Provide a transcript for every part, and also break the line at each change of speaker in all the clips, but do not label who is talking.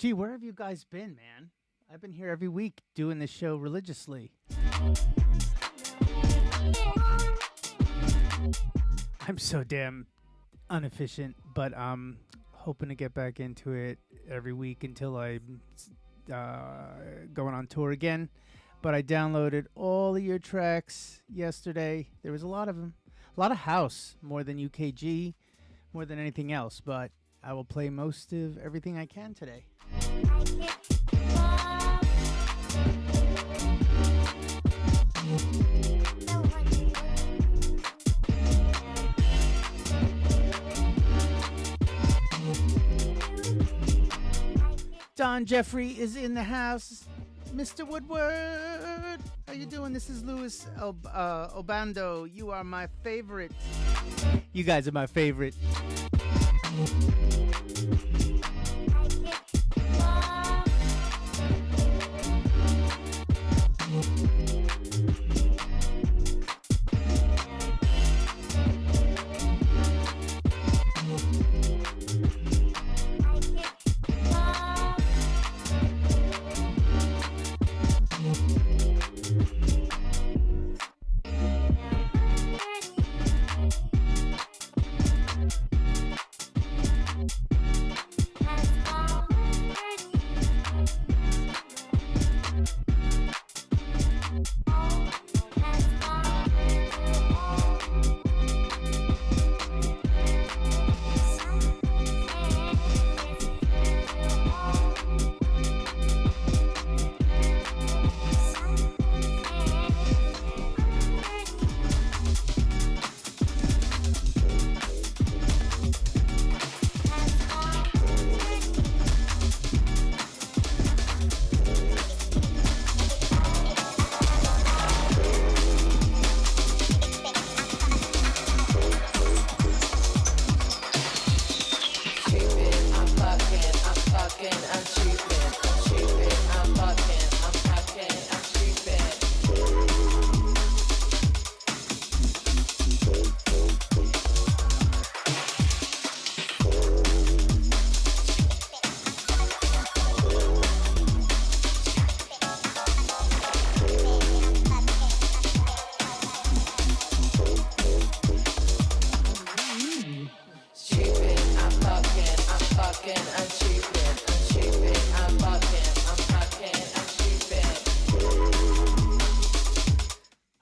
Gee, where have you guys been, man? I've been here every week doing this show religiously. I'm so damn inefficient, but I'm hoping to get back into it every week until I'm going on tour again. But I downloaded all of your tracks yesterday. There was a lot of them. A lot of house, more than UKG, more than anything else. But I will play most of everything I can today. Don Jeffrey is in the house. Mr. Woodward, how you doing? This is Louis Obando. You are my favorite. You guys are my favorite.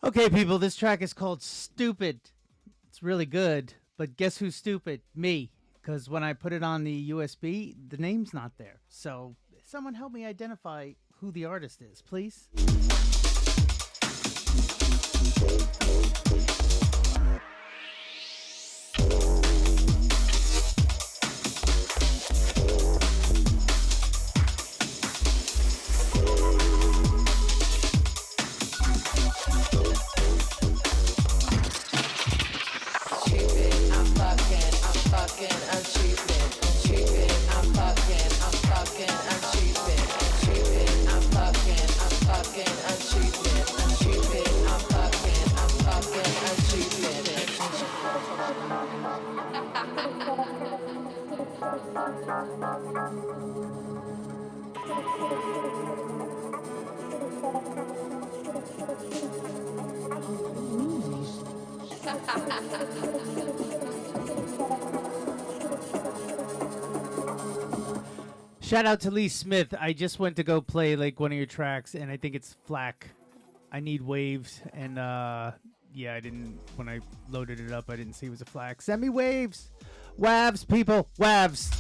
Okay, people, this track is called Stupid. It's really good, but guess who's stupid? Me. Because when I put it on the USB, the name's not there. So, someone help me identify who the artist is, please. Shout out to Lee Smith. I just went to go play like one of your tracks, and I think it's Flack. I need waves, and yeah, I didn't. When I loaded it up, I didn't see it was a Flack. Send me waves, wavs, people, wavs.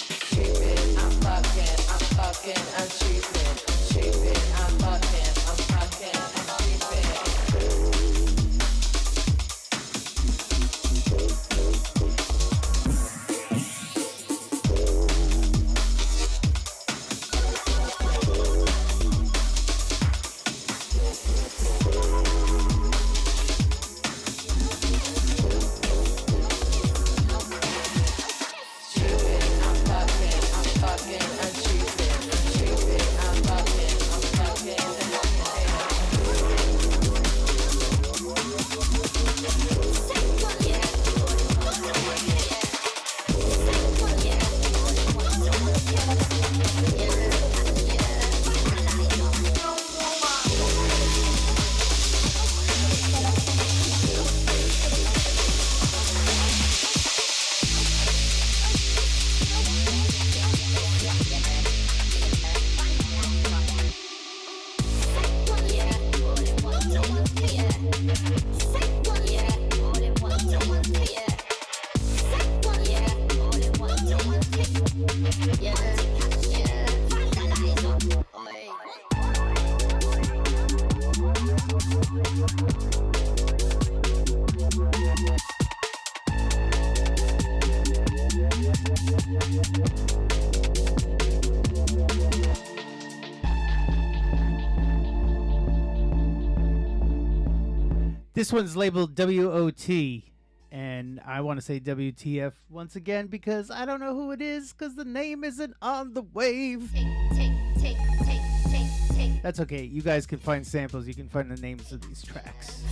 I'm cheapin', I'm fucking, I'm cheapin'.
This one's labeled WOT, and I want to say WTF once again because I don't know who it is because the name isn't on the wave. That's okay. You guys can find samples. You can find the names of these tracks.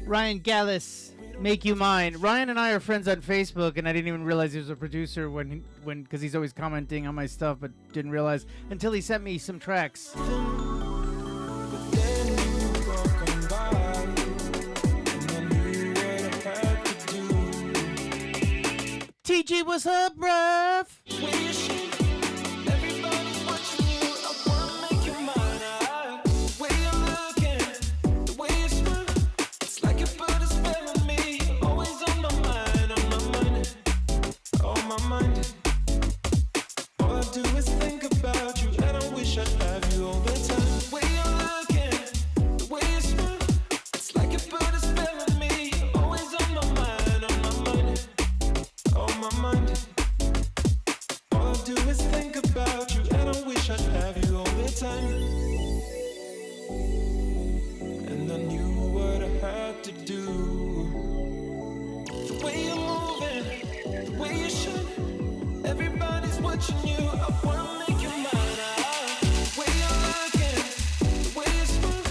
Ryan Gallus, Make You Mine. Ryan and I are friends on Facebook, and I didn't even realize he was a producer when because he's always commenting on my stuff, but didn't realize until he sent me some tracks. TG, what's up, bruv?
Everybody's watching you. I wanna make you mine. Way you're looking, the way you smile.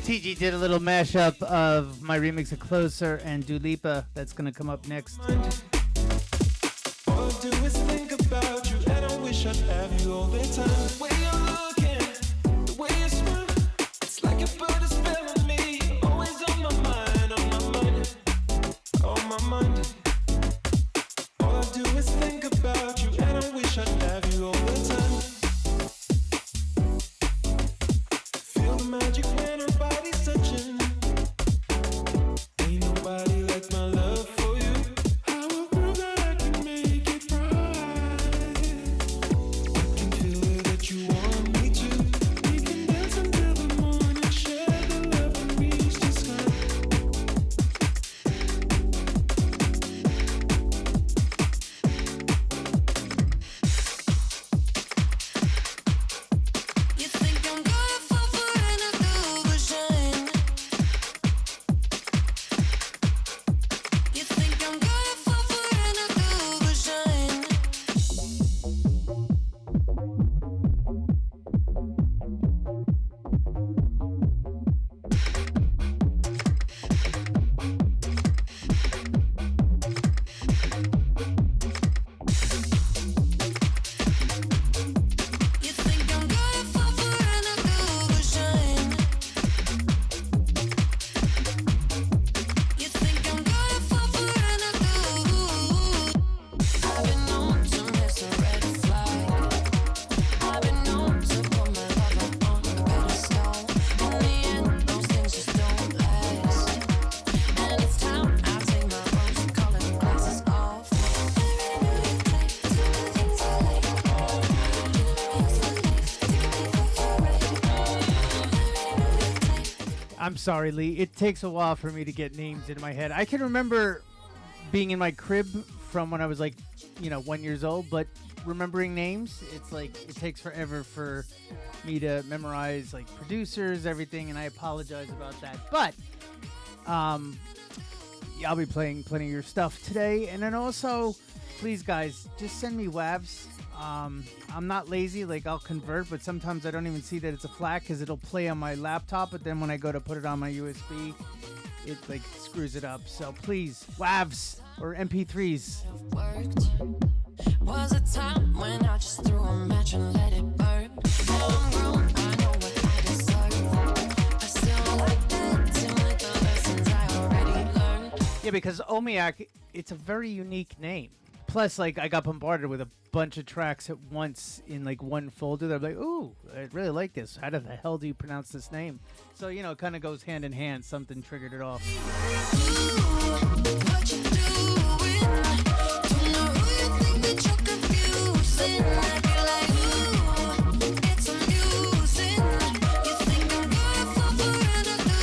TG did a little mashup of my remix of Closer and Dua Lipa. That's gonna come up next.
All I do is think about you, and I wish I'd have you all the time. The way you're looking, the way you smile, it's like you put a spell on me. Always on my mind, on my mind, on my mind. All I do is think about you, and I wish I'd have you all the time. Feel the magic when our bodies touching. Ain't nobody like my love for you. How I prove that I can make it right. I can feel it that you want me to. We can dance until the morning, share the love and reach the sky.
You think I'm gonna fall for an illusion? You think I'm gonna fall for an illusion? You think I'm gonna fall for an illusion? You think I'm gonna fall for an illusion? I've been known to miss a red flag. I've been known to put my lover on a pedestal. In the end, those things just don't last. And it's time I take my rose-colored glasses off.
I'm sorry, Lee. It takes a while for me to get names in my head. I can remember being in my crib from when I was like, 1 year old, but remembering names, it's like it takes forever for me to memorize like producers, everything, and I apologize about that. But yeah, I'll be playing plenty of your stuff today, and then also, please guys, just send me WAVs. I'm not lazy, like I'll convert, but sometimes I don't even see that it's a FLAC because it'll play on my laptop, but then when I go to put it on my USB, it like screws it up. So please, WAVs or MP3s.
Worked. Was a time when I just threw a match and let it burn. Now I'm grown, I know what I deserve. I still like that, seem like the lessons I already learned.
Yeah, because Omiak, it's a very unique name. Plus, like, I got bombarded with a bunch of tracks at once in, like, one folder. They're like, ooh, I really like this. How the hell do you pronounce this name? So, it kind of goes hand in hand. Something triggered it off.
What you doing? Don't know who you think that you're confusing. I be like, ooh, it's amusing. You think I'm gonna fall for an illusion?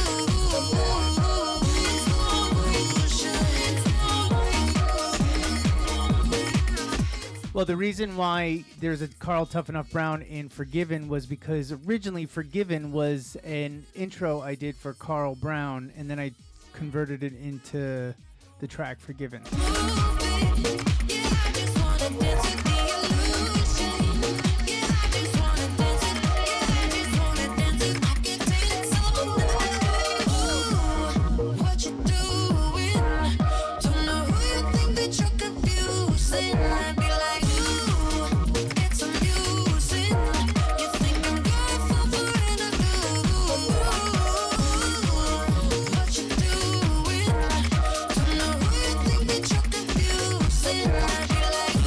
Well, the reason why there's a Carl Tough Enough Brown in Forgiven was because originally Forgiven was an intro I did for Carl Brown, and then I converted it into the track Forgiven.
Yeah, I just wanna dance with the illusion. Yeah, I just wanna dance with. Yeah, I just wanna dance with. I can dance all night. Ooh, what you doing? Don't know who you think that you're confusing. I be like, ooh, it's amusing. You think I'm gonna fall for an illusion? What you doing? Don't know who you think that you're confusing. I be like,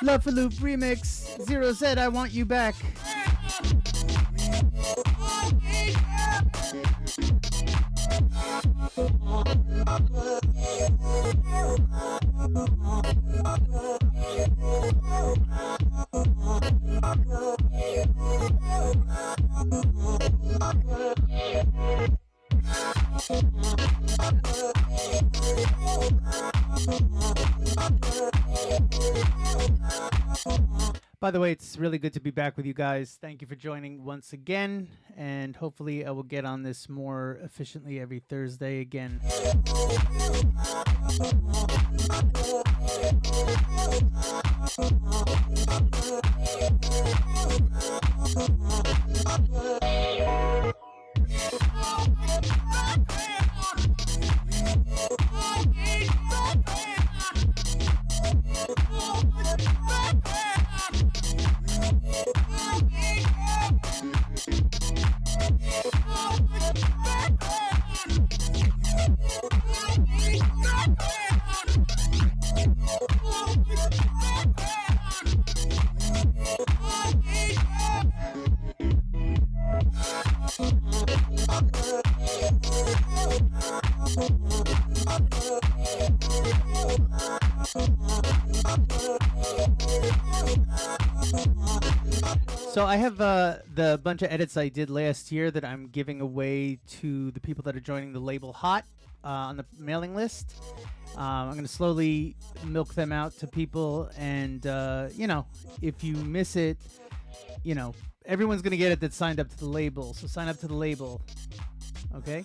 Love for Loop remix. Zero Z, I Want You Back. By the way, it's really good to be back with you guys. Thank you for joining once again, and hopefully I will get on this more efficiently every Thursday again. So I have the bunch of edits I did last year that I'm giving away to the people that are joining the label Hot on the mailing list. I'm going to slowly milk them out to people, and you know, if you miss it, you know, everyone's going to get it that signed up to the label. So sign up to the label, okay?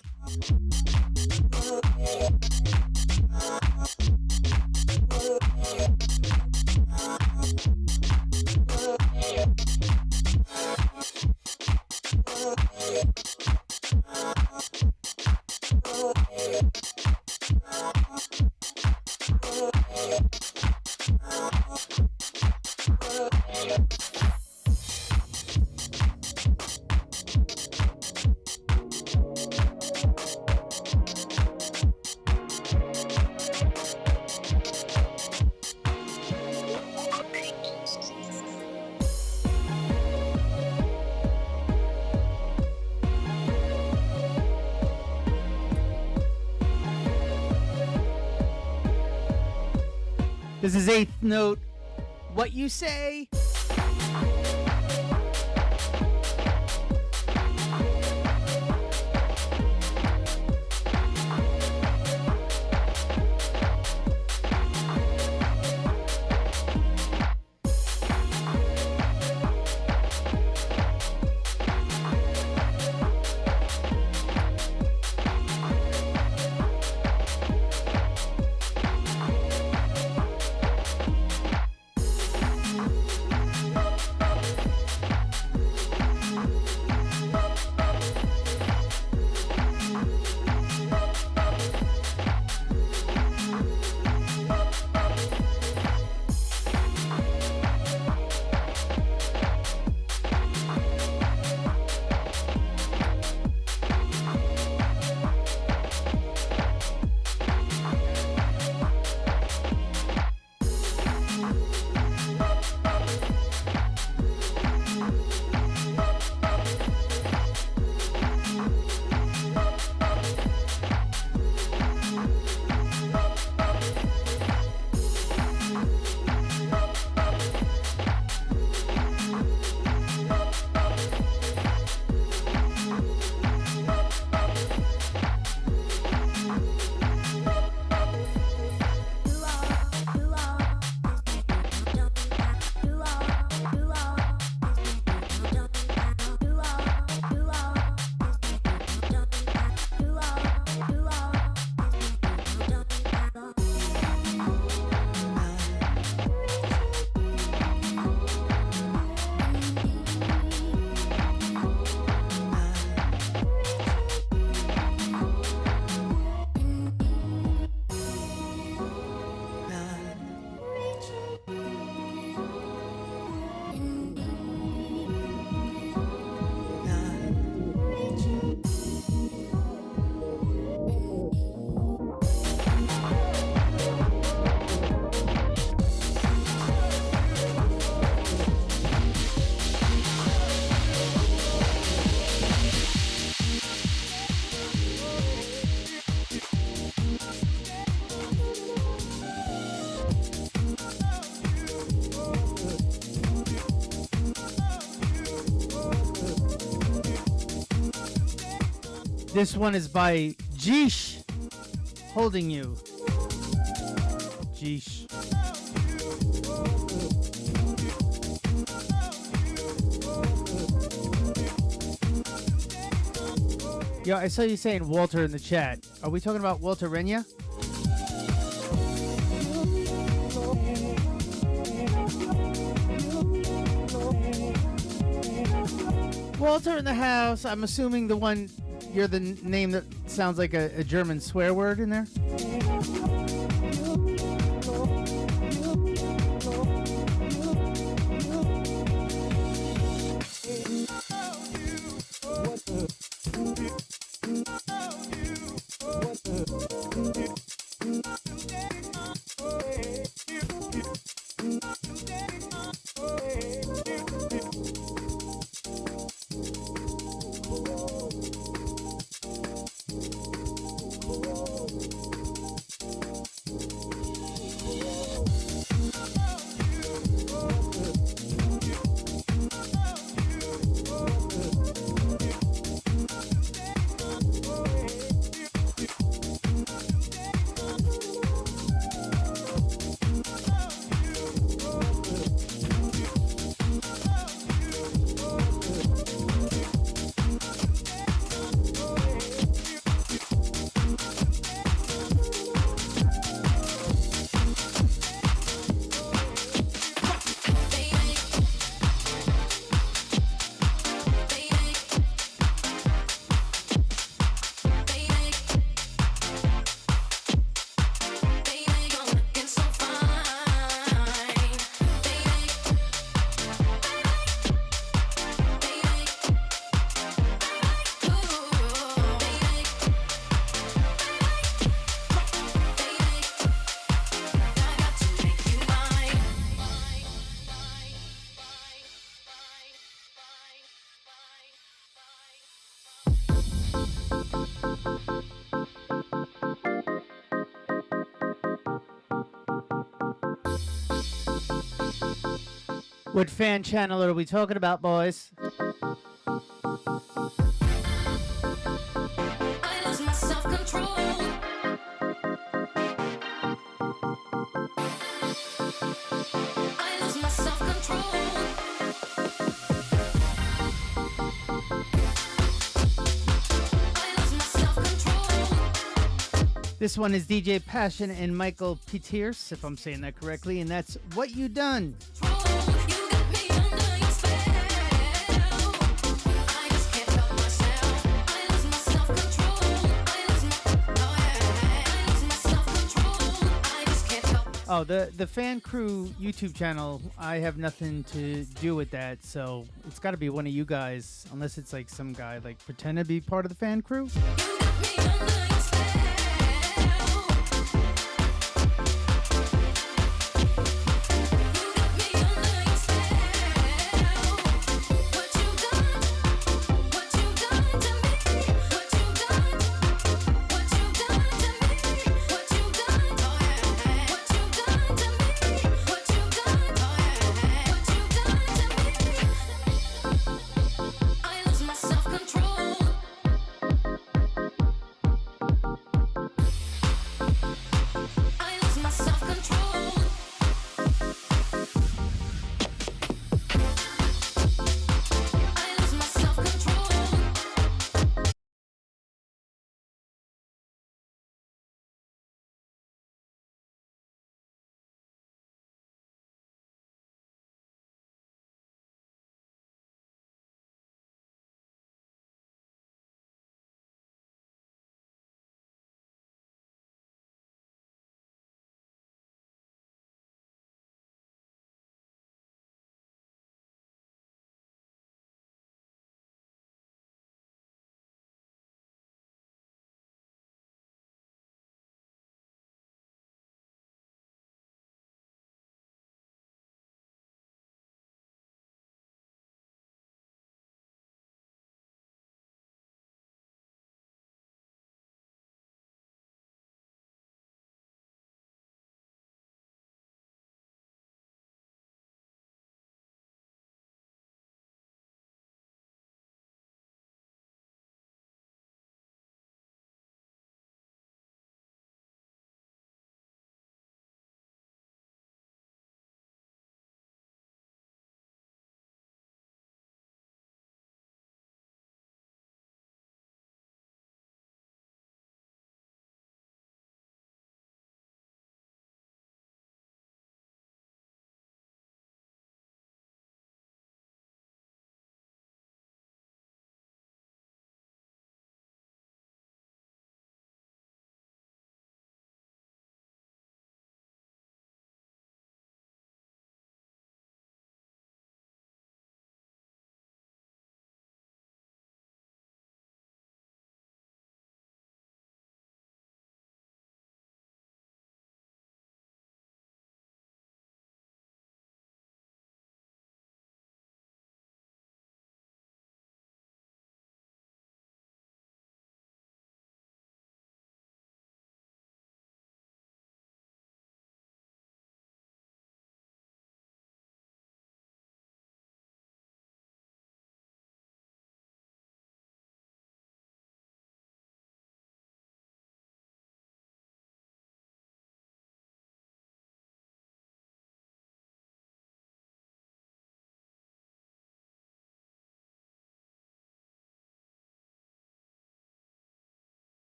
This is Eighth Note. What you say? This one is by Jeesh, Holding You. Jeesh. Yo, I saw you saying Walter in the chat. Are we talking about Walter Renya? Walter in the house. I'm assuming the one, you're the name that sounds like a German swear word in there. What fan channel are we talking about, boys?
I lost my self-control. I lost my self-control. I lost my self-control.
This one is DJ Passion and Michael Peters, if I'm saying that correctly, and that's What You Done.
You got me under your spell. I just can't help myself. I lost my self-control. I lost my self-control. I just can't help.
Oh, the fan crew YouTube channel, I have nothing to do with that, so it's got to be one of you guys, unless it's like some guy like pretend to be part of the fan crew.
You got me under your spell. I lost my self-control.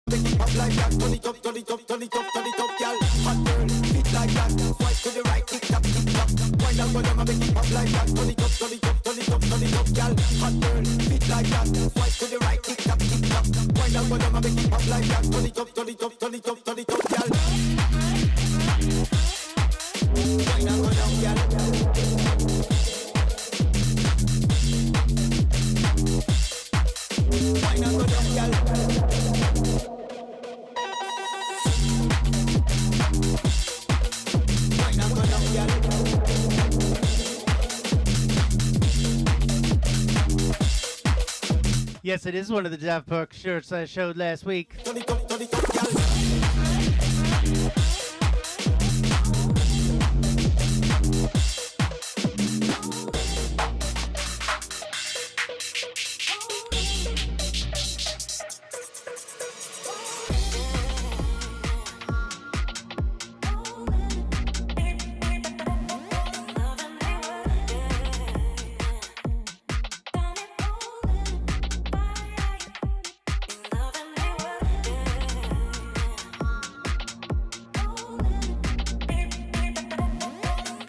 Make it pop like that, turn it up, turn it up, turn it up, turn it up, girl. Hot girl, fit like that. Swipe to the right, tick tock, tick tock. Wind up, go down, and make it pop like that. Turn it up, turn it up, turn it up, turn it up, girl. Hot girl, fit like that. Swipe to the right, tick tock, tick tock. Wind up, go down, and make it pop like that. Turn it up, turn it up, turn it up, turn it up, girl. Wind up, go down, girl. Wind up, go down, girl.
Yes, it is one of the Daft Punk shirts I showed last week.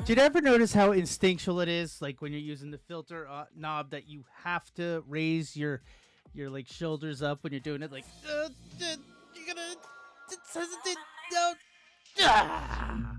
Did you ever notice how instinctual it is, like when you're using the filter knob, that you have to raise your like shoulders up when you're doing it? Like, you're gonna hesitate. No. Ah!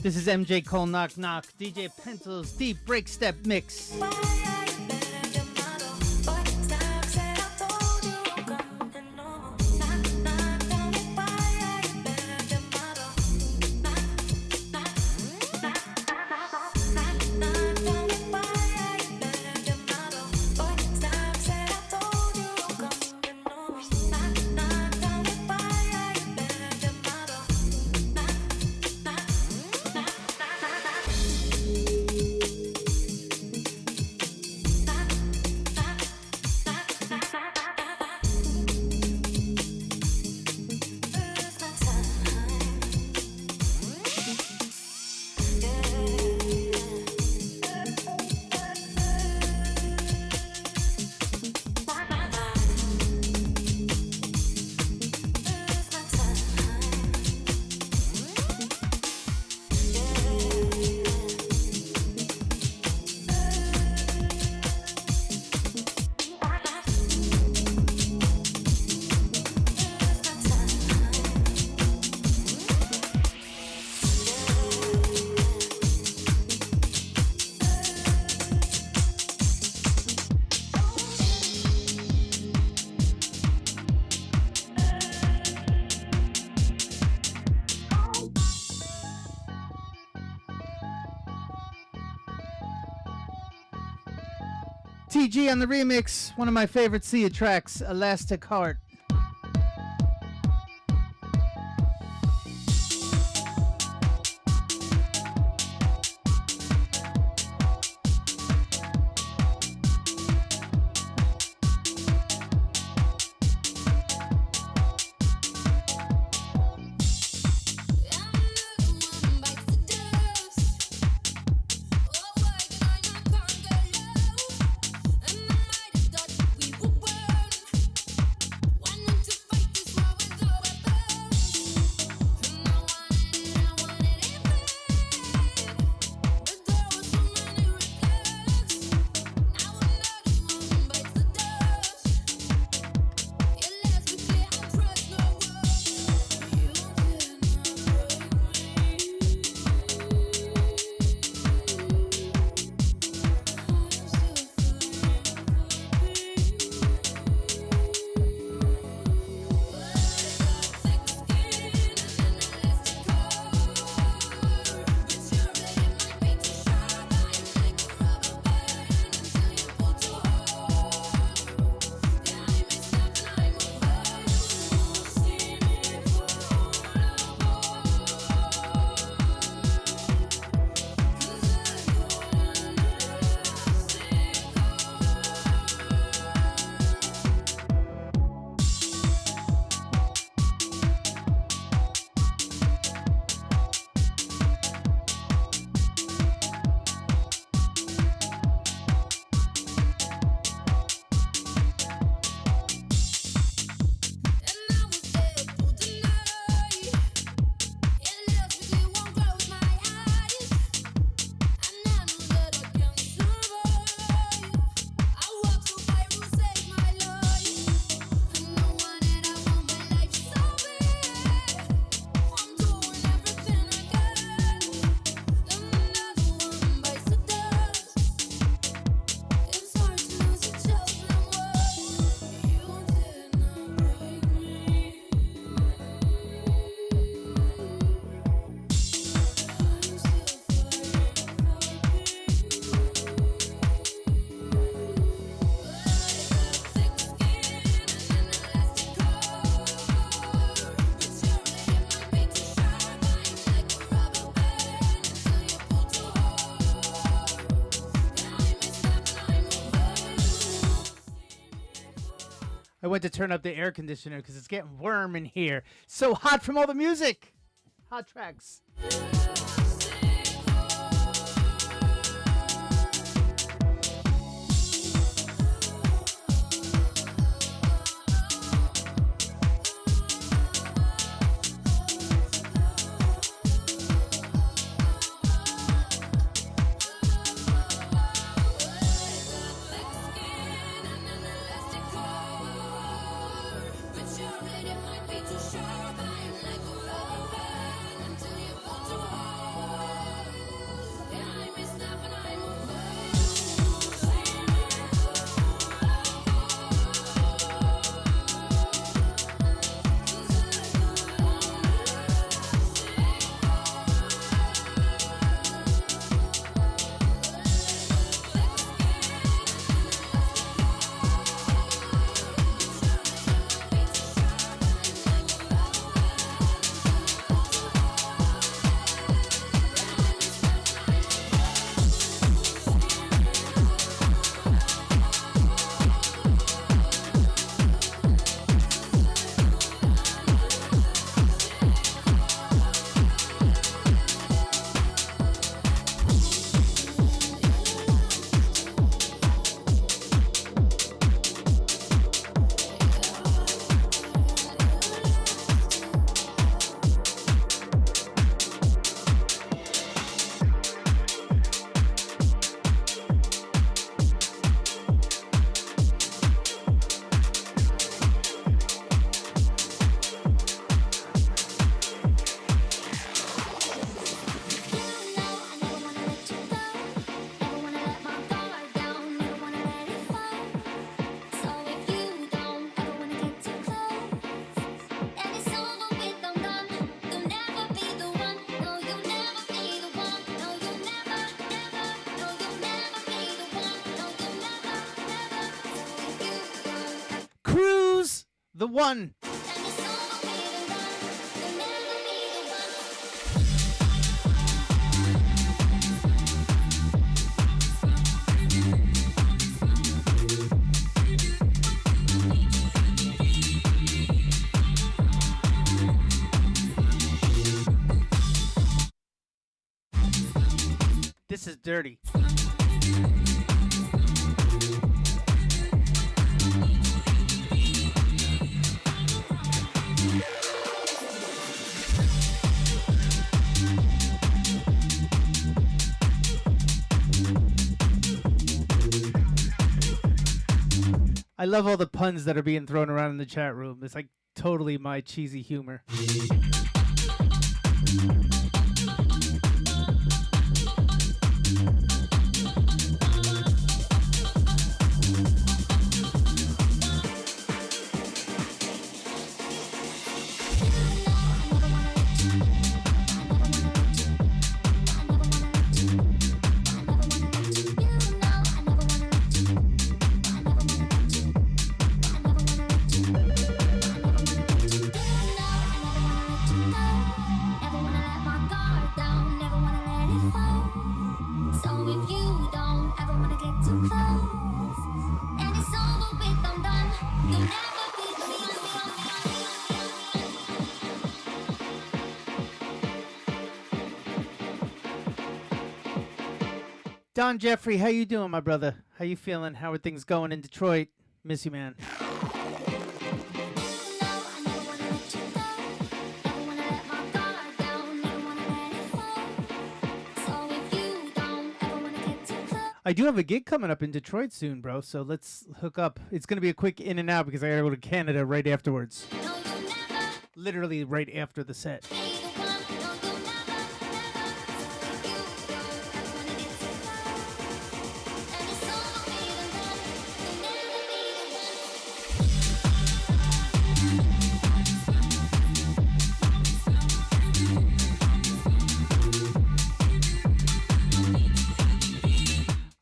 This is MJ Cole Knock Knock, DJ Pencil's Deep Break Step Mix. TG on the remix, one of my favorite Sia tracks, Elastic Heart. I went to turn up the air conditioner because it's getting warm in here. So hot from all the music. Hot tracks. Cruise the one. This is dirty. I love all the puns that are being thrown around in the chat room. It's like totally my cheesy humor. Don Jeffrey, how you doing, my brother? How you feeling? How are things going in Detroit? Miss you, man. I do have a gig coming up in Detroit soon, bro, so let's hook up. It's going to be a quick in and out because I got to go to Canada right afterwards. Literally right after the set.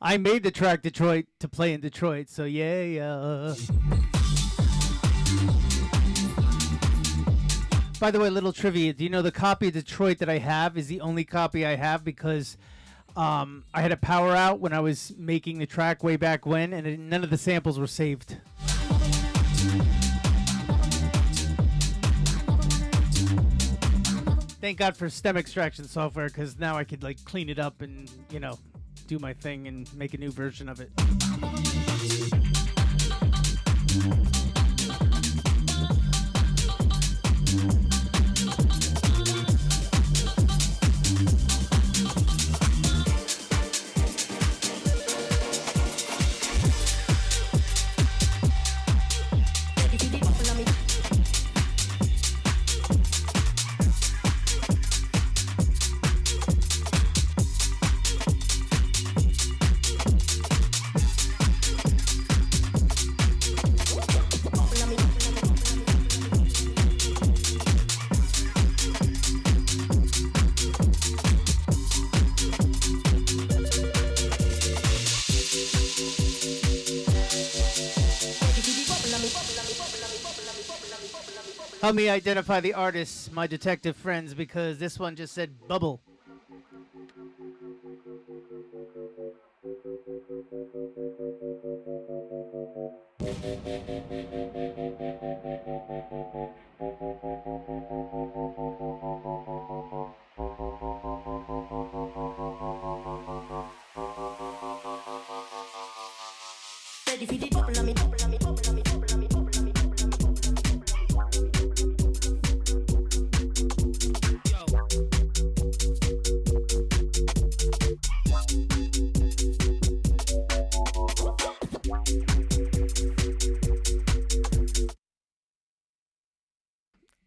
I made the track Detroit to play in Detroit, so yeah. By the way, little trivia, do you know the copy of Detroit that I have is the only copy I have because I had a power out when I was making the track way back when, and none of the samples were saved. Thank God for stem extraction software, because now I could like clean it up and do my thing and make a new version of it. Help me identify the artists, my detective friends, because this one just said bubble.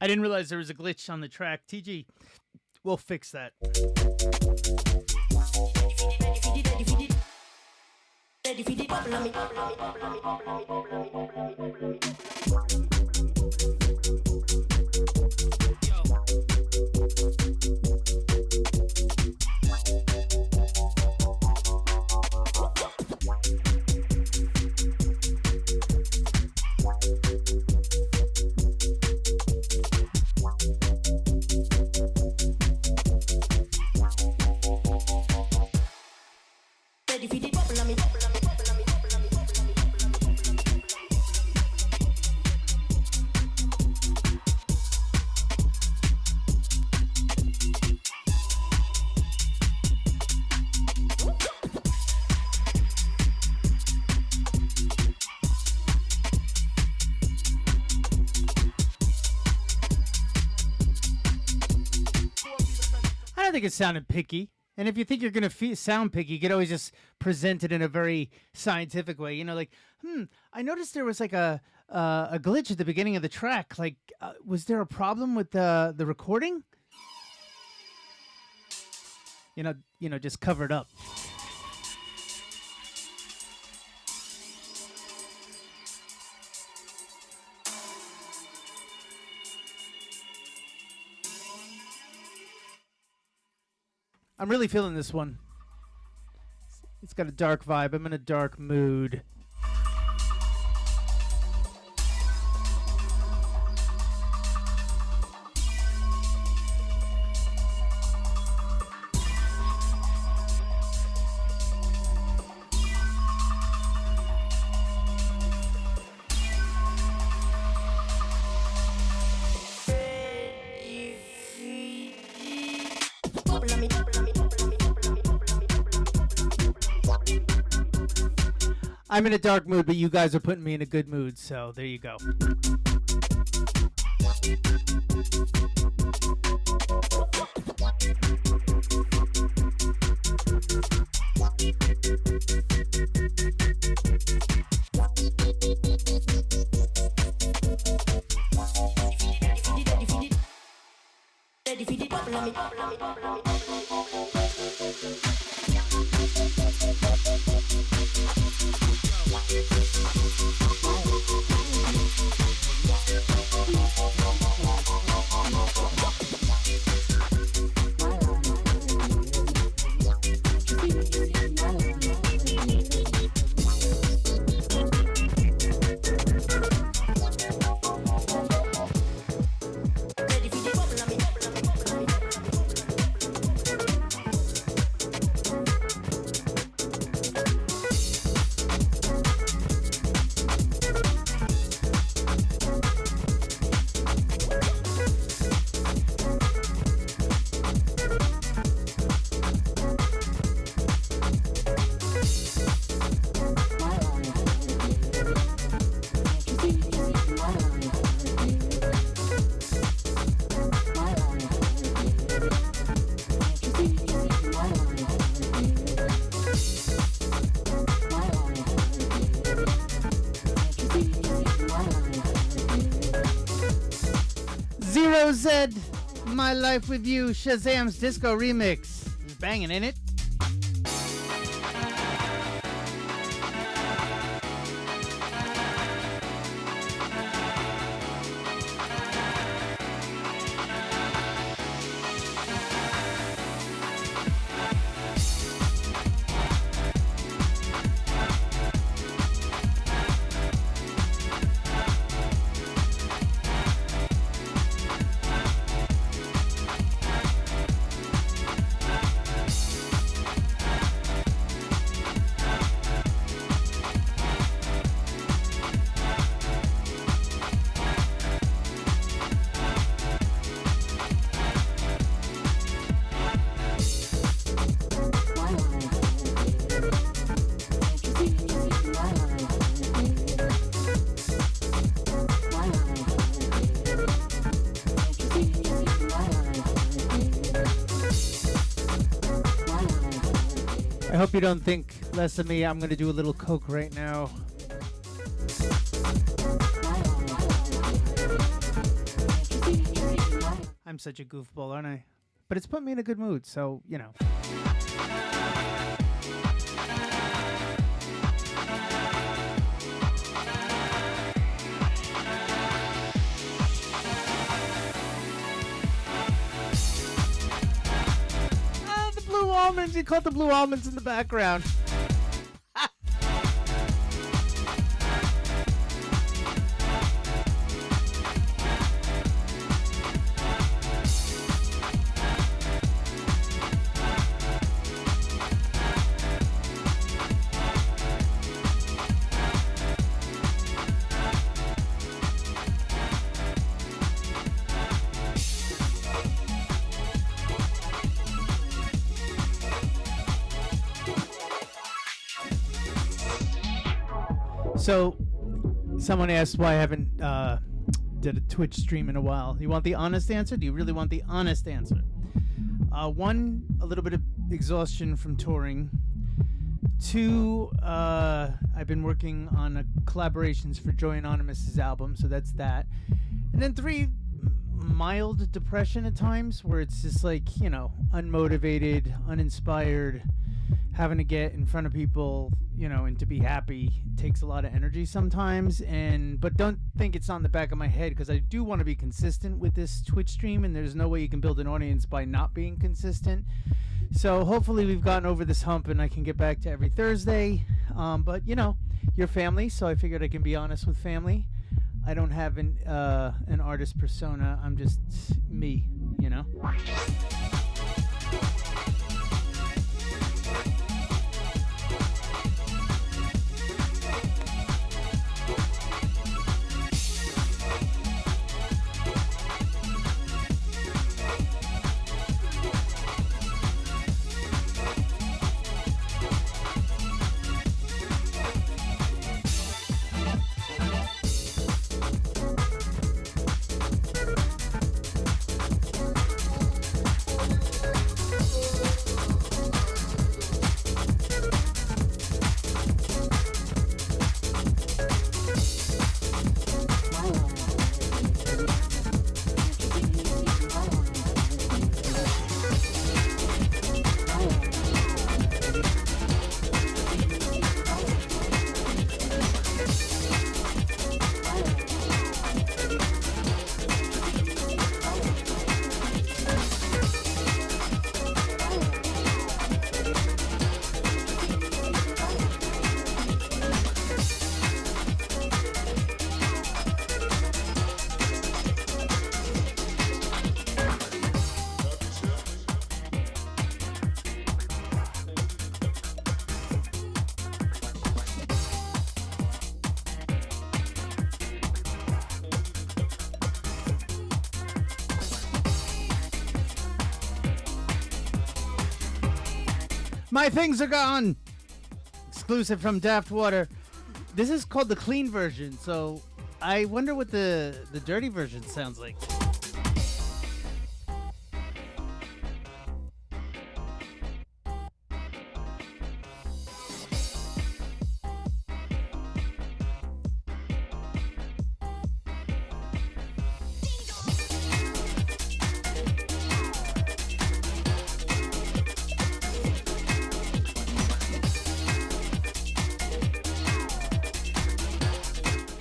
I didn't realize there was a glitch on the track. TG, we'll fix that. I think it sounded picky. And if you think you're going to sound picky, you could always just present it in a very scientific way. Like, I noticed there was like a glitch at the beginning of the track. Like, was there a problem with the recording? Just cover it up. I'm really feeling this one. It's got a dark vibe. I'm in a dark mood. I'm in a dark mood, but you guys are putting me in a good mood, so there you go. Rosette, My Life With You, Shazam's Disco Remix. It's banging, ain't it? I hope you don't think less of me. I'm going to do a little coke right now. I'm such a goofball, aren't I? But it's put me in a good mood, so, you know. Almonds, you caught the blue almonds in the background. So, someone asked why I haven't did a Twitch stream in a while. You want the honest answer? Do you really want the honest answer? One, a little bit of exhaustion from touring. Two, I've been working on collaborations for Joy Anonymous's album, so that's that. And then three, mild depression at times, where it's just like, you know, unmotivated, uninspired, having to get in front of people, you know, and to be happy takes a lot of energy sometimes. But don't think it's on the back of my head, because I do want to be consistent with this Twitch stream, and there's no way you can build an audience by not being consistent. So hopefully we've gotten over this hump and I can get back to every Thursday. But you know, you're family, so I figured I can be honest with family. I don't have an artist persona. I'm just me, you know. My things are gone. Exclusive from Daft Water. This is called the clean version, so I wonder what the dirty version sounds like.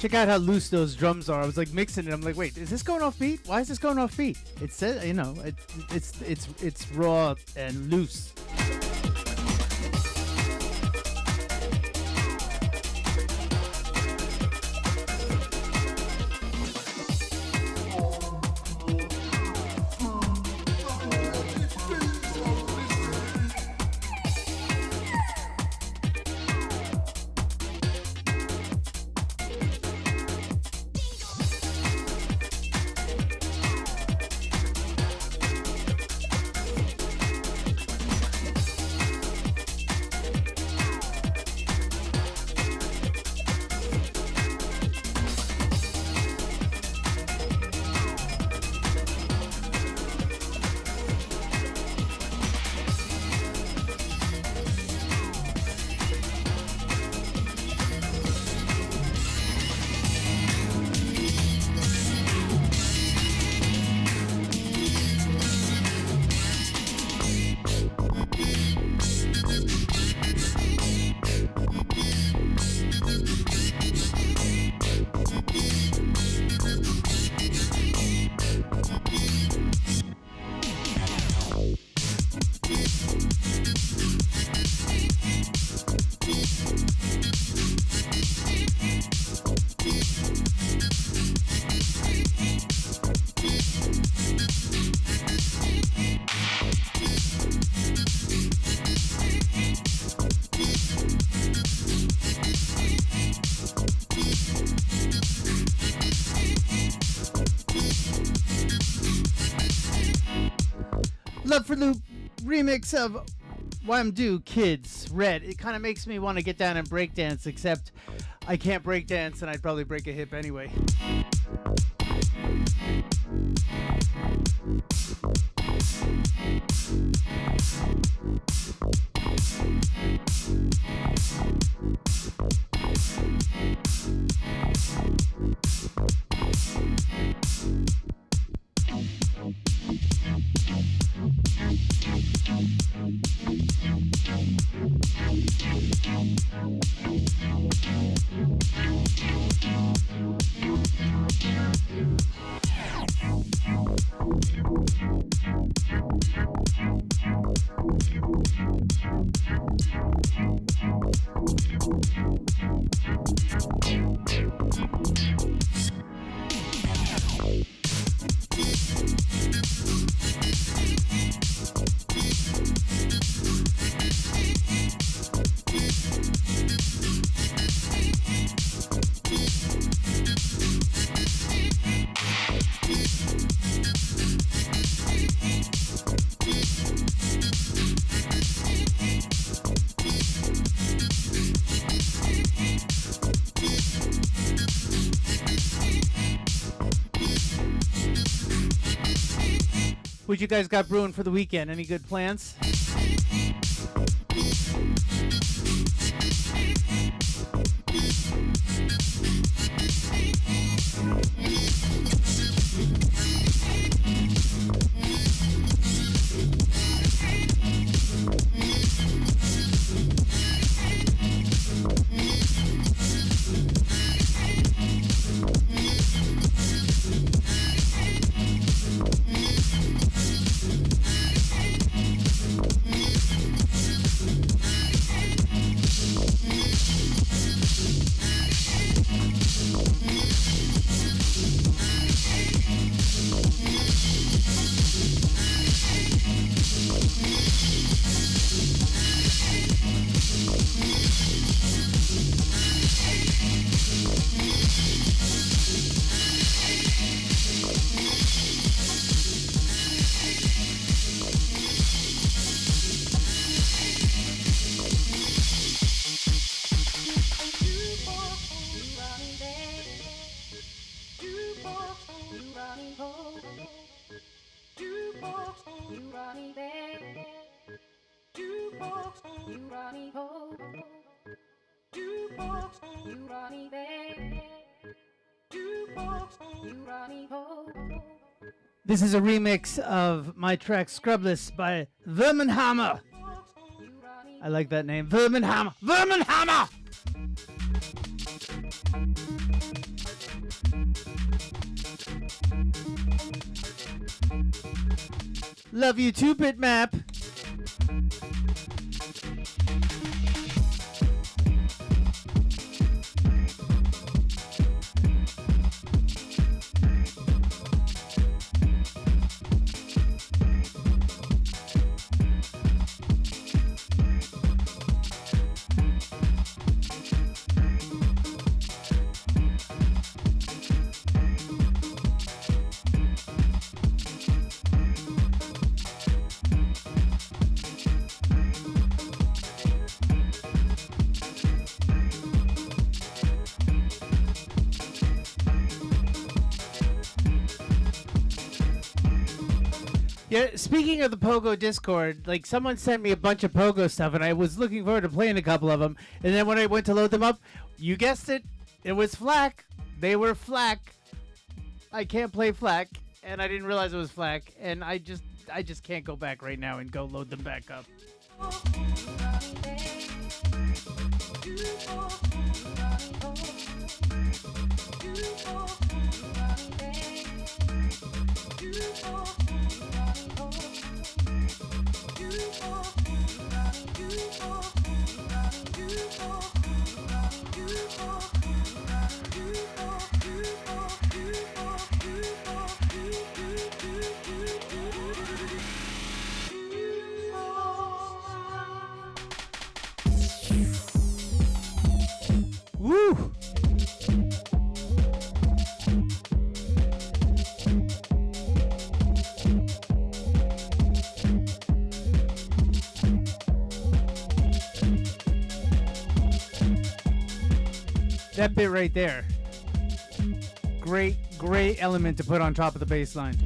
Check out how loose those drums are. I was like mixing it. I'm like, wait, is this going off beat? Why is this going off beat? It says, you know, it's raw and loose. Love for Loop remix of Why I'm Due Kids Red. It kind of makes me want to get down and break dance, except I can't break dance and I'd probably break a hip anyway. What you guys got brewing for the weekend? Any good plans? This is a remix of my track Scrubless by Verminhammer. I like that name. Verminhammer. Verminhammer! Love you too, Bitmap. Yeah, speaking of the Pogo Discord, like someone sent me a bunch of Pogo stuff, and I was looking forward to playing a couple of them. And then when I went to load them up, you guessed it, it was FLAC. They were FLAC. I can't play FLAC, and I didn't realize it was FLAC, and I just can't go back right now and go load them back up. Woo! That bit right there. Great element to put on top of the bass line.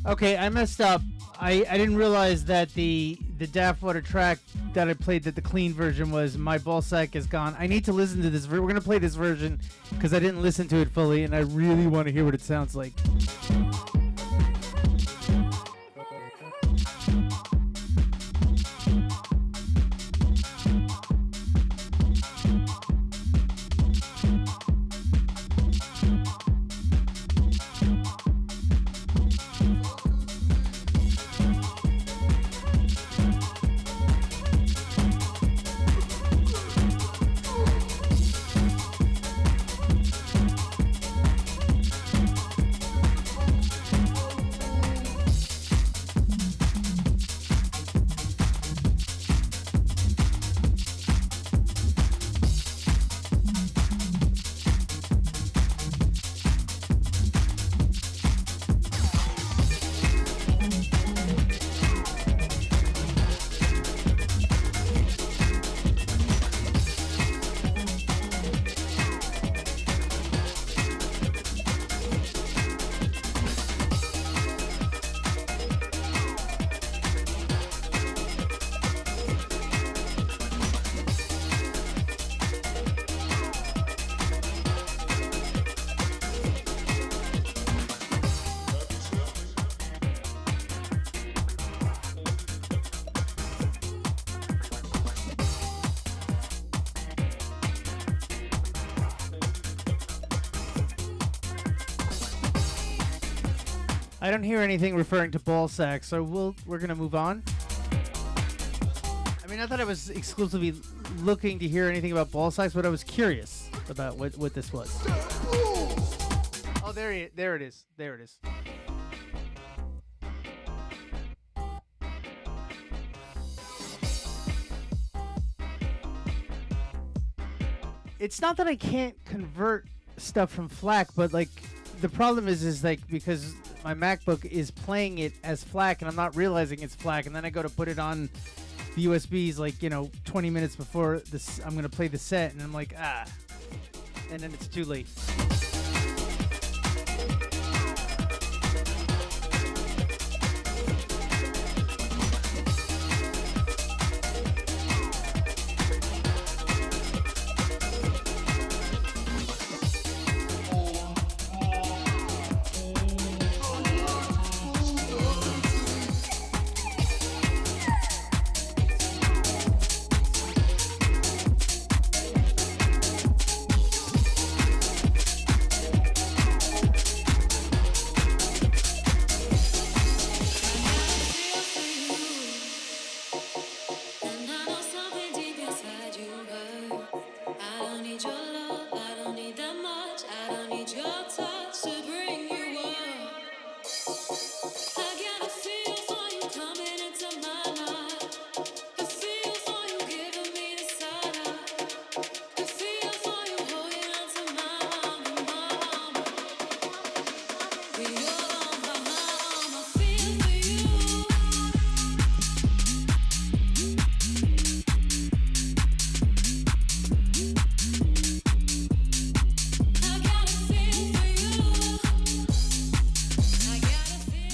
Okay, I messed up. I didn't realize that the Daft Water track that I played, that the clean version was My Ballsack Is Gone. I need to listen to this. We're going to play this version because I didn't listen to it fully, and I really want to hear what it sounds like. I don't hear anything referring to ball sack, so we're gonna move on. I mean, not that I was exclusively looking to hear anything about ball sacks, but I was curious about what this was. Oh, there it is. There it is. It's not that I can't convert stuff from FLAC, but like the problem is like because my MacBook is playing it as FLAC and I'm not realizing it's FLAC, and then I go to put it on the USBs like 20 minutes before this I'm gonna play the set, and I'm like and then it's too late.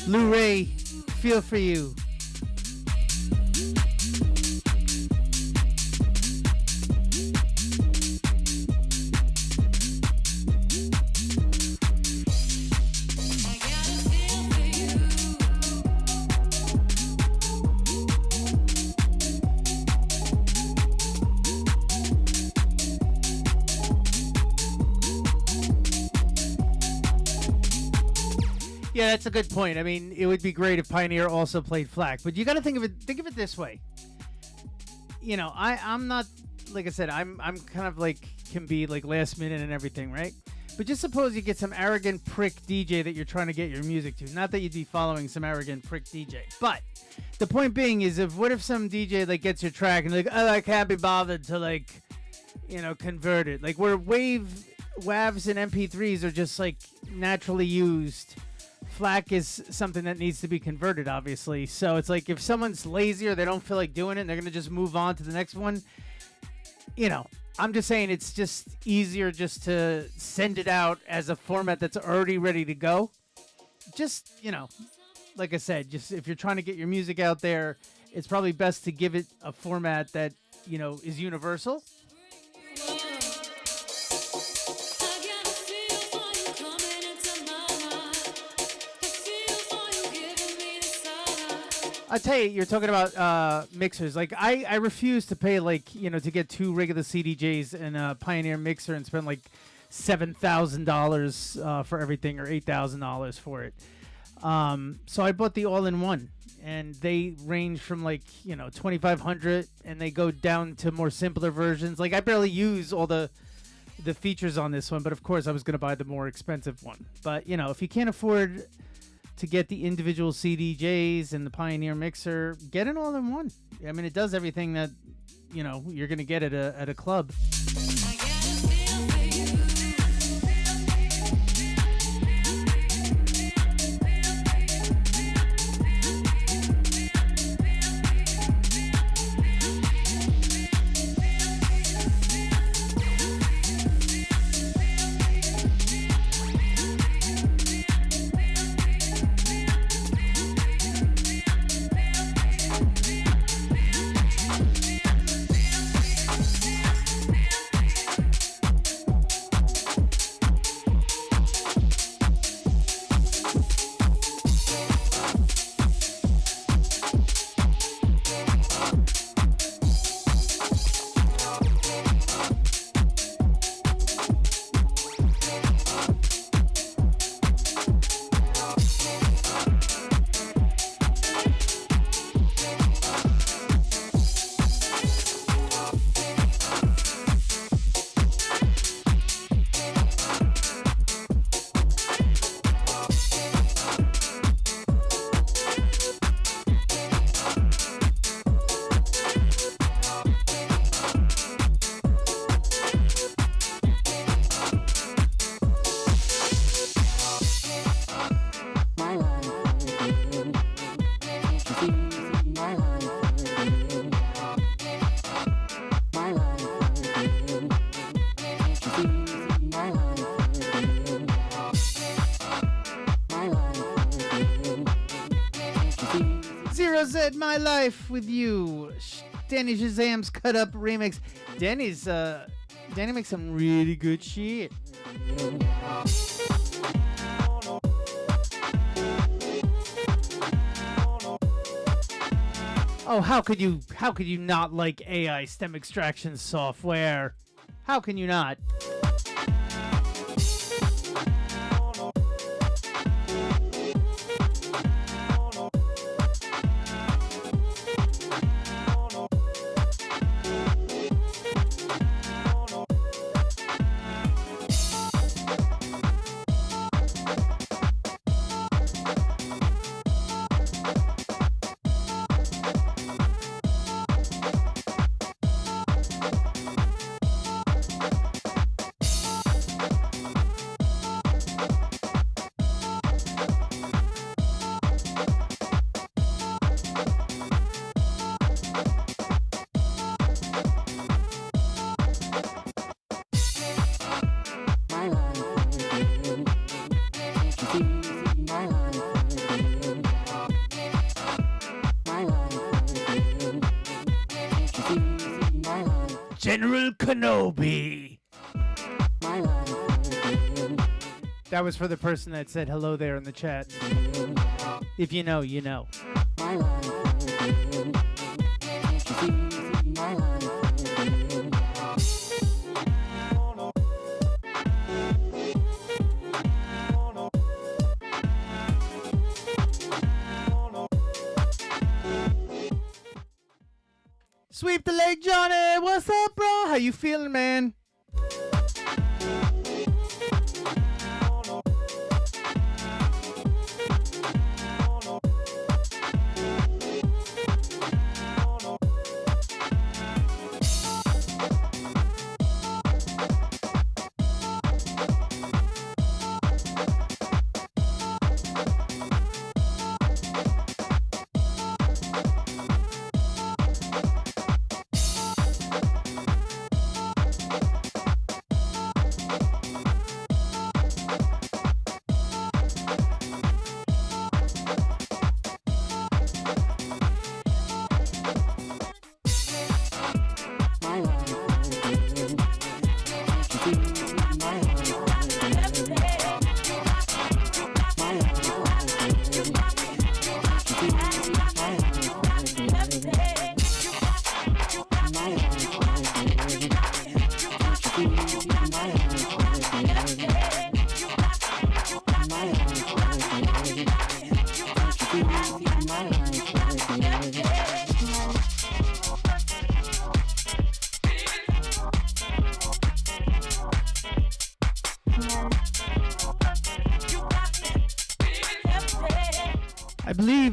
Lou Ray, Feel For You. Yeah, that's a good point. I mean, it would be great if Pioneer also played FLAC, but you got to think of it this way. You know, I'm not, like I said, I'm kind of like, can be like last minute and everything, right? But just suppose you get some arrogant prick DJ that you're trying to get your music to. Not that you'd be following some arrogant prick DJ, but the point being is, what if some DJ like gets your track and like, oh, I can't be bothered to like, you know, convert it. Like where WAVs and MP3s are just like naturally used. FLAC is something that needs to be converted, obviously. So it's like if someone's lazy or they don't feel like doing it, and they're going to just move on to the next one. You know, I'm just saying it's just easier just to send it out as a format that's already ready to go. Just, you know, like I said, just if you're trying to get your music out there, it's probably best to give it a format that, you know, is universal. I tell you, you're talking about mixers. Like I refuse to pay like, you know, to get 2 regular CDJs and a Pioneer mixer and spend like $7,000 for everything or $8,000 for it. So I bought the all-in-one, and they range from like, you know, $2,500, and they go down to more simpler versions. Like I barely use all the features on this one, but of course I was going to buy the more expensive one. But you know, if you can't afford to get the individual CDJs and the Pioneer mixer, get an all-in-one. I mean, it does everything that, you know, you're going to get at a club. My life with you, Danny Shazam's cut up remix. Danny makes some really good shit. Oh, how could you not like AI stem extraction software? How can you not? General Kenobi. That was for the person that said hello there in the chat. If you know, you know. Sweep the leg, Johnny. What's up, bro? How you feeling, man?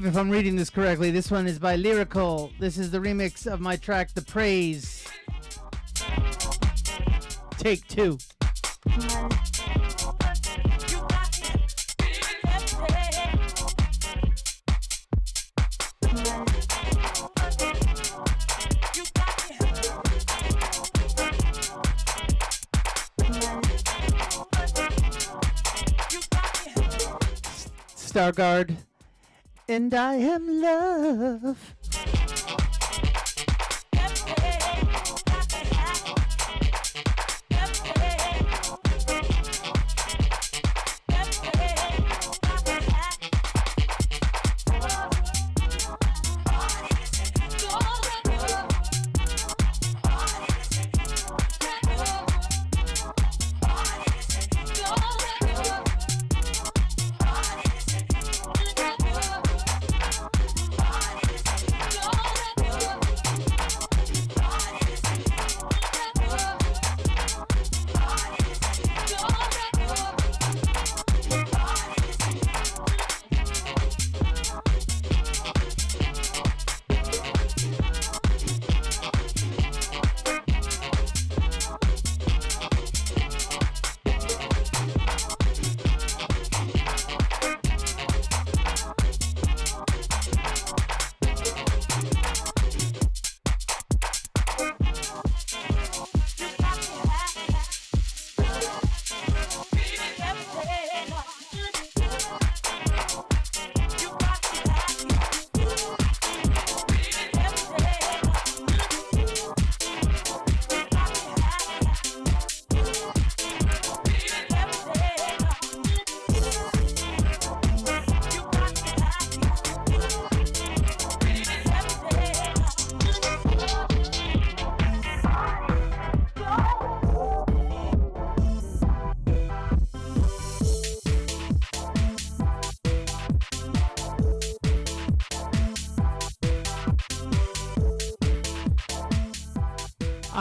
If I'm reading this correctly, this one is by Lyrical. This is the remix of my track, The Praise. Take two. Stargard. And I am love.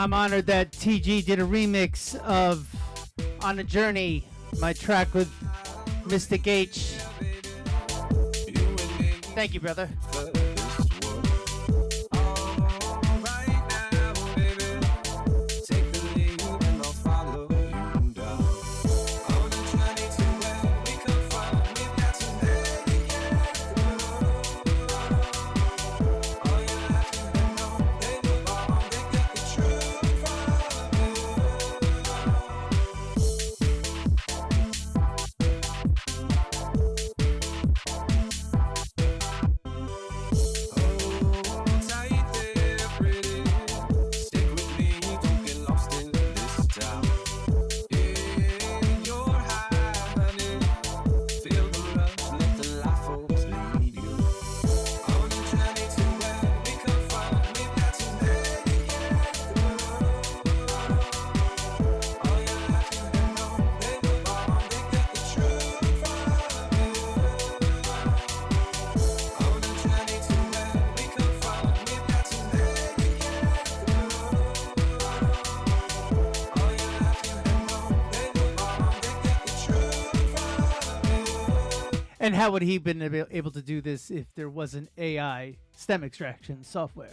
I'm honored that TG did a remix of On a Journey, my track with Mystic H. Thank you, brother. And how would he been able to do this if there wasn't AI stem extraction software?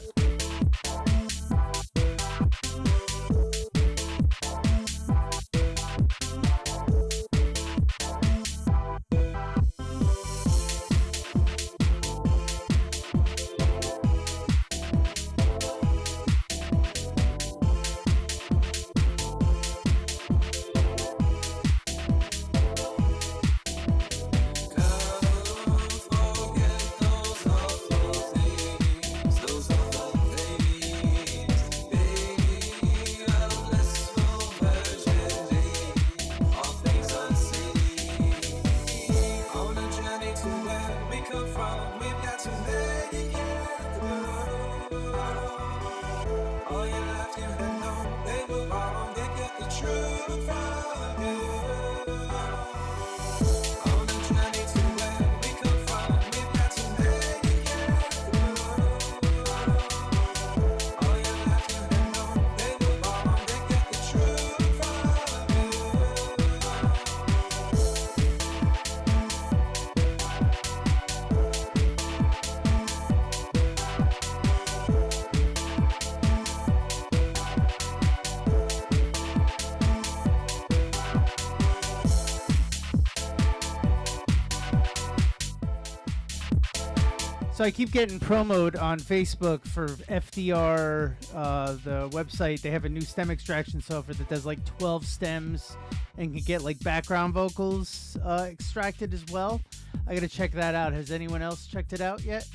So I keep getting promoted on Facebook for FDR, the website. They have a new stem extraction software that does like 12 stems and can get like background vocals extracted as well. I gotta check that out. Has anyone else checked it out yet?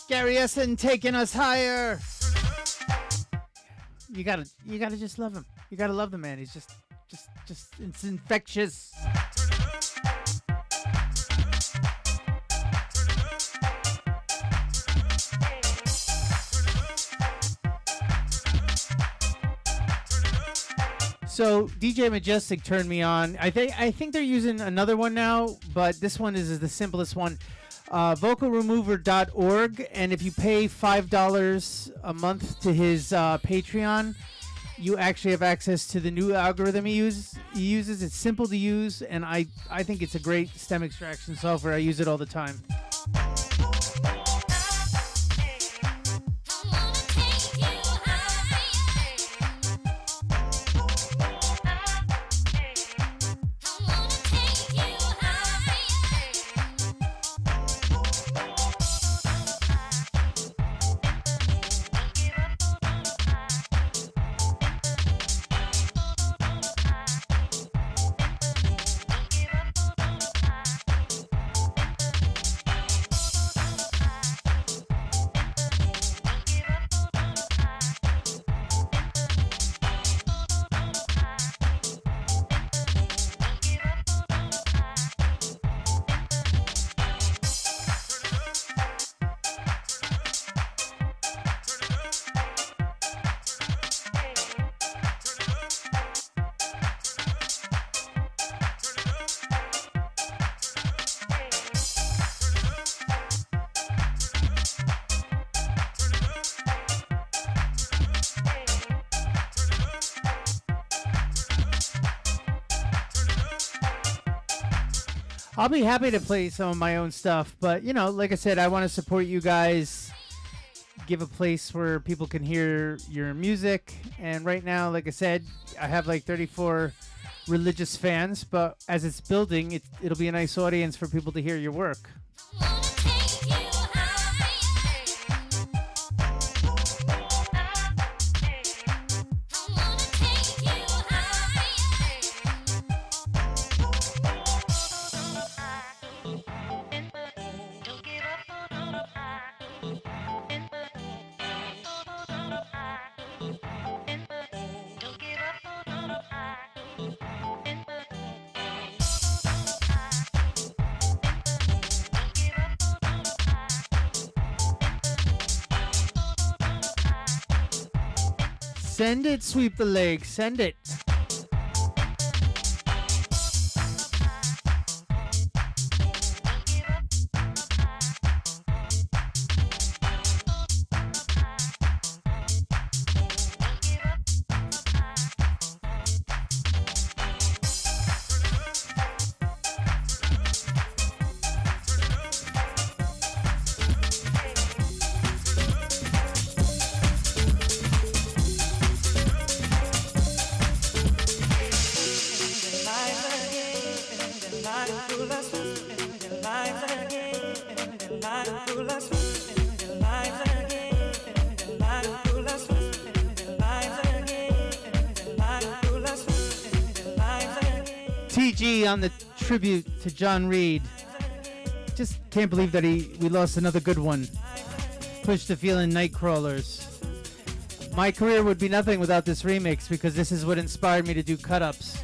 Gary Essen taking us higher. You gotta just love him. You gotta love the man. He's just it's infectious. So DJ Majestic turned me on. I think they're using another one now, but this one is the simplest one. Vocalremover.org, and if you pay $5 a month to his Patreon, you actually have access to the new algorithm he uses. It's simple to use, and I think it's a great stem extraction software. I use it all the time. I'll be happy to play some of my own stuff, but you know, like I said, I want to support you guys, give a place where people can hear your music. And right now, like I said, I have like 34 religious fans, but as it's building, it'll be a nice audience for people to hear your work. Send it, sweep the leg, send it. TG on the tribute to John Reed. Just can't believe that we lost another good one. Push the Feeling Nightcrawlers. My career would be nothing without this remix because this is what inspired me to do cut-ups.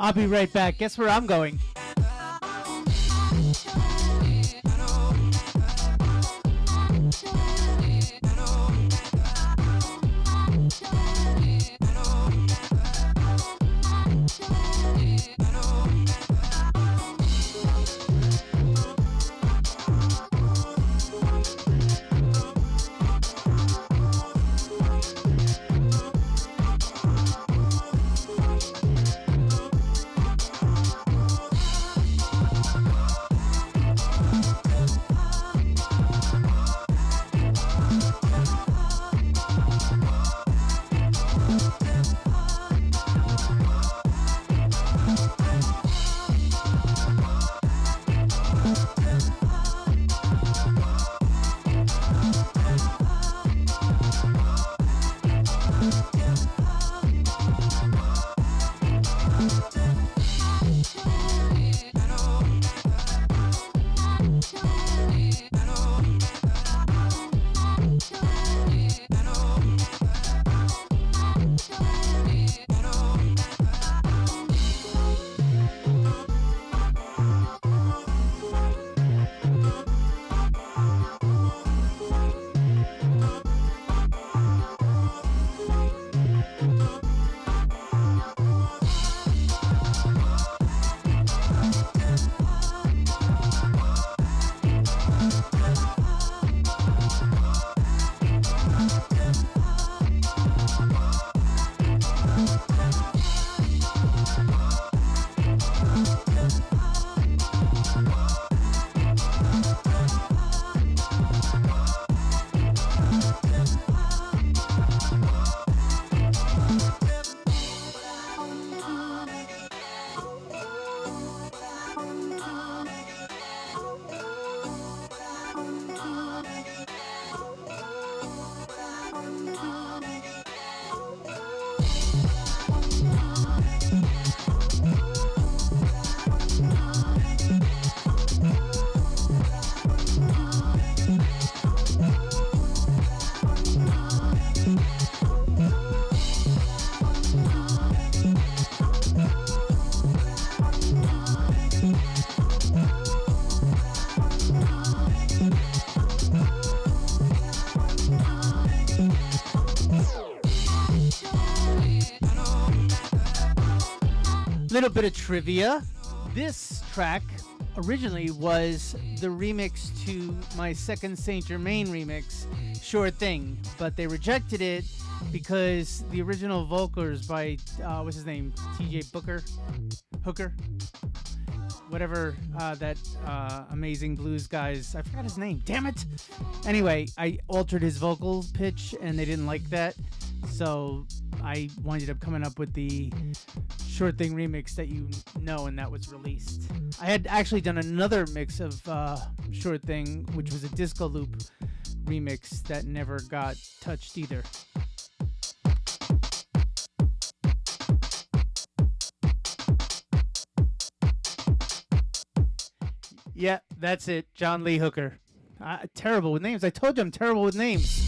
I'll be right back. Guess where I'm going? Little bit of trivia. This track originally was the remix to my second Saint Germain remix, Sure Thing, but they rejected it because the original vocals by what's his name, T.J. Hooker, whatever that amazing blues guy's, I forgot his name, damn it. Anyway, I altered his vocal pitch and they didn't like that, so I winded up coming up with the Sure Thing remix that you know, and that was released. I had actually done another mix of Sure Thing, which was a disco loop remix that never got touched either. Yeah, that's it. John Lee Hooker. Terrible with names. I told you I'm terrible with names.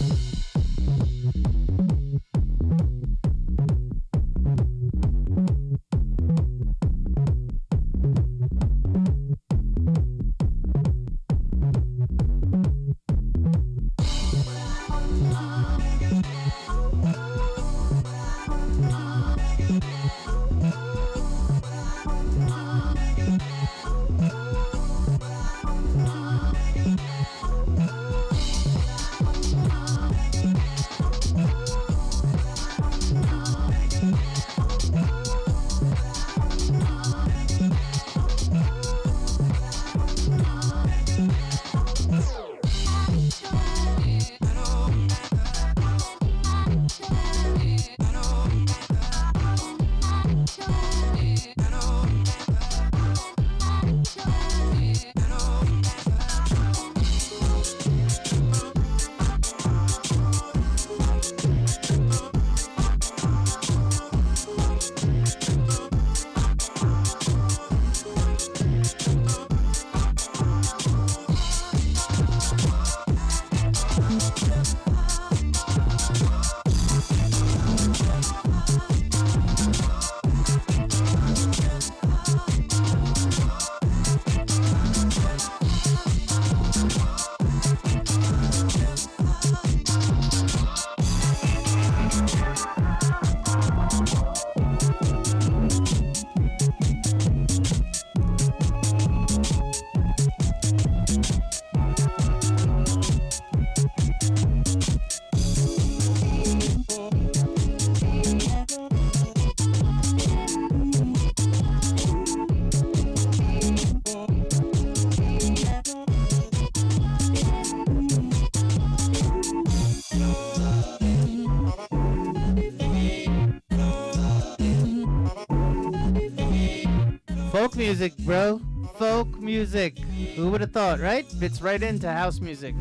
music, bro. Folk music. Who would have thought, right? Fits right into house music.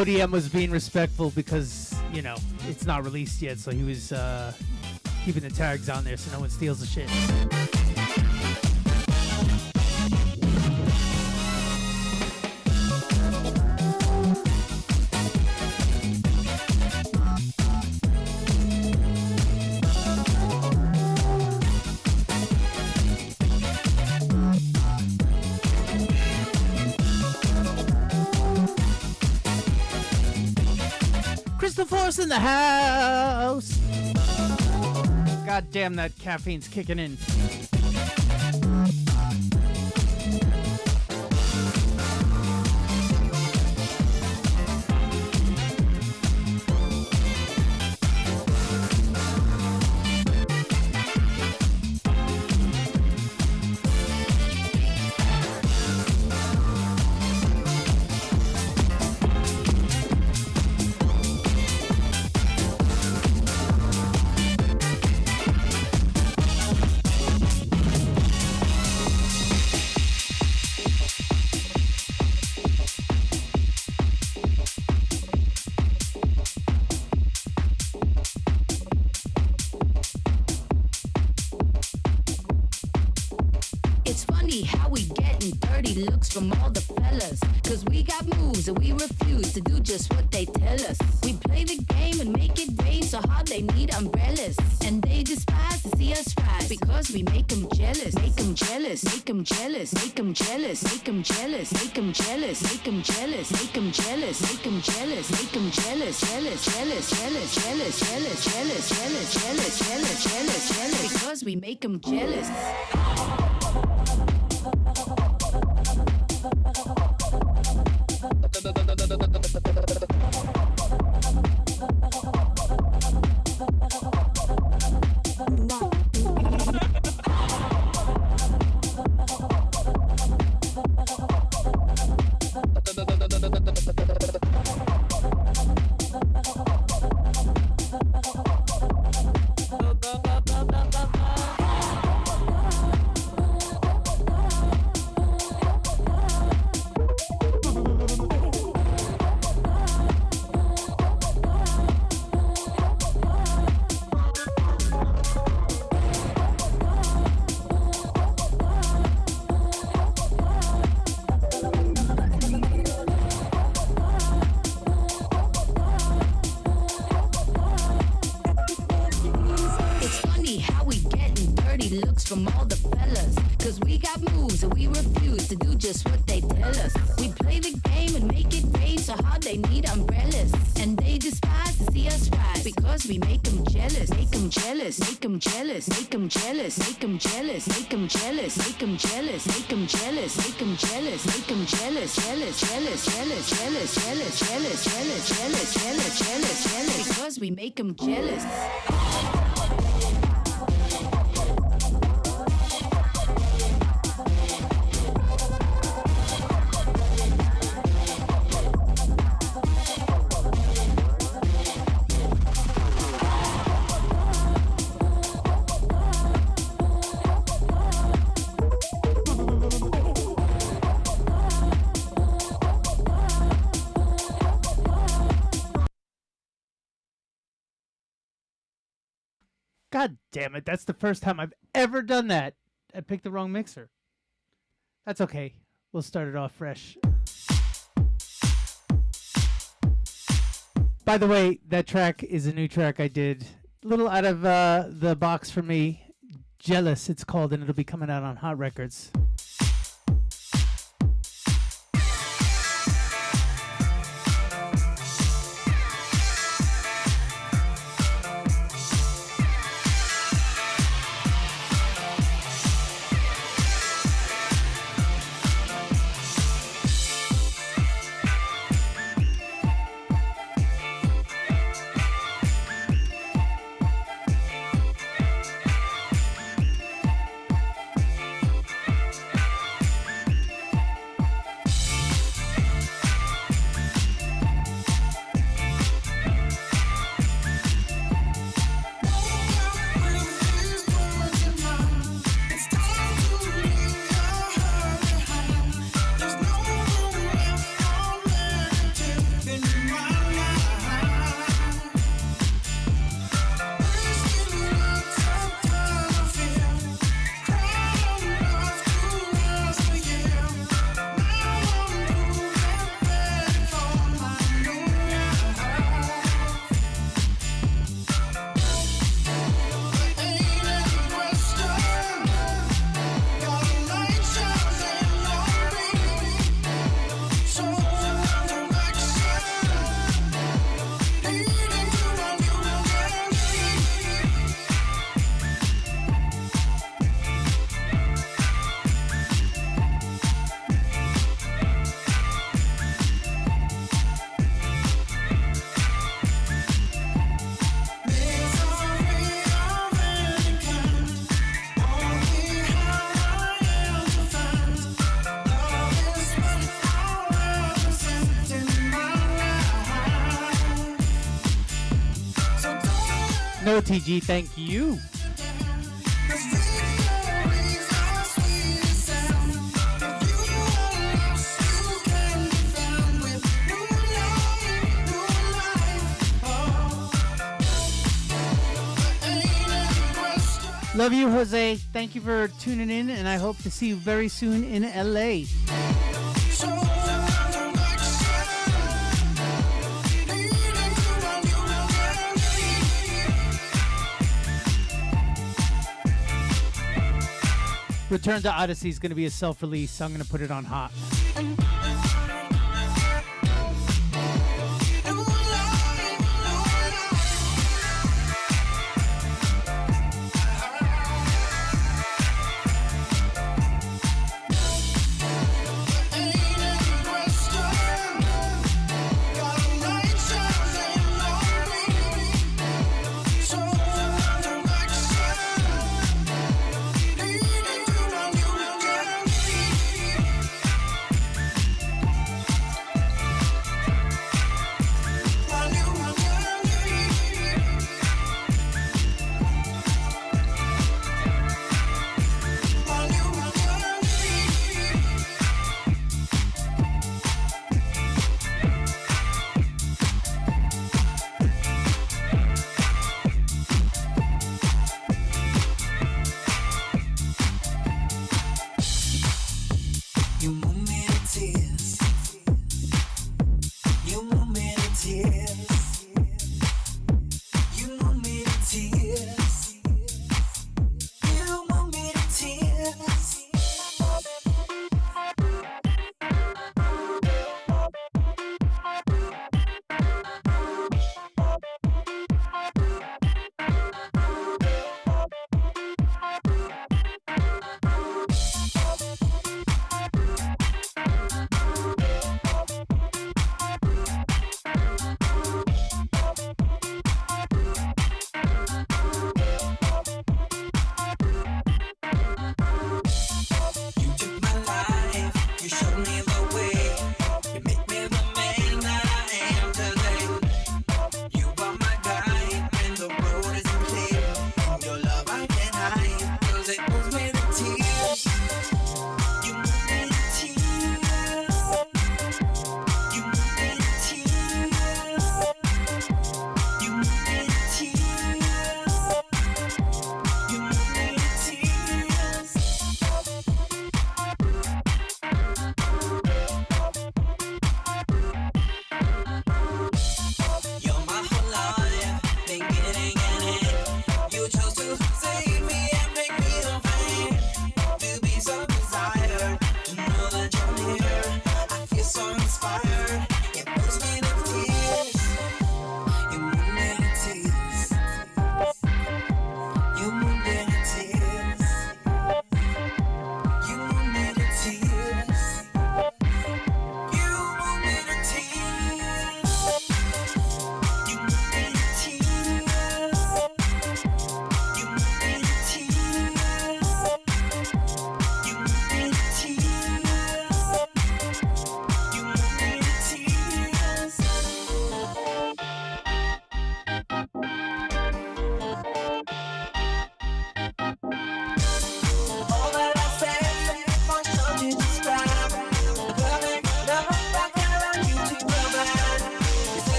ODM was being respectful because, you know, it's not released yet, so he was keeping the tags on there so no one steals the shit. Crystal Force in the house. God damn, that caffeine's kicking in.
It's funny how we getting dirty looks from all the fellas. Cause we got moves and we refuse to do just what they tell us. We play the game and make it rain so hard they need umbrellas. And they despise to see us rise because we make them jealous. Make them jealous, make them jealous, make them jealous, make them jealous, make them jealous, make them jealous, make them jealous, make them jealous, make them jealous, jealous, jealous, jealous, jealous, jealous, jealous, jealous, jealous, jealous, jealous, jealous, because we make them jealous. From all the fellas, cause we got moves and we refuse to do just what they tell us. We play the game and make it rain so hard they need umbrellas. And they despise to see us rise because we make them jealous. Make them jealous, make them jealous, make them jealous, make them jealous, make them jealous, make them jealous, make them jealous, make them jealous, make them jealous, jealous, jealous, jealous, jealous, jealous, jealous, jealous, jealous, jealous, jealous, jealous, because we make them jealous.
God damn it, that's the first time I've ever done that. I picked the wrong mixer. That's okay. We'll start it off fresh. By the way, that track is a new track I did. A little out of the box for me. Jealous, it's called, and it'll be coming out on Hot Records. No, TG, thank you. Love you, Jose. Thank you for tuning in, and I hope to see you very soon in LA. Return to Odyssey is going to be a self-release, so I'm going to put it on hot.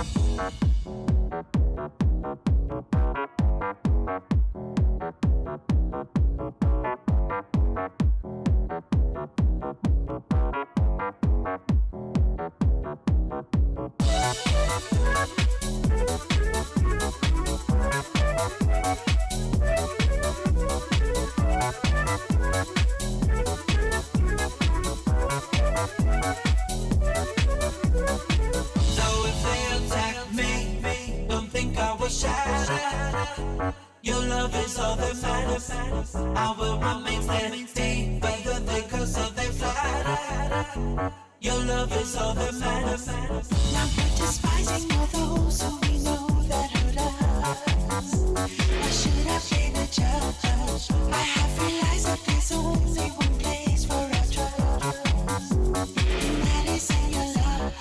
So if they attack me, don't think I was shy. Your love is all that matters. I will remain steady, whether they curse or they fly. Your love is all that matters.
Now we're despising all those who we know that hurt us. Why should I blame the judge? I have realized that there's only one place for our trust, and that is in your love.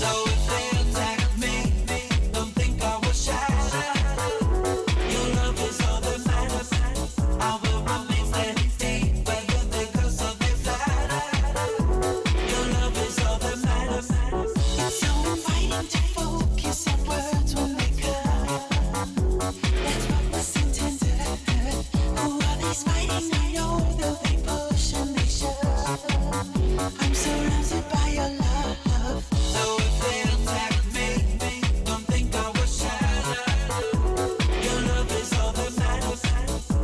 So if they attack me, don't think I was shy. Your love is all that matters. I will remain steady, whether they curse or they fly. Your love is all that matters.
It's so inviting to focus on words when they come. That's what was intended. Who are these fighting? I know that they push and they shove. I'm surrounded by your love.
So if they attack me, don't think I was shy. Your love is all that matters.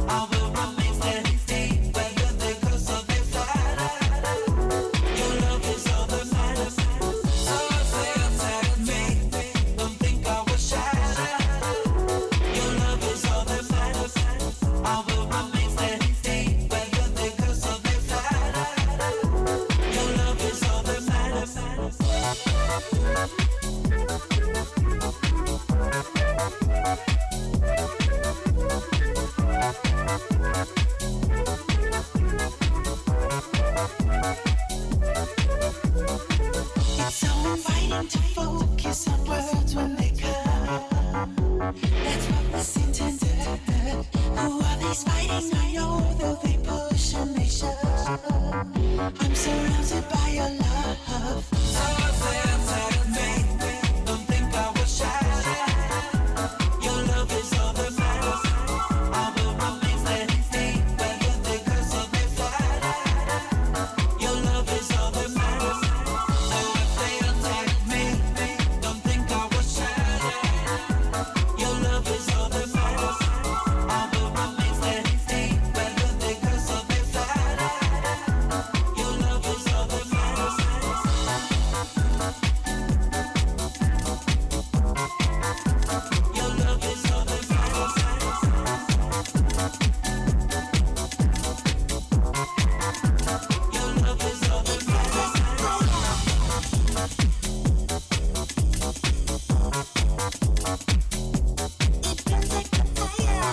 I will remain steady, whether they curse or they fly. Your love is all that matters. So if they attack me, don't think I was shy. Your love is all that matters. I will remain steady, whether they curse or they fly. Your love is all that matters.
It's so inviting to focus on words when they come. That's what was intended. Who are these fighting? I know that they push and they shove. I'm surrounded by your love.
So if they attack me, don't think I was shy. Your love is all that matters. I will remain steady, whether they curse or they fly. Your love is all that matters. So if they attack me, don't think I was shy. Your love is all that matters. I will remain steady, whether they curse or they fly. Your love is all that matters. Your love is all that matters. Your love is all that matters.
It burns like a fire.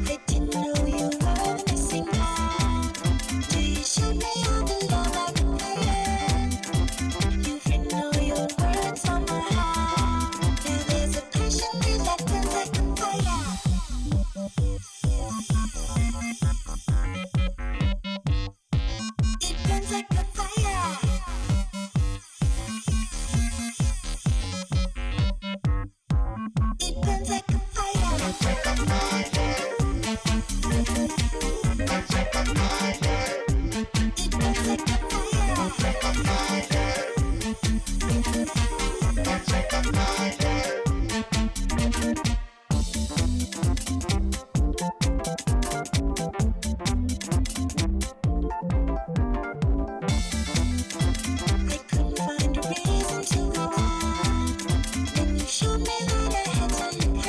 I didn't know you were the missing part. Till you showed me all the love I could pay. You've written all your words on my heart. Now there's a passion there that burns like a fire. It burns like a fire. It burns like a fire. It burns like a fire. I couldn't find a reason to go on. Then you showed me that I had to look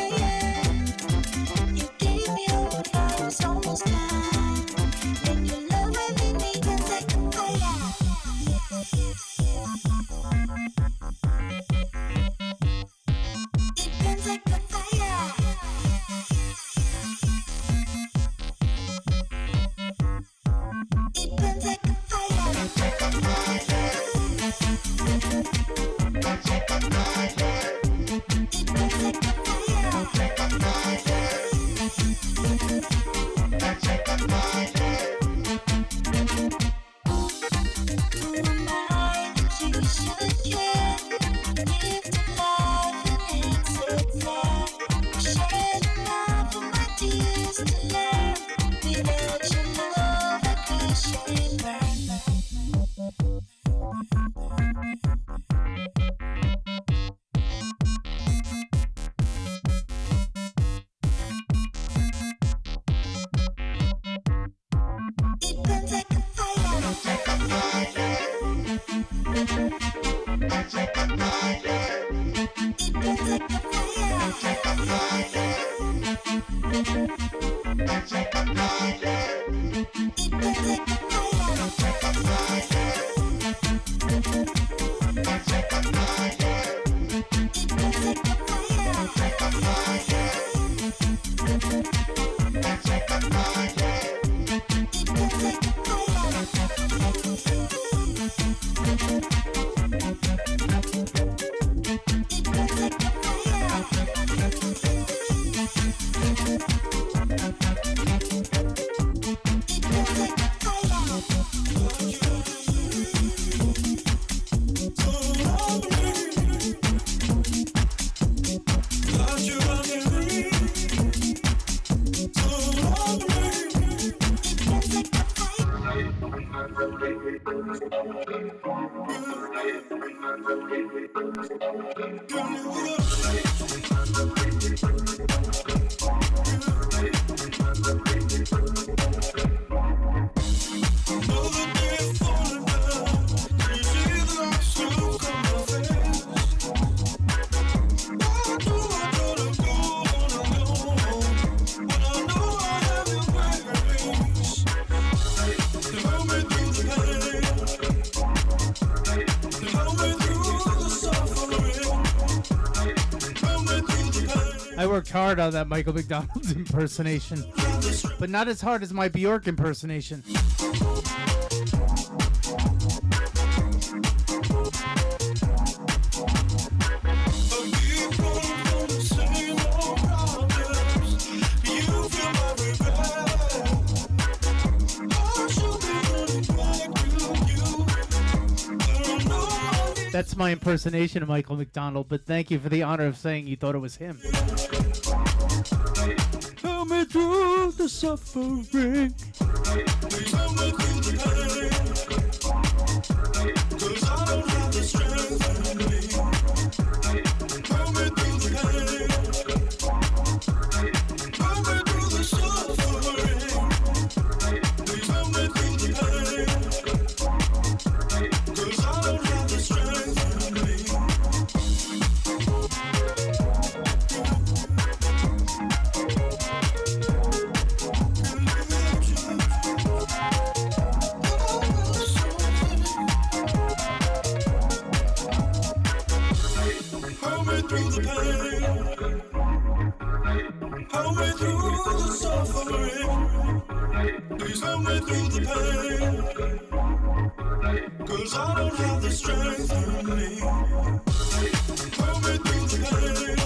I worked hard on that Michael McDonald's impersonation, but not as hard as my Bjork impersonation. That's my impersonation of Michael McDonald, but thank you for the honor of saying you thought it was him. Help me through the suffering. Help me through the pain. 'Cause I don't have the strength in me. Help me through the pain. Help me through the suffering. Please help me through the pain. 'Cause I don't have the strength in me. Through the pain, help me through the suffering. Please help me through the pain, 'cause I don't have the strength in me. Help me through the pain,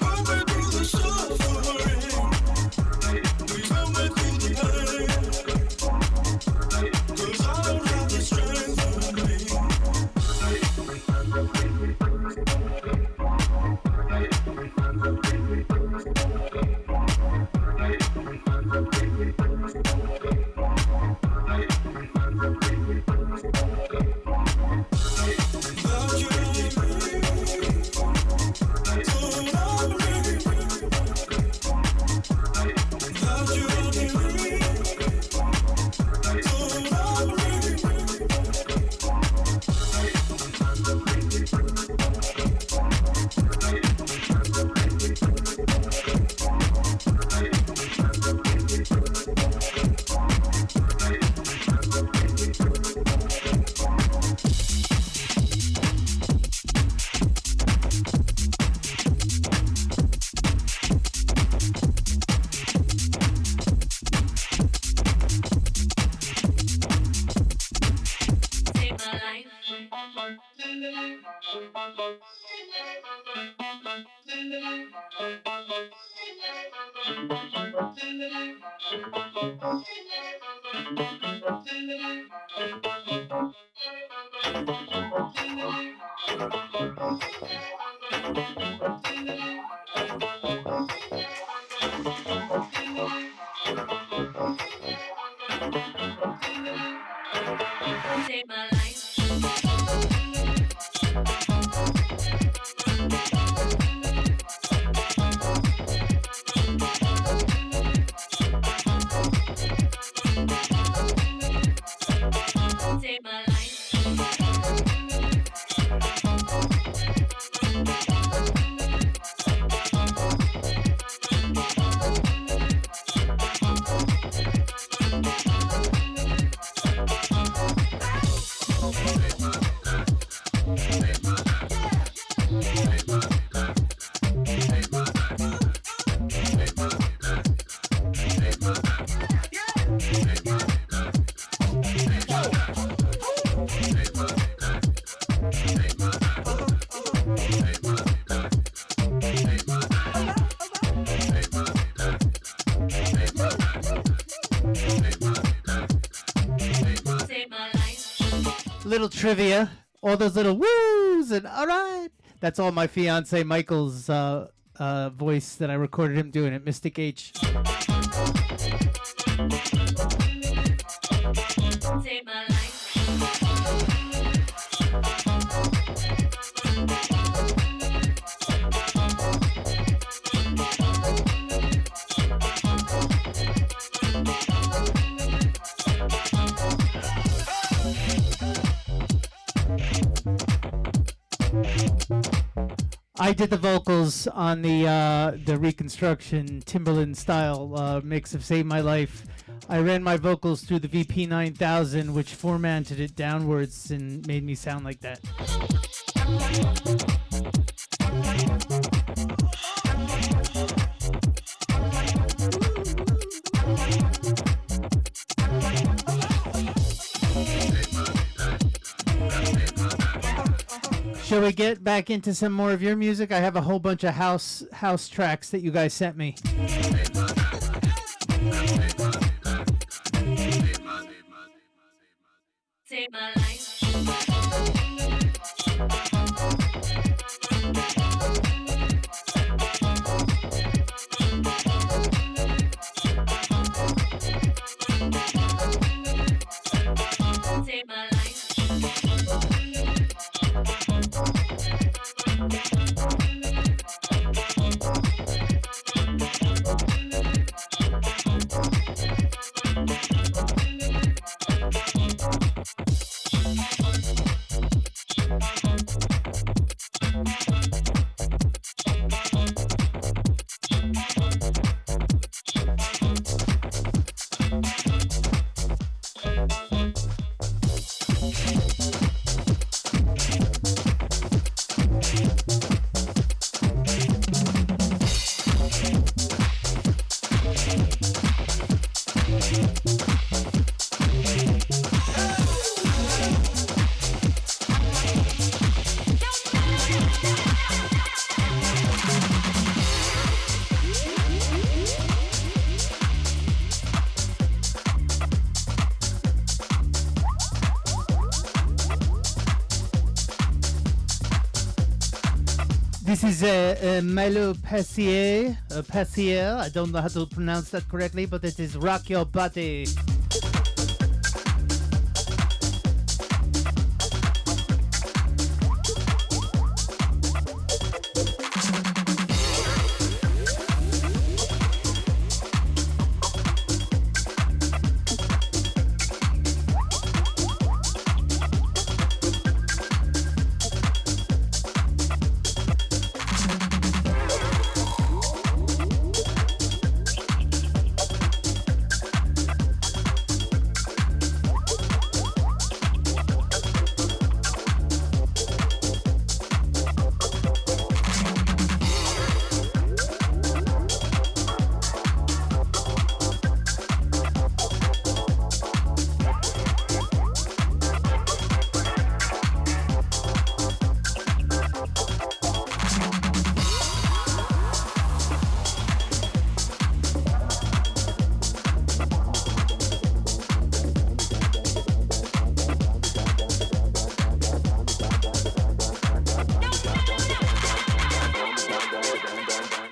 help me through the suffering. Please help me through the pain, 'cause I don't have the strength in me. little trivia, all those little woos and all right. That's all my fiance Michael's voice that I recorded him doing at Mystic H.
Take my life.
I did the vocals on the Reconstruction Timberland style mix of Save My Life. I ran my vocals through the VP 9000, which formatted it downwards and made me sound like that. Shall we get back into some more of your music? I have a whole bunch of house tracks that you guys sent me.
Take my life. Take my life.
This is Milo Passier. Passier. I don't know how to pronounce that correctly, but it is Rock Your Body.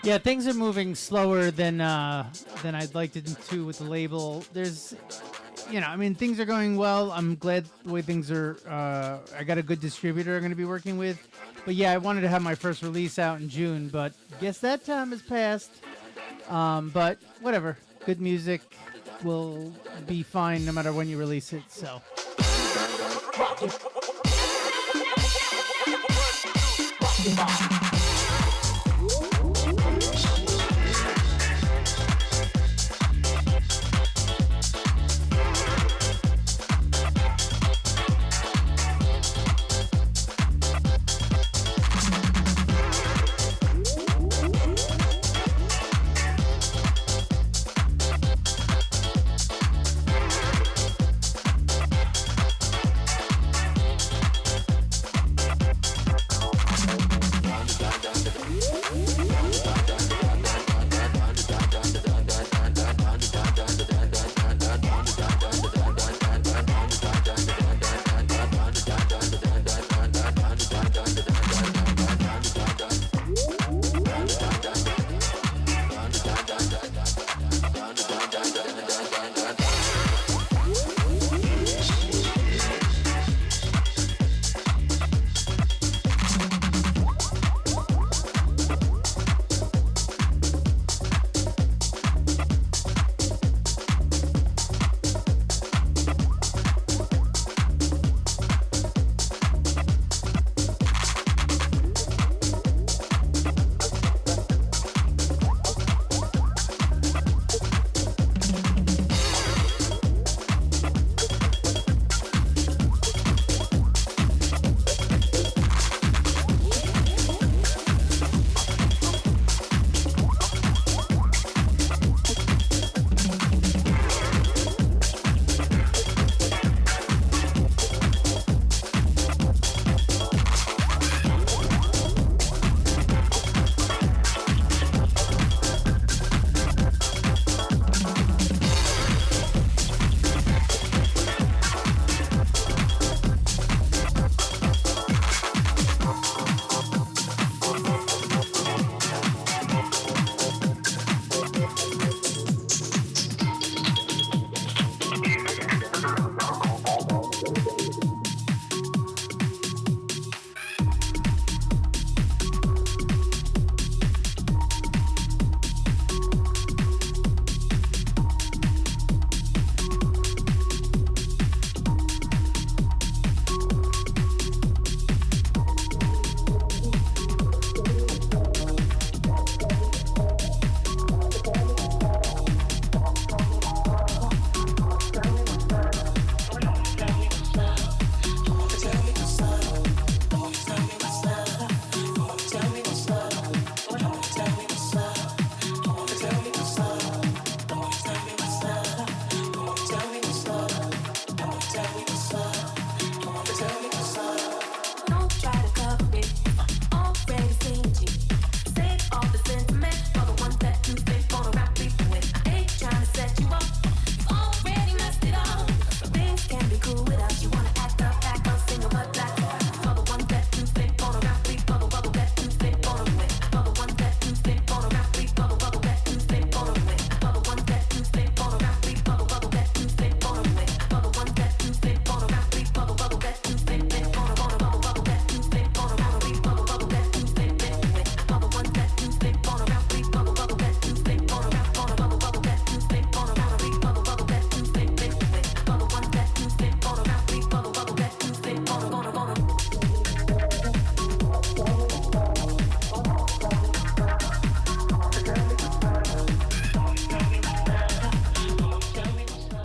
Yeah, things are moving slower than I'd like them to with the label. There's, I mean, things are going well. I'm glad the way things are. I got a good distributor I'm going to be working with. But yeah, I wanted to have my first release out in June, but guess that time has passed. But whatever, good music will be fine no matter when you release it. So.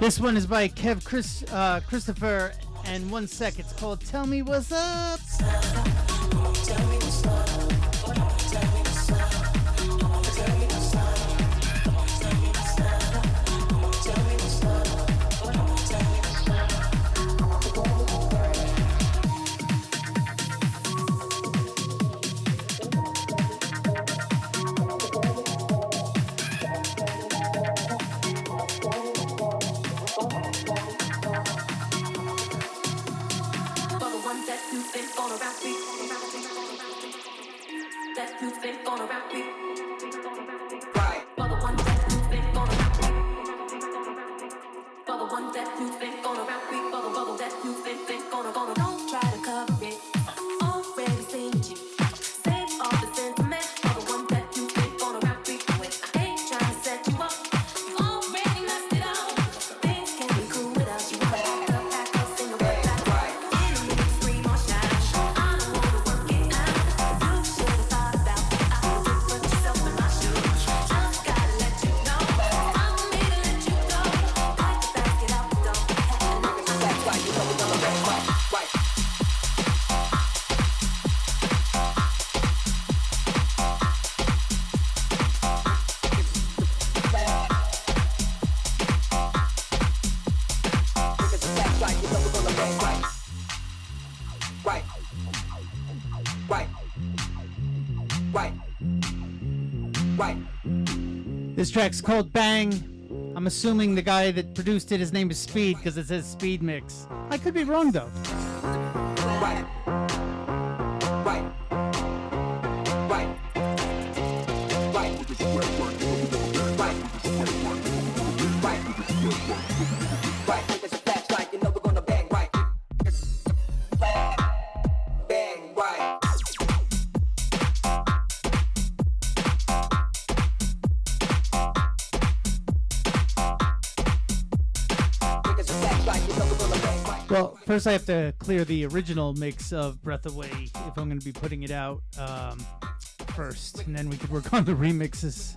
This one is by Christopher, and 1 sec. It's called "Tell Me What's Up." This track's called Bang. I'm assuming the guy that produced it, his name is Speed, because it says Speed Mix. I could be wrong though. Well, first I have to clear the original mix of Breath Away if I'm going to be putting it out first, and then we could work on the remixes.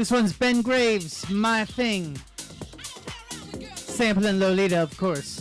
This one's Ben Graves, My Thing. Sampling Lolita, of course.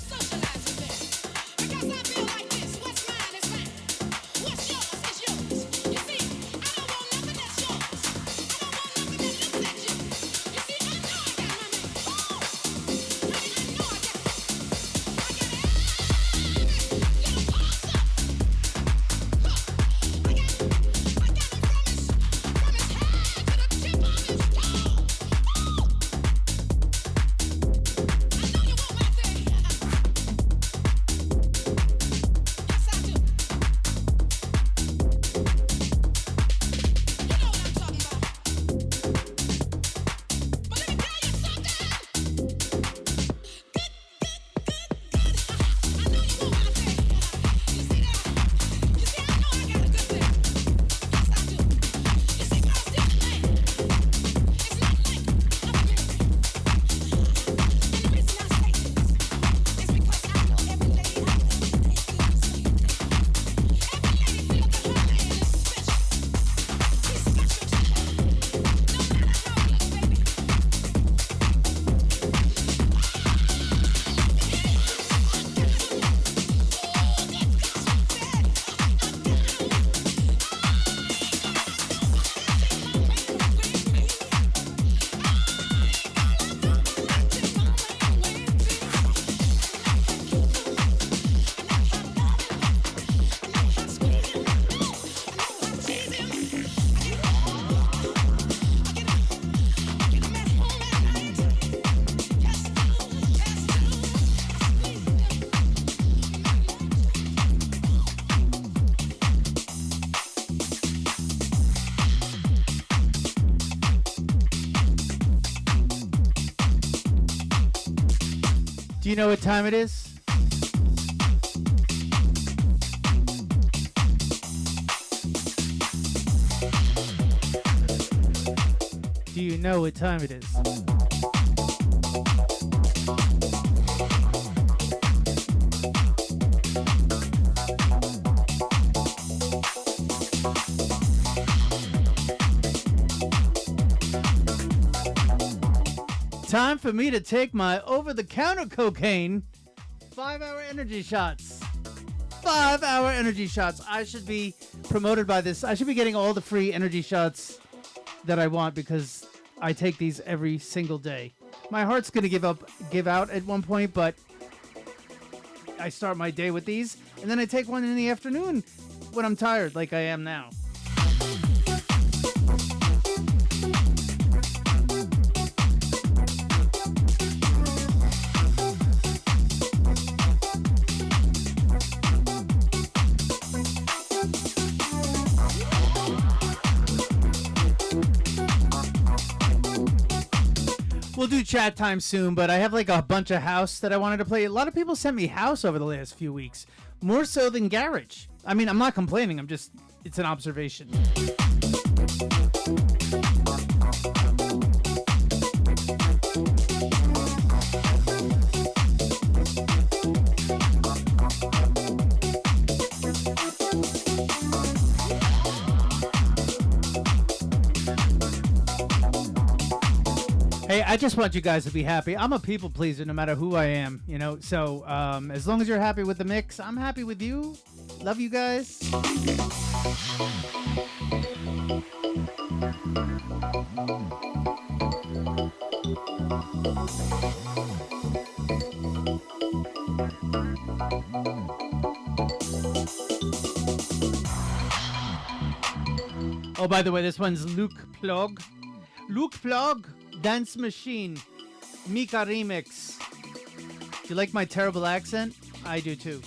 Do you know what time it is? Do you know what time it is? Time for me to take my over-the-counter cocaine 5-hour energy shots. 5-hour energy shots. I should be promoted by this. I should be getting all the free energy shots that I want because I take these every single day. My heart's going to give out at one point, but I start my day with these, and then I take one in the afternoon when I'm tired, like I am now. We'll do chat time soon, but I have like a bunch of house that I wanted to play. A lot of people sent me house over the last few weeks, more so than garage. I mean, I'm not complaining. It's an observation. Hey, I just want you guys to be happy. I'm a people pleaser no matter who I am, you know. So as long as you're happy with the mix, I'm happy with you. Love you guys. Oh, by the way, this one's Luke Plog. Luke Plog. Dance Machine, Mika Remix. Do you like my terrible accent? I do too.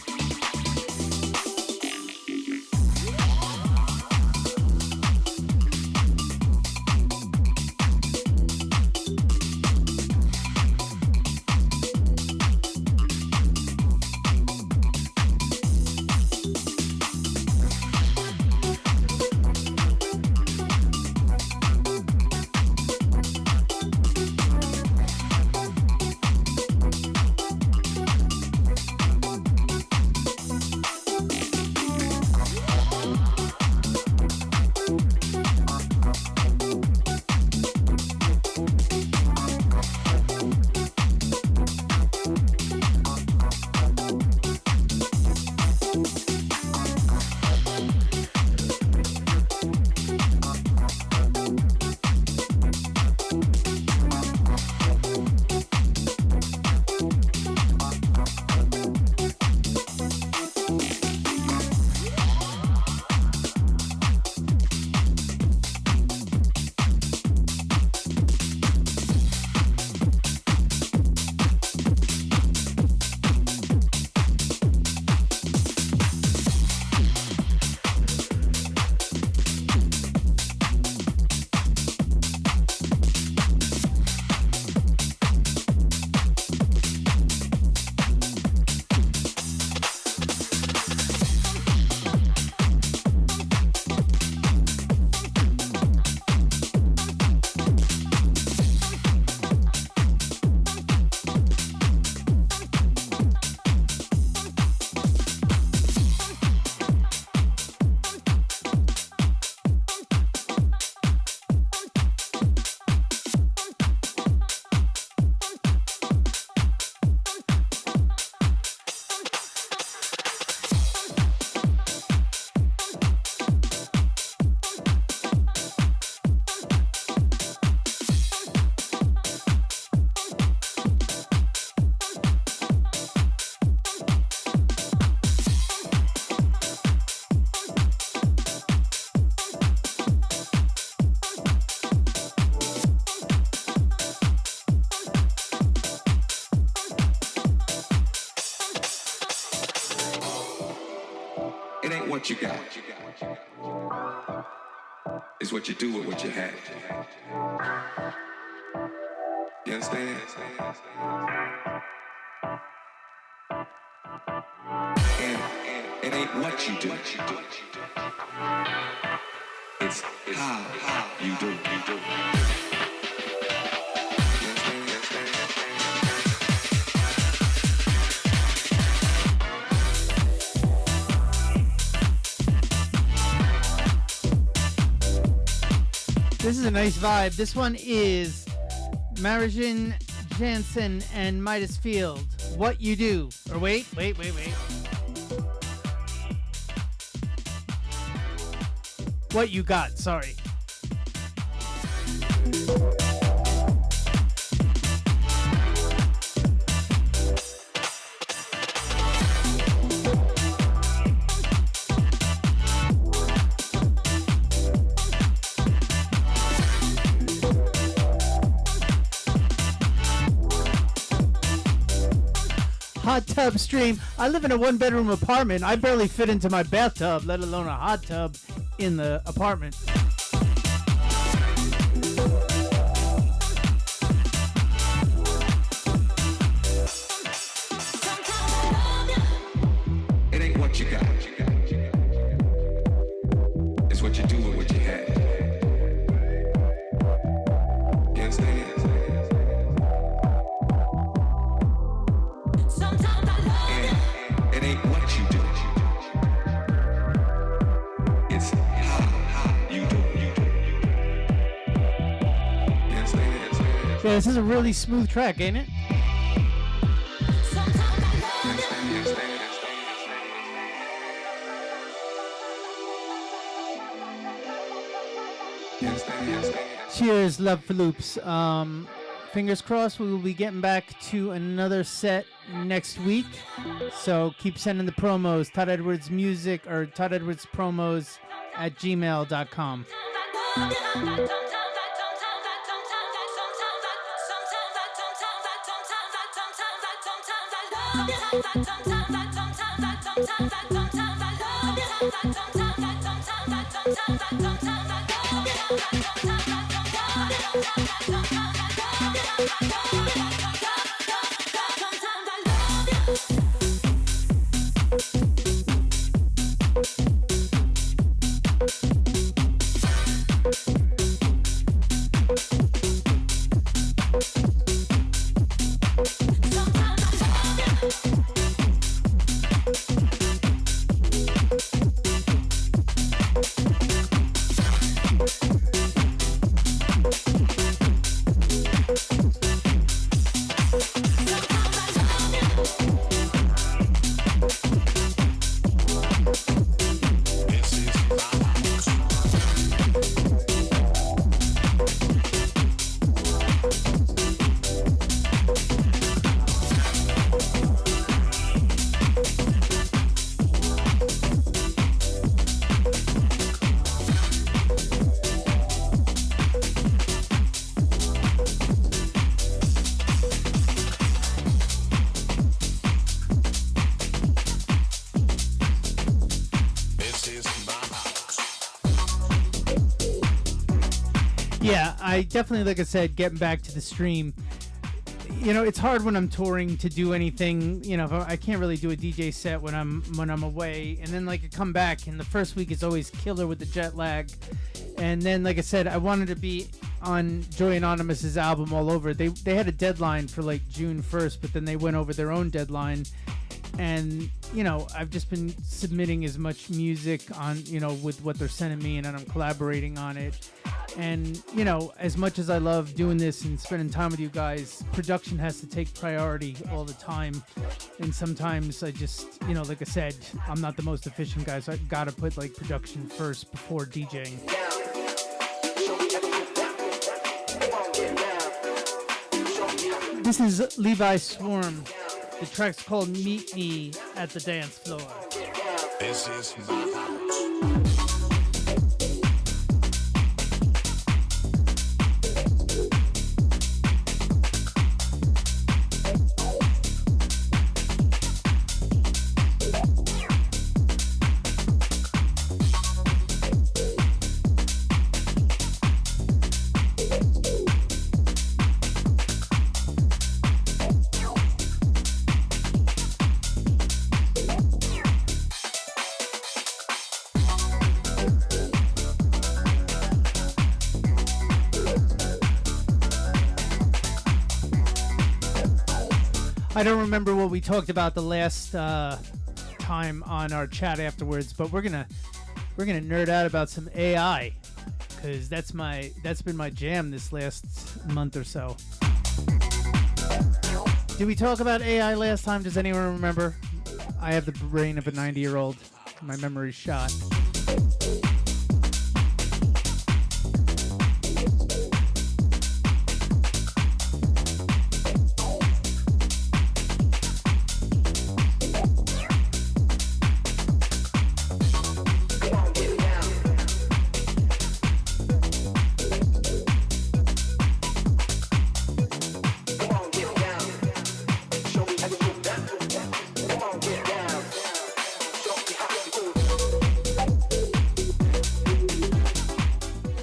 what you got. It's what you do with what you have. You understand? And it ain't what you do. It's how you do.
This is a nice vibe. This one is Marijan Jansen and Midas Field. What You Do. Or wait. What You Got, sorry. Hot tub stream. I live in a one-bedroom apartment. I barely fit into my bathtub, let alone a hot tub in the apartment.
It ain't what you got. It's what you do with what you have. You understand? And it ain't what you do. It's how you do. You understand?
Yeah, this is a really smooth track, ain't it? Cheers, love for loops. Fingers crossed we will be getting back to another set next week. So keep sending the promos, Todd Edwards music or Todd Edwards promos at gmail.com. Yeah, I definitely, like I said, getting back to the stream. You know, it's hard when I'm touring to do anything. You know, I can't really do a DJ set when I'm away. And then, like, I come back, and the first week is always killer with the jet lag. And then, like I said, I wanted to be on Joy Anonymous's album all over. They had a deadline for, like, June 1st, but then they went over their own deadline. And, you know, I've just been submitting as much music on, you know, with what they're sending me, and then I'm collaborating on it. And, you know, as much as I love doing this and spending time with you guys, production has to take priority all the time. And sometimes I just, you know, like I said, I'm not the most efficient guy, so I gotta put, like, production first before DJing. This is Levi Swarm. The track's called Meet Me at the Dance Floor.
This is my house.
I don't remember what we talked about the last time on our chat afterwards, but we're gonna nerd out about some AI because that's been my jam this last month or so. Did we talk about AI last time? Does anyone remember? I have the brain of a 90-year-old. My memory's shot.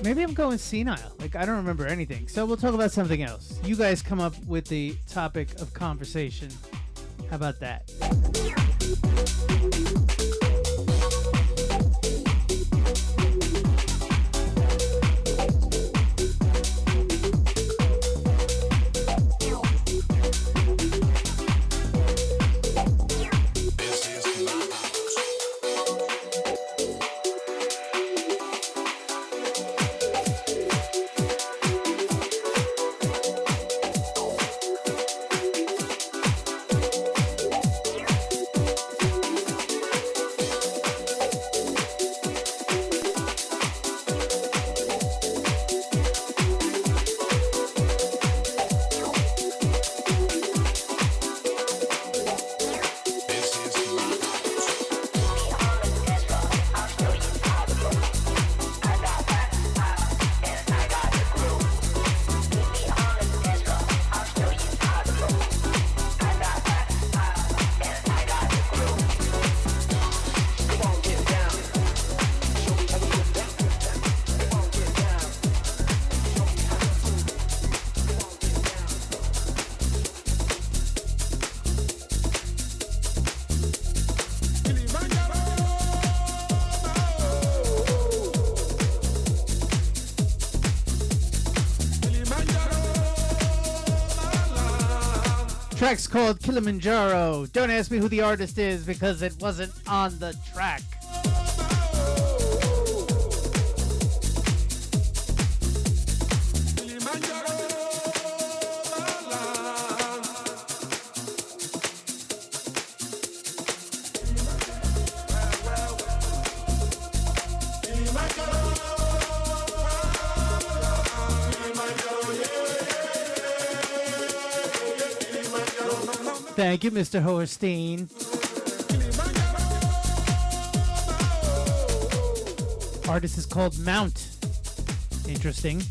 Maybe I'm going senile. Like, I don't remember anything. So we'll talk about something else. You guys come up with the topic of conversation. How about that? Track's called Kilimanjaro. Don't ask me who the artist is because it wasn't on the track. Thank you, Mr. Hoerstein. Artist is called Mount. Interesting.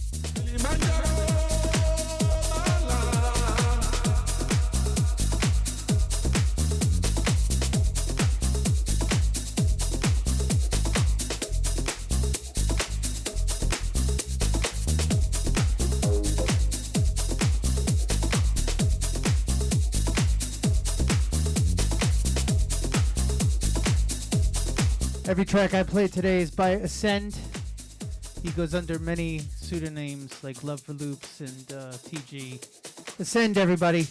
Every track I played today is by Ascend. He goes under many pseudonyms like Love for Loops and TG. Ascend, everybody.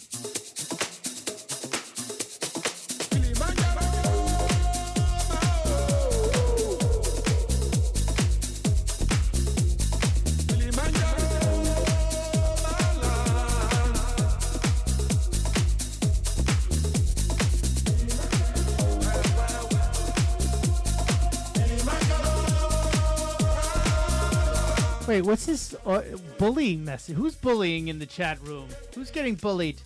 Wait, what's this bullying message? Who's bullying in the chat room? Who's getting bullied?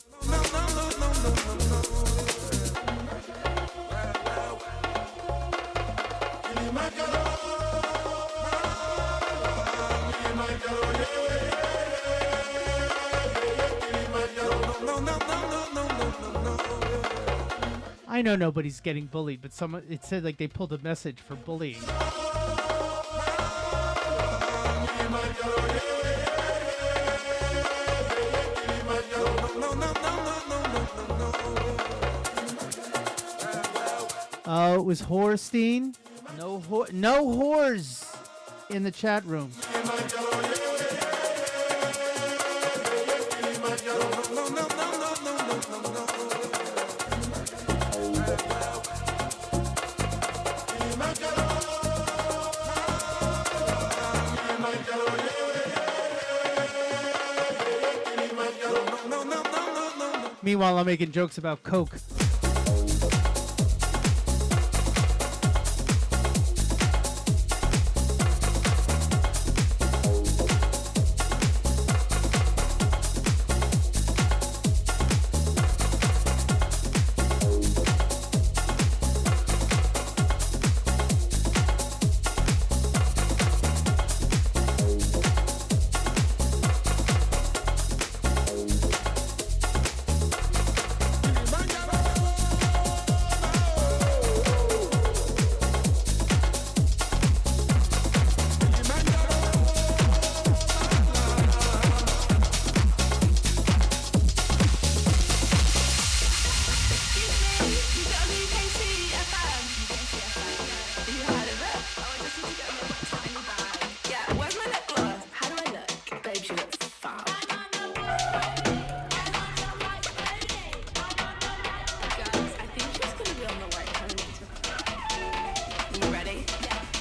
I know nobody's getting bullied, but someone it said like they pulled a message for bullying. Oh, it was Horstein. No whores in the chat room. Meanwhile, I'm making jokes about Coke.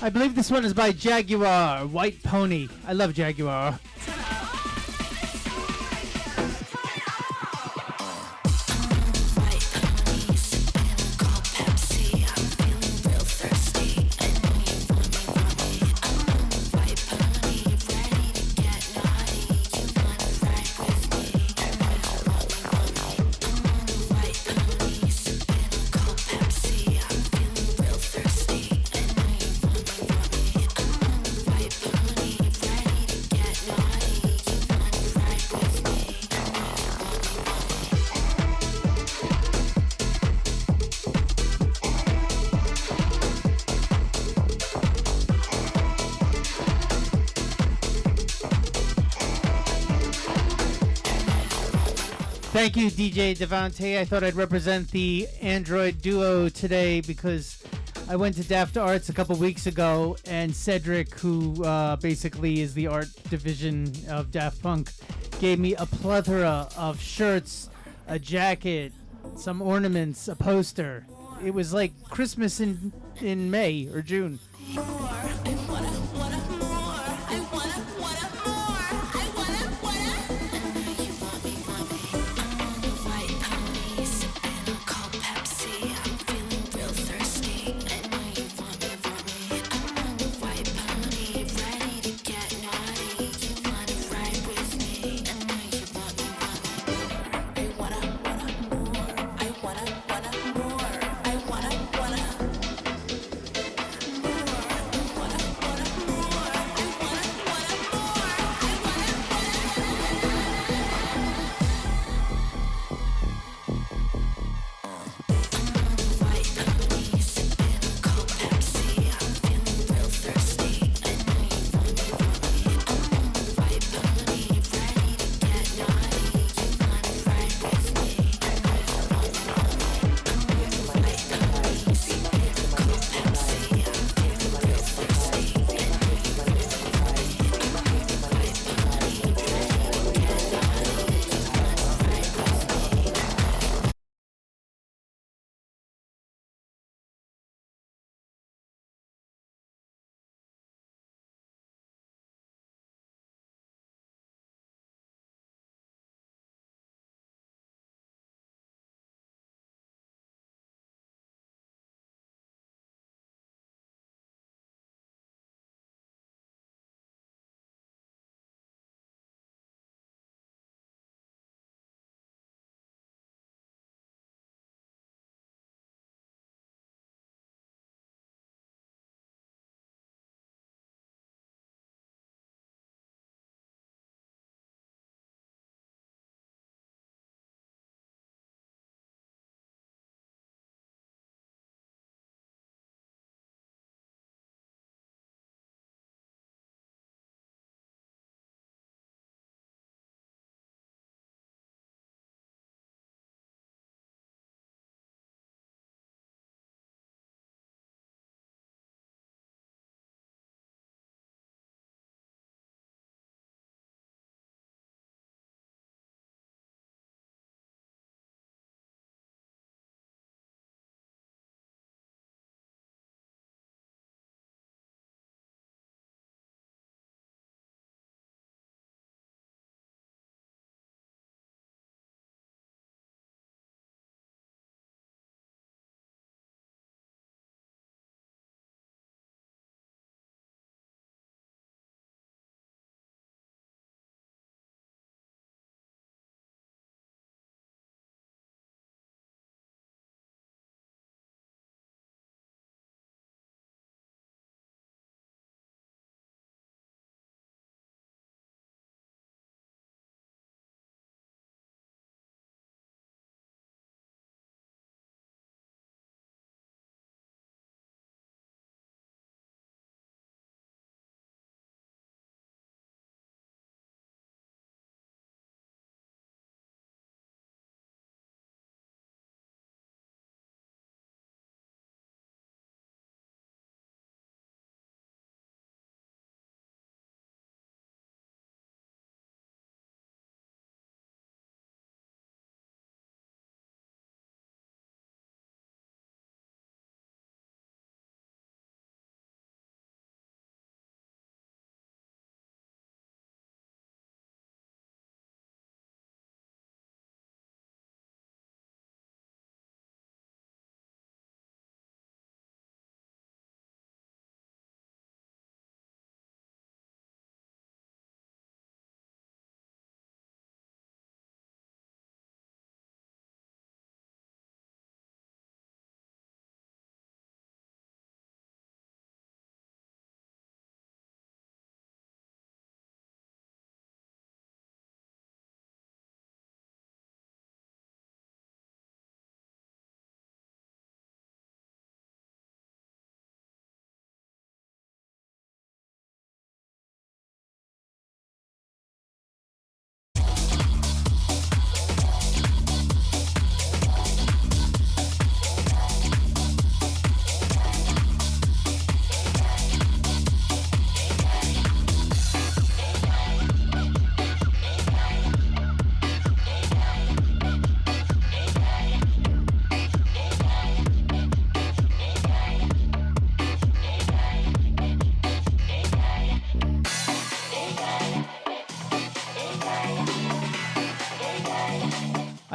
I believe this one is by Jaguar, White Pony. I love Jaguar. Thank you, DJ Devante. I thought I'd represent the Android duo today because I went to Daft Arts a couple weeks ago, and Cedric, who basically is the art division of Daft Punk, gave me a plethora of shirts, a jacket, some ornaments, a poster. It was like Christmas in May or June.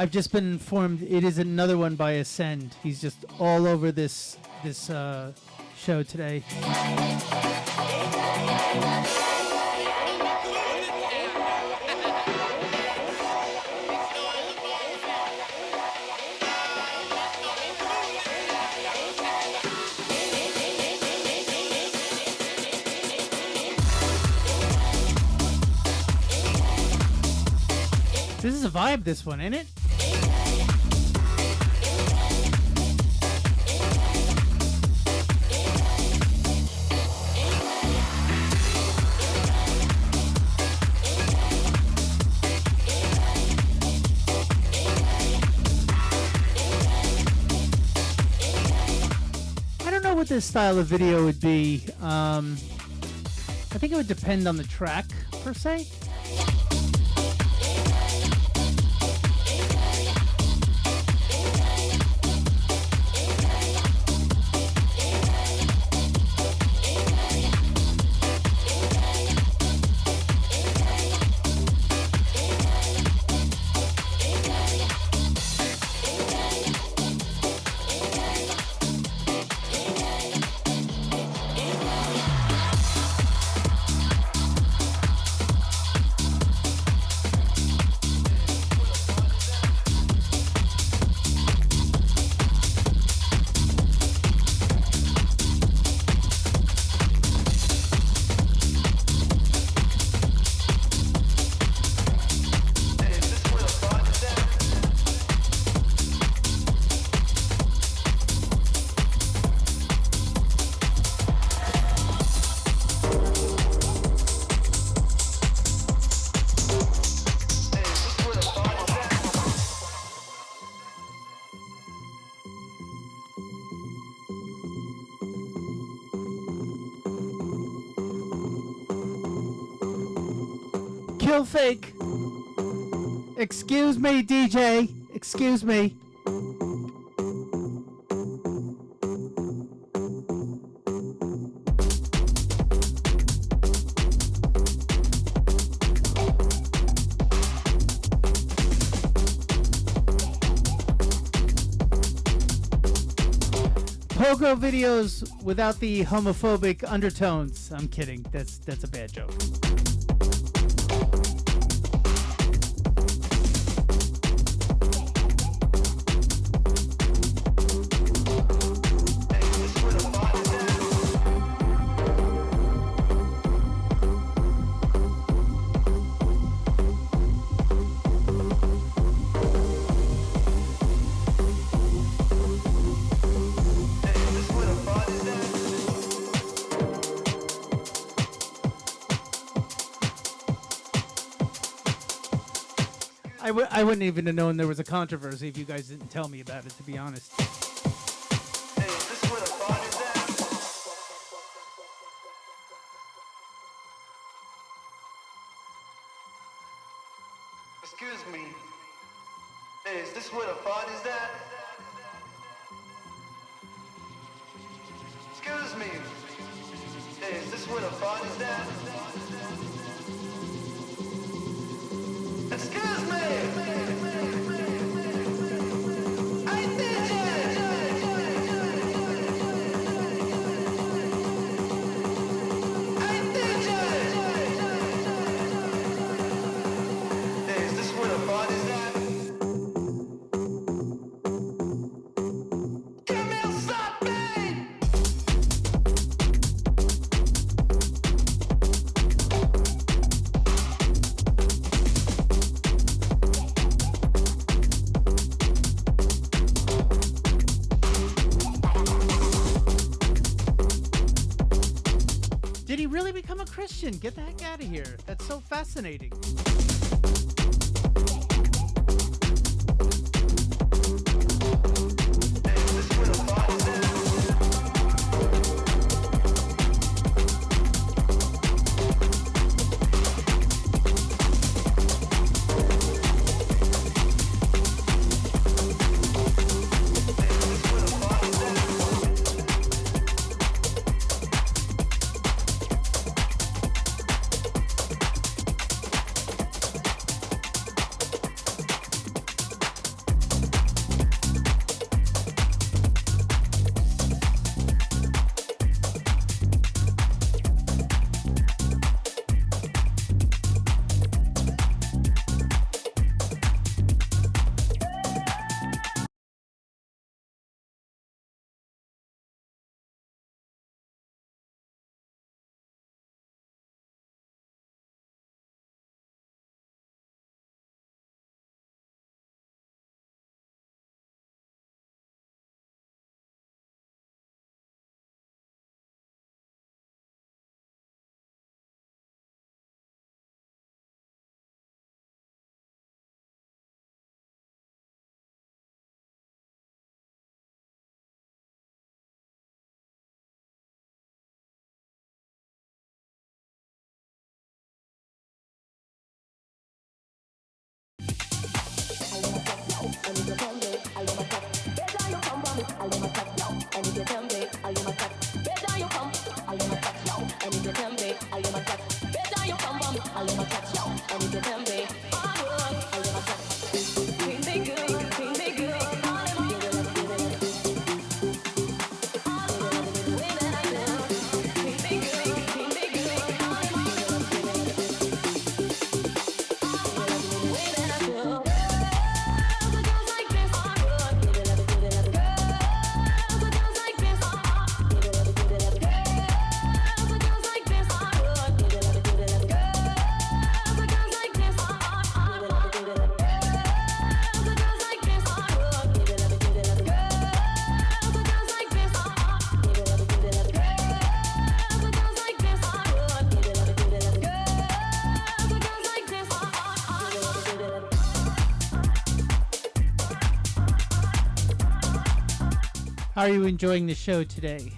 I've just been informed it is another one by Ascend. He's just all over this show today. This is a vibe, this one, ain't it? I don't know what this style of video would be. I think it would depend on the track, per se. Kill fake. Excuse me, DJ. Excuse me. Pogo videos without the homophobic undertones. I'm kidding. That's a bad joke. I wouldn't even have known there was a controversy if you guys didn't tell me about it, to be honest.
Excuse me. Hey, is this where the party's at? Excuse me. Hey, is this where the party's at? Excuse me. Hey, DJ. Hey, DJ. Hey, is this where the party's at? Give me something.
Did he really become a Christian? Get the heck out of here. That's so fascinating. How are you enjoying the show today?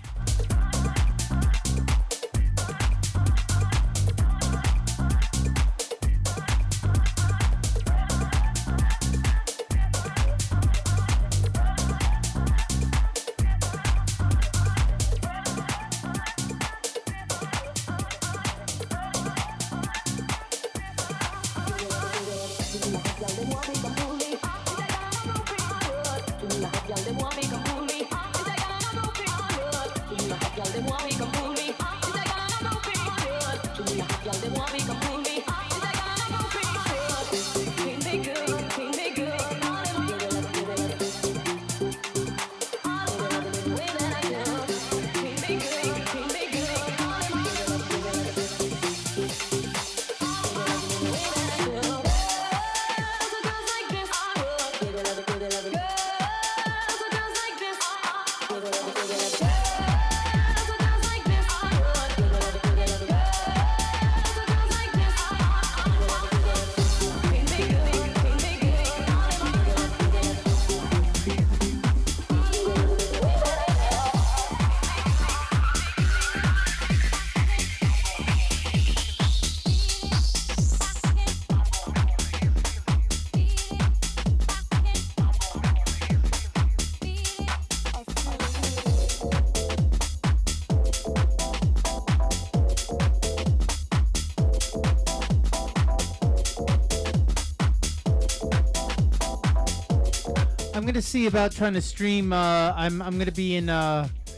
I'm gonna see about trying to stream. I'm gonna be in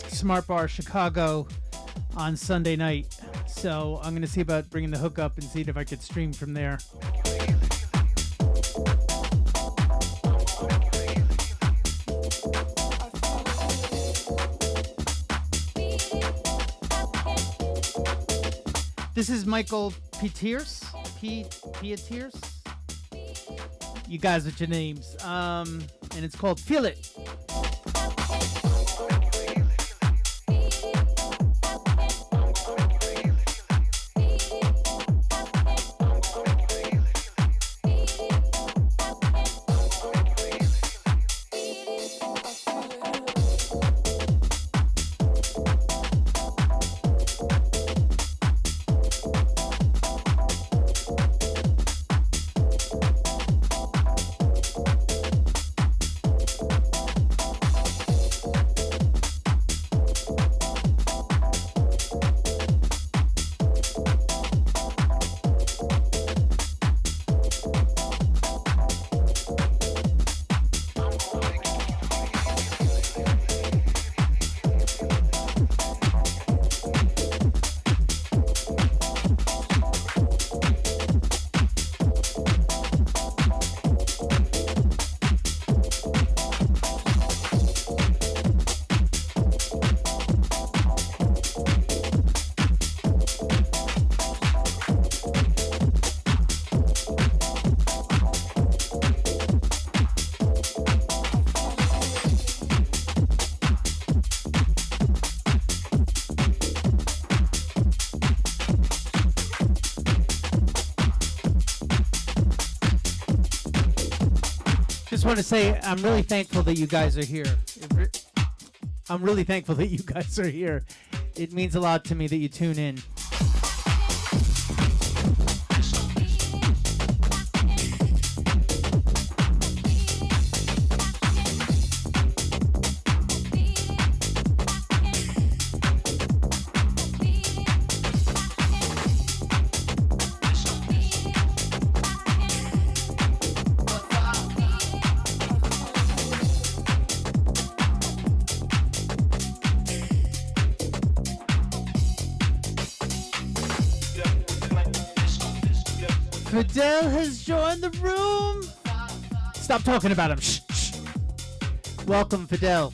Smart Bar Chicago on Sunday night, so I'm gonna see about bringing the hookup and see if I could stream from there. This is Michael Pietiers. Pietiers. You guys with your names. And it's called Feel It. Just want to say I'm really thankful that you guys are here. I'm really thankful that you guys are here. It means a lot to me that you tune in. Fidel has joined the room. Stop talking about him. Shh, shh. Welcome, Fidel.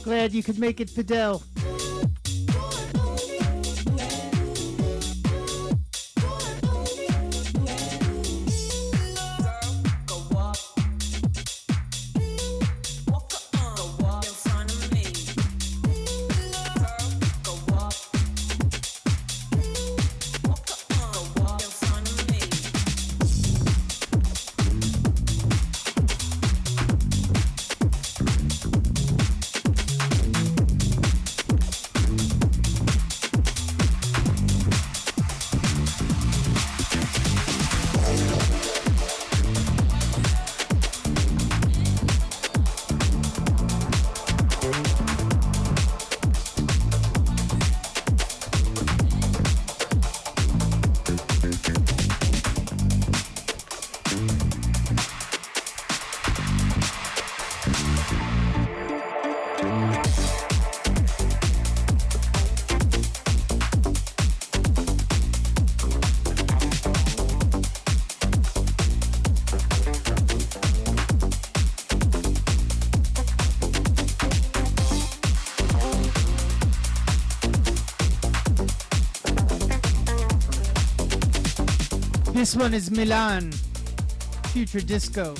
Glad you could make it, Fidel. This one is Milan, Future Disco.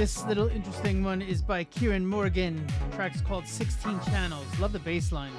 This little interesting one is by Kieran Morgan. The track's called 16 Channels. Love the bass line.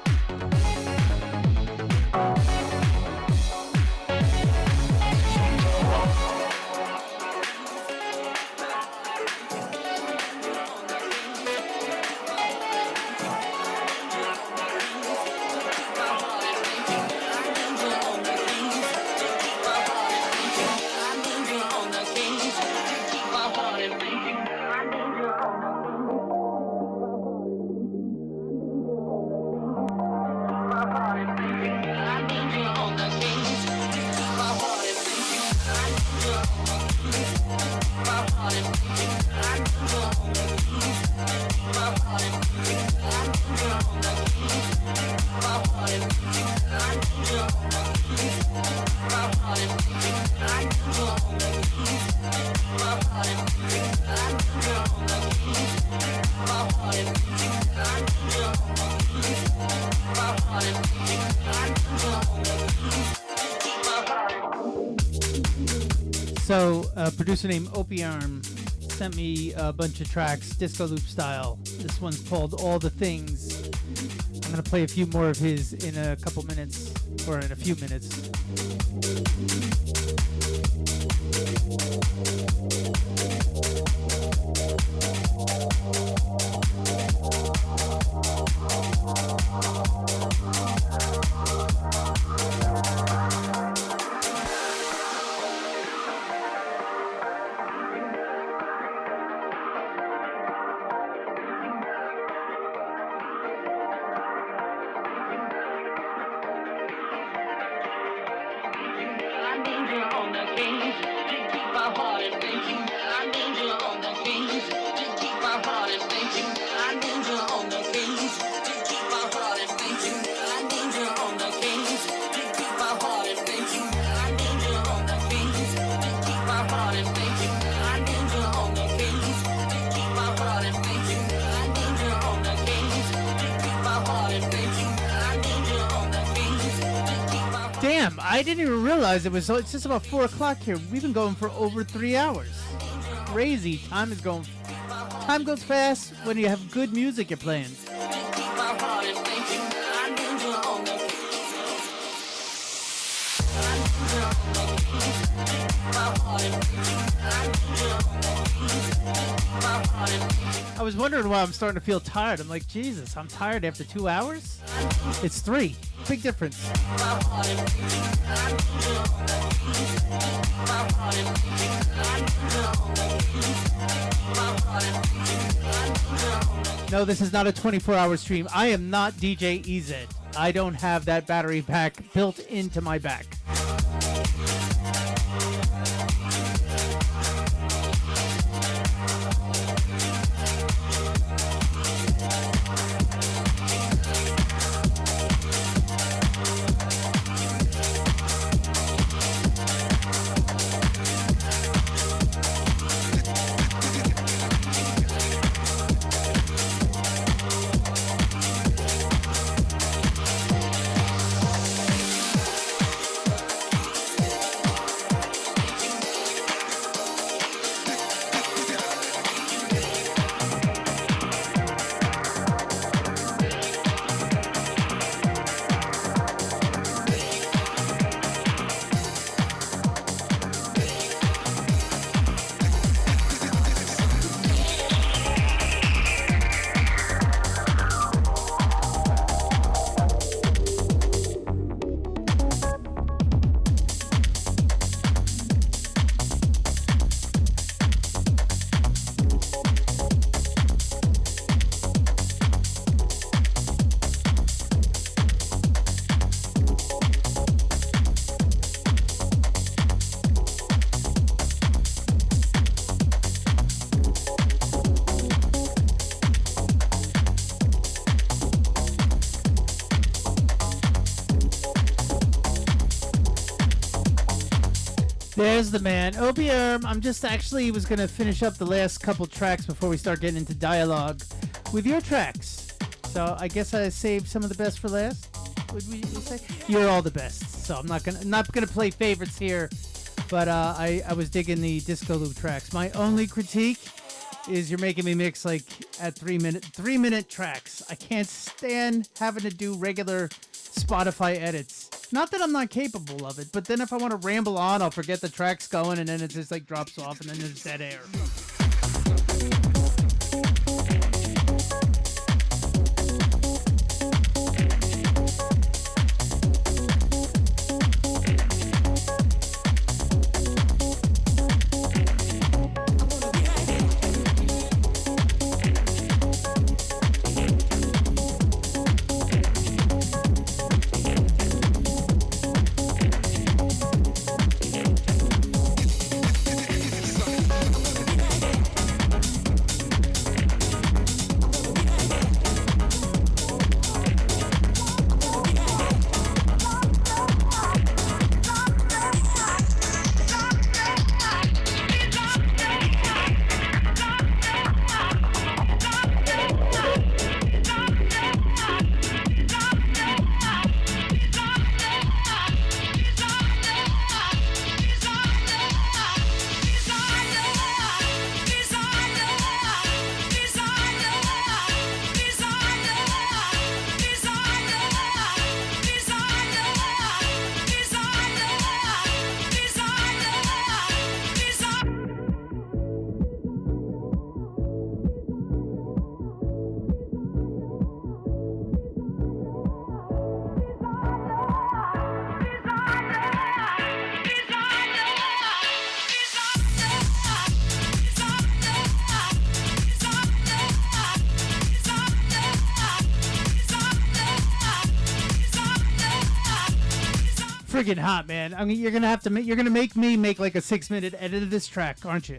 So, a producer named Opiarm sent me a bunch of tracks, disco loop style. This one's called All the Things. I'm going to play a few more of his in a couple minutes, or in a few minutes. Damn, I didn't even realize it's just about 4 o'clock here. We've been going for over 3 hours. Crazy. Time goes fast when you have good music you're playing. I was wondering why I'm starting to feel tired. I'm like, Jesus, I'm tired after 2 hours? It's 3. Big difference. No, this is not a 24-hour stream. I am not DJ EZ. I don't have that battery pack built into my back. There's the man. Opium, I'm just actually was going to finish up the last couple tracks before we start getting into dialogue with your tracks. So I guess I saved some of the best for last. Would we say? You're all the best. So I'm not gonna play favorites here, but I was digging the disco loop tracks. My only critique is you're making me mix like at 3-minute tracks. I can't stand having to do regular Spotify edits. Not that I'm not capable of it, but then if I want to ramble on, I'll forget the track's going, and then it just like drops off, and then there's dead air. Friggin' hot, man. I mean, you're gonna make me make like a 6-minute edit of this track, aren't you?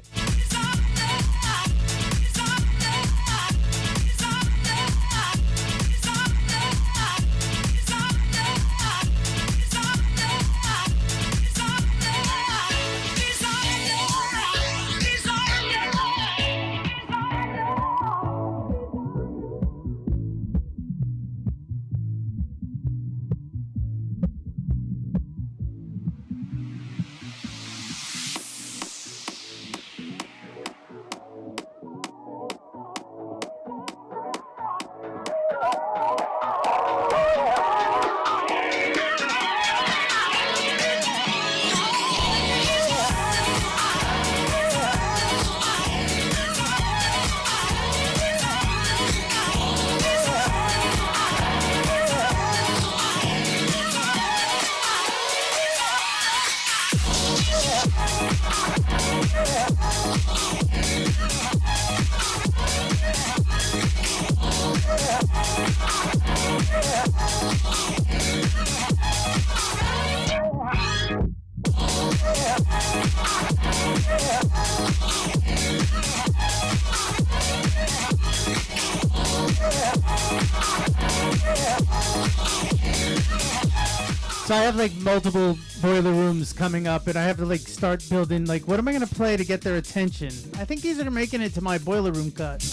So I have like multiple boiler rooms coming up, and I have to like start building like what am I gonna play to get their attention? I think these are making it to my boiler room cut.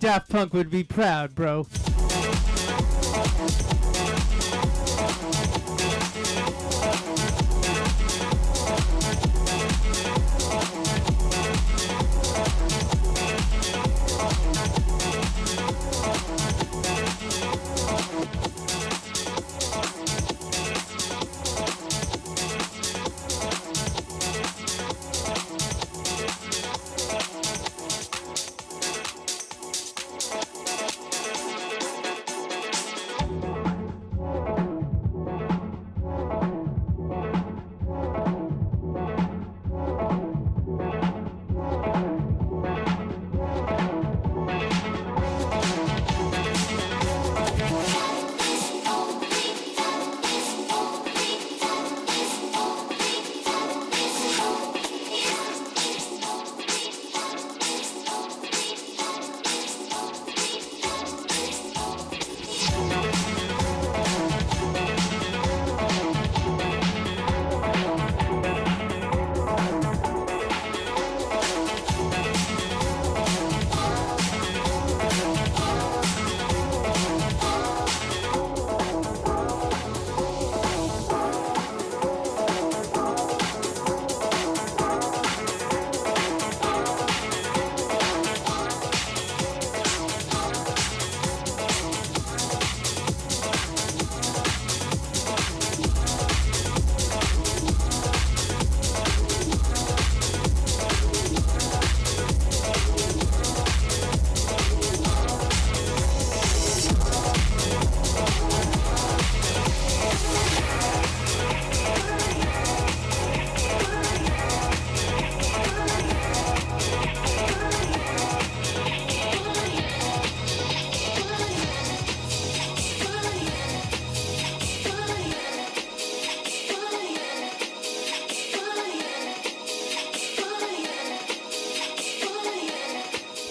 Daft Punk would be proud, bro.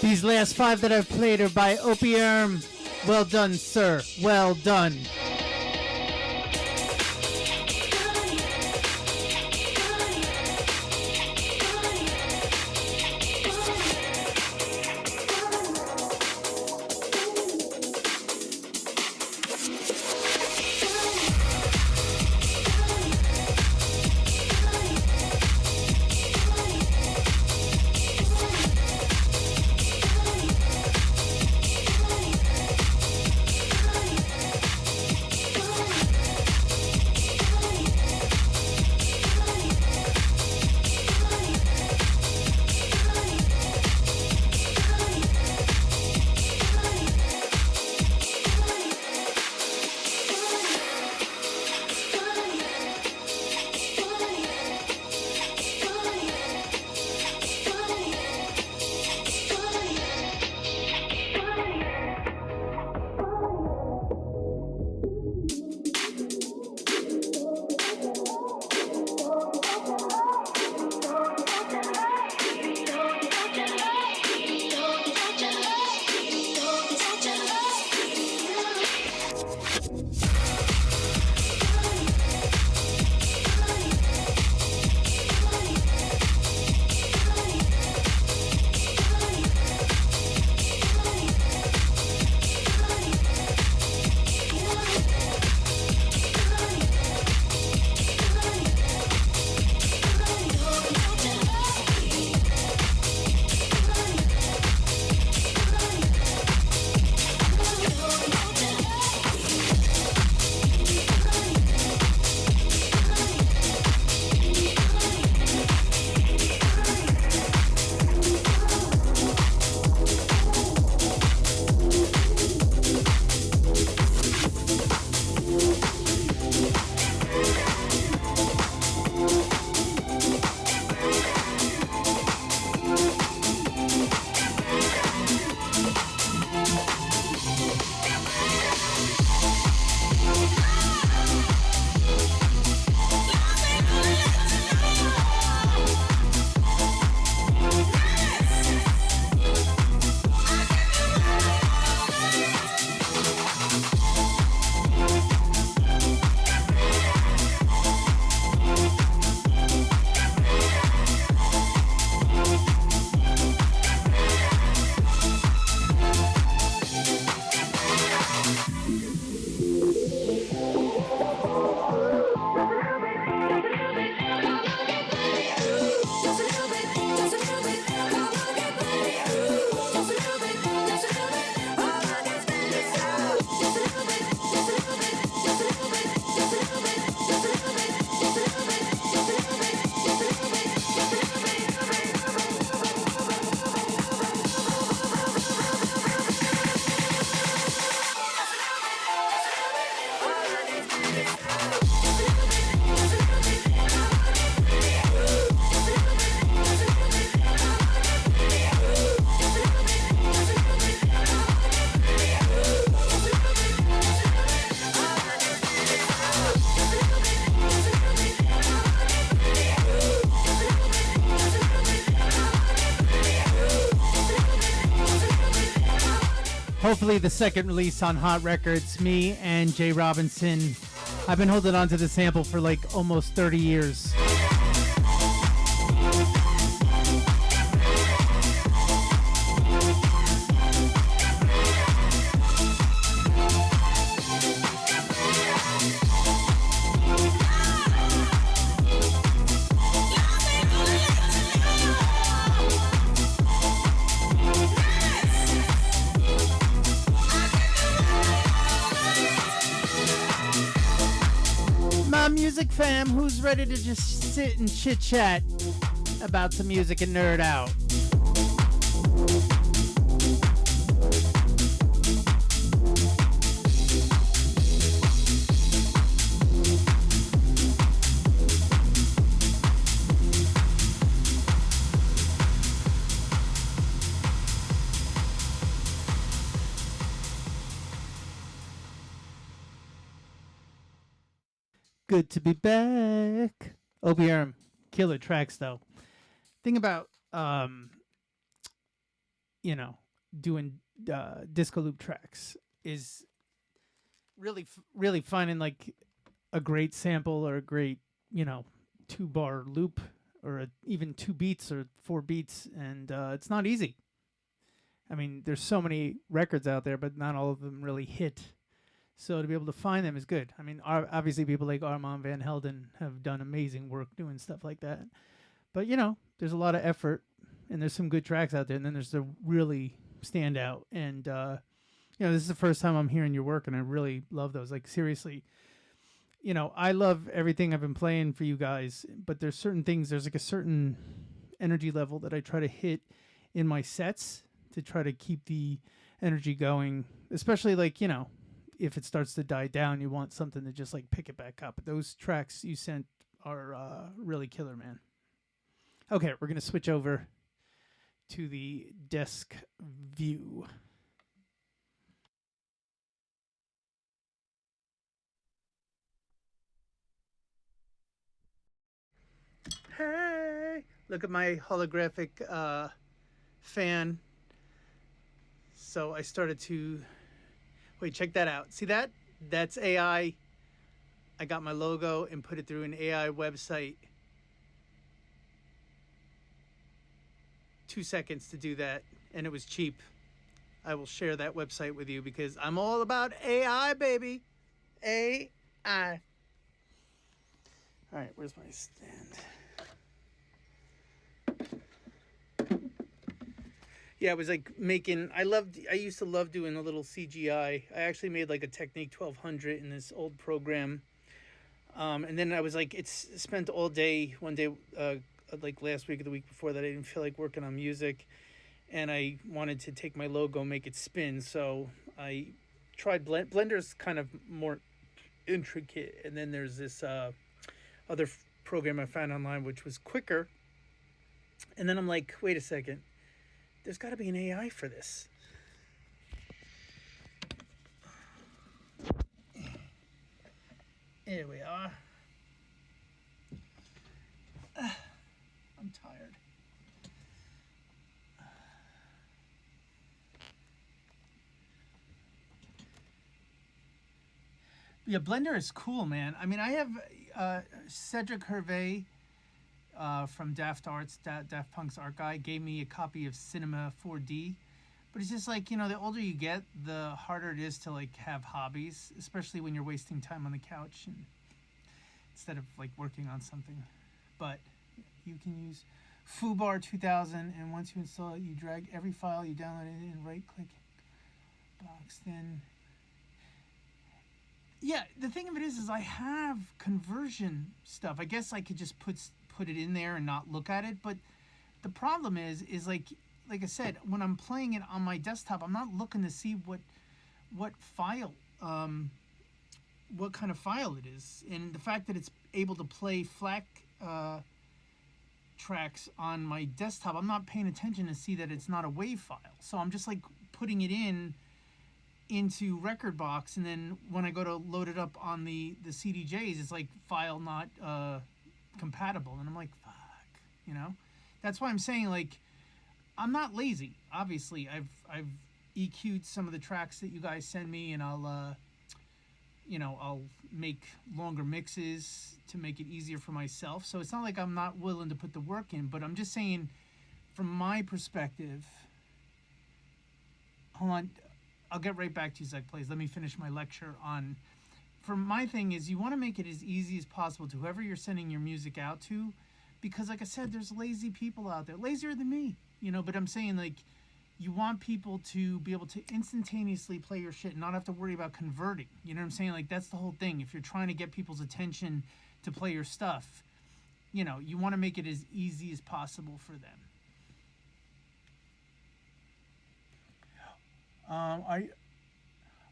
These last 5 that I've played are by Opium. Well done, sir. Well done. Hopefully the second release on Hot Records. Me and Jay Robinson. I've been holding on to the sample for like almost 30 years. Music fam, who's ready to just sit and chit chat about some music and nerd out? Good to be back. OBRM, killer tracks though. Thing about doing disco loop tracks is really finding like a great sample or a great 2-bar loop or even 2 beats or 4 beats, and it's not easy. I mean, there's so many records out there, but not all of them really hit. So to be able to find them is good. I mean, obviously people like Armand Van Helden have done amazing work doing stuff like that. But, there's a lot of effort, and there's some good tracks out there, and then there's the really standout. And, this is the first time I'm hearing your work, and I really love those. Like, seriously, I love everything I've been playing for you guys, but there's certain things, there's like a certain energy level that I try to hit in my sets to try to keep the energy going, especially like, if it starts to die down, you want something to just like pick it back up. Those tracks you sent are really killer, man. Okay, we're going to switch over to the desk view. Hey, look at my holographic fan. So I started to... Wait, check that out. See that? That's AI. I got my logo and put it through an AI website. 2 seconds to do that, and it was cheap. I will share that website with you because I'm all about AI, baby. AI. All right, where's my stand? Yeah, I was like making, I used to love doing a little CGI. I actually made like a Technique 1200 in this old program. And then I was like, spent all day, one day, like last week or the week before that, I didn't feel like working on music. And I wanted to take my logo, make it spin. So I tried Blender's kind of more intricate. And then there's this other program I found online, which was quicker. And then I'm like, wait a second. There's got to be an AI for this. Here we are. I'm tired. Yeah, Blender is cool, man. I mean, I have Cedric Hervé from Daft Punk's art guy gave me a copy of Cinema 4D, but it's just like, the older you get, the harder it is to like have hobbies, especially when you're wasting time on the couch and instead of like working on something. But you can use Foobar 2000, and once you install it, you drag every file you downloaded and right click box. Then yeah, the thing of it is I have conversion stuff. I guess I could just put it in there and not look at it, but the problem is like I said, when I'm playing it on my desktop, I'm not looking to see what file, what kind of file it is, and the fact that it's able to play FLAC tracks on my desktop, I'm not paying attention to see that it's not a WAV file. So I'm just like putting it into Rekordbox, and then when I go to load it up on the CDJs, it's like file not compatible, and I'm like, fuck, That's why I'm saying, like, I'm not lazy. Obviously, I've EQ'd some of the tracks that you guys send me, and I'll I'll make longer mixes to make it easier for myself. So it's not like I'm not willing to put the work in, but I'm just saying, from my perspective. Hold on, I'll get right back to you, Zach, please. Let me finish my lecture on. From my thing is, you want to make it as easy as possible to whoever you're sending your music out to, because like I said, there's lazy people out there, lazier than me, But I'm saying, like, you want people to be able to instantaneously play your shit and not have to worry about converting. You know what I'm saying? Like, that's the whole thing. If you're trying to get people's attention to play your stuff, you want to make it as easy as possible for them.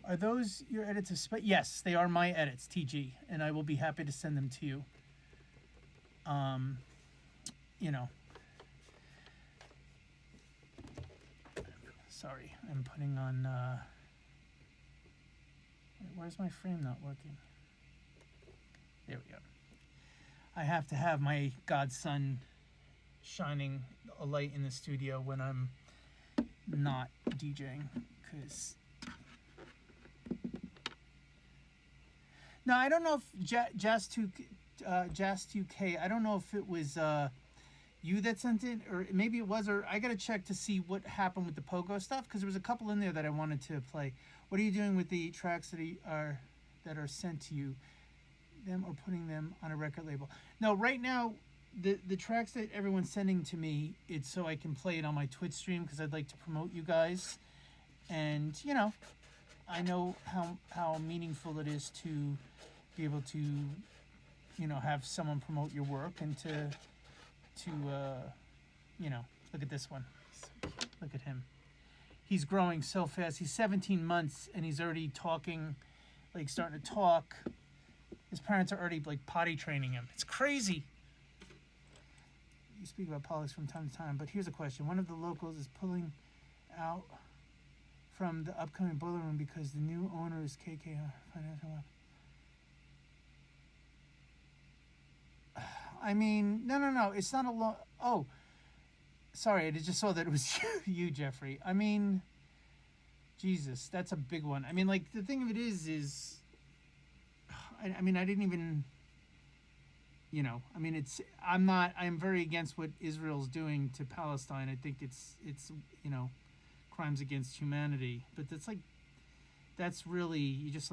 Are those your edits of Yes, they are my edits, TG, and I will be happy to send them to you. Sorry, I'm putting on, wait, where's my frame not working? There we go. I have to have my godson shining a light in the studio when I'm not DJing, because... No, I don't know if Jazz2K, I don't know if it was you that sent it, or maybe it was, or I gotta check to see what happened with the Pogo stuff, because there was a couple in there that I wanted to play. What are you doing with the tracks that are sent to you? Them or putting them on a record label? No, right now, the tracks that everyone's sending to me, it's so I can play it on my Twitch stream, because I'd like to promote you guys. And, I know how meaningful it is to be able to, have someone promote your work, and to look at this one. Look at him. He's growing so fast. He's 17 months, and he's already talking, like starting to talk. His parents are already like potty training him. It's crazy. You speak about politics from time to time, but here's a question. One of the locals is pulling out from the upcoming boiler room because the new owner is KKR Financial. I mean, no. It's not a lot. Oh, sorry. I just saw that it was you, Jeffrey. I mean, Jesus, that's a big one. I mean, like, the thing of it is, I mean, I didn't even, I am very against what Israel's doing to Palestine. I think it's crimes against humanity, but that's really, you just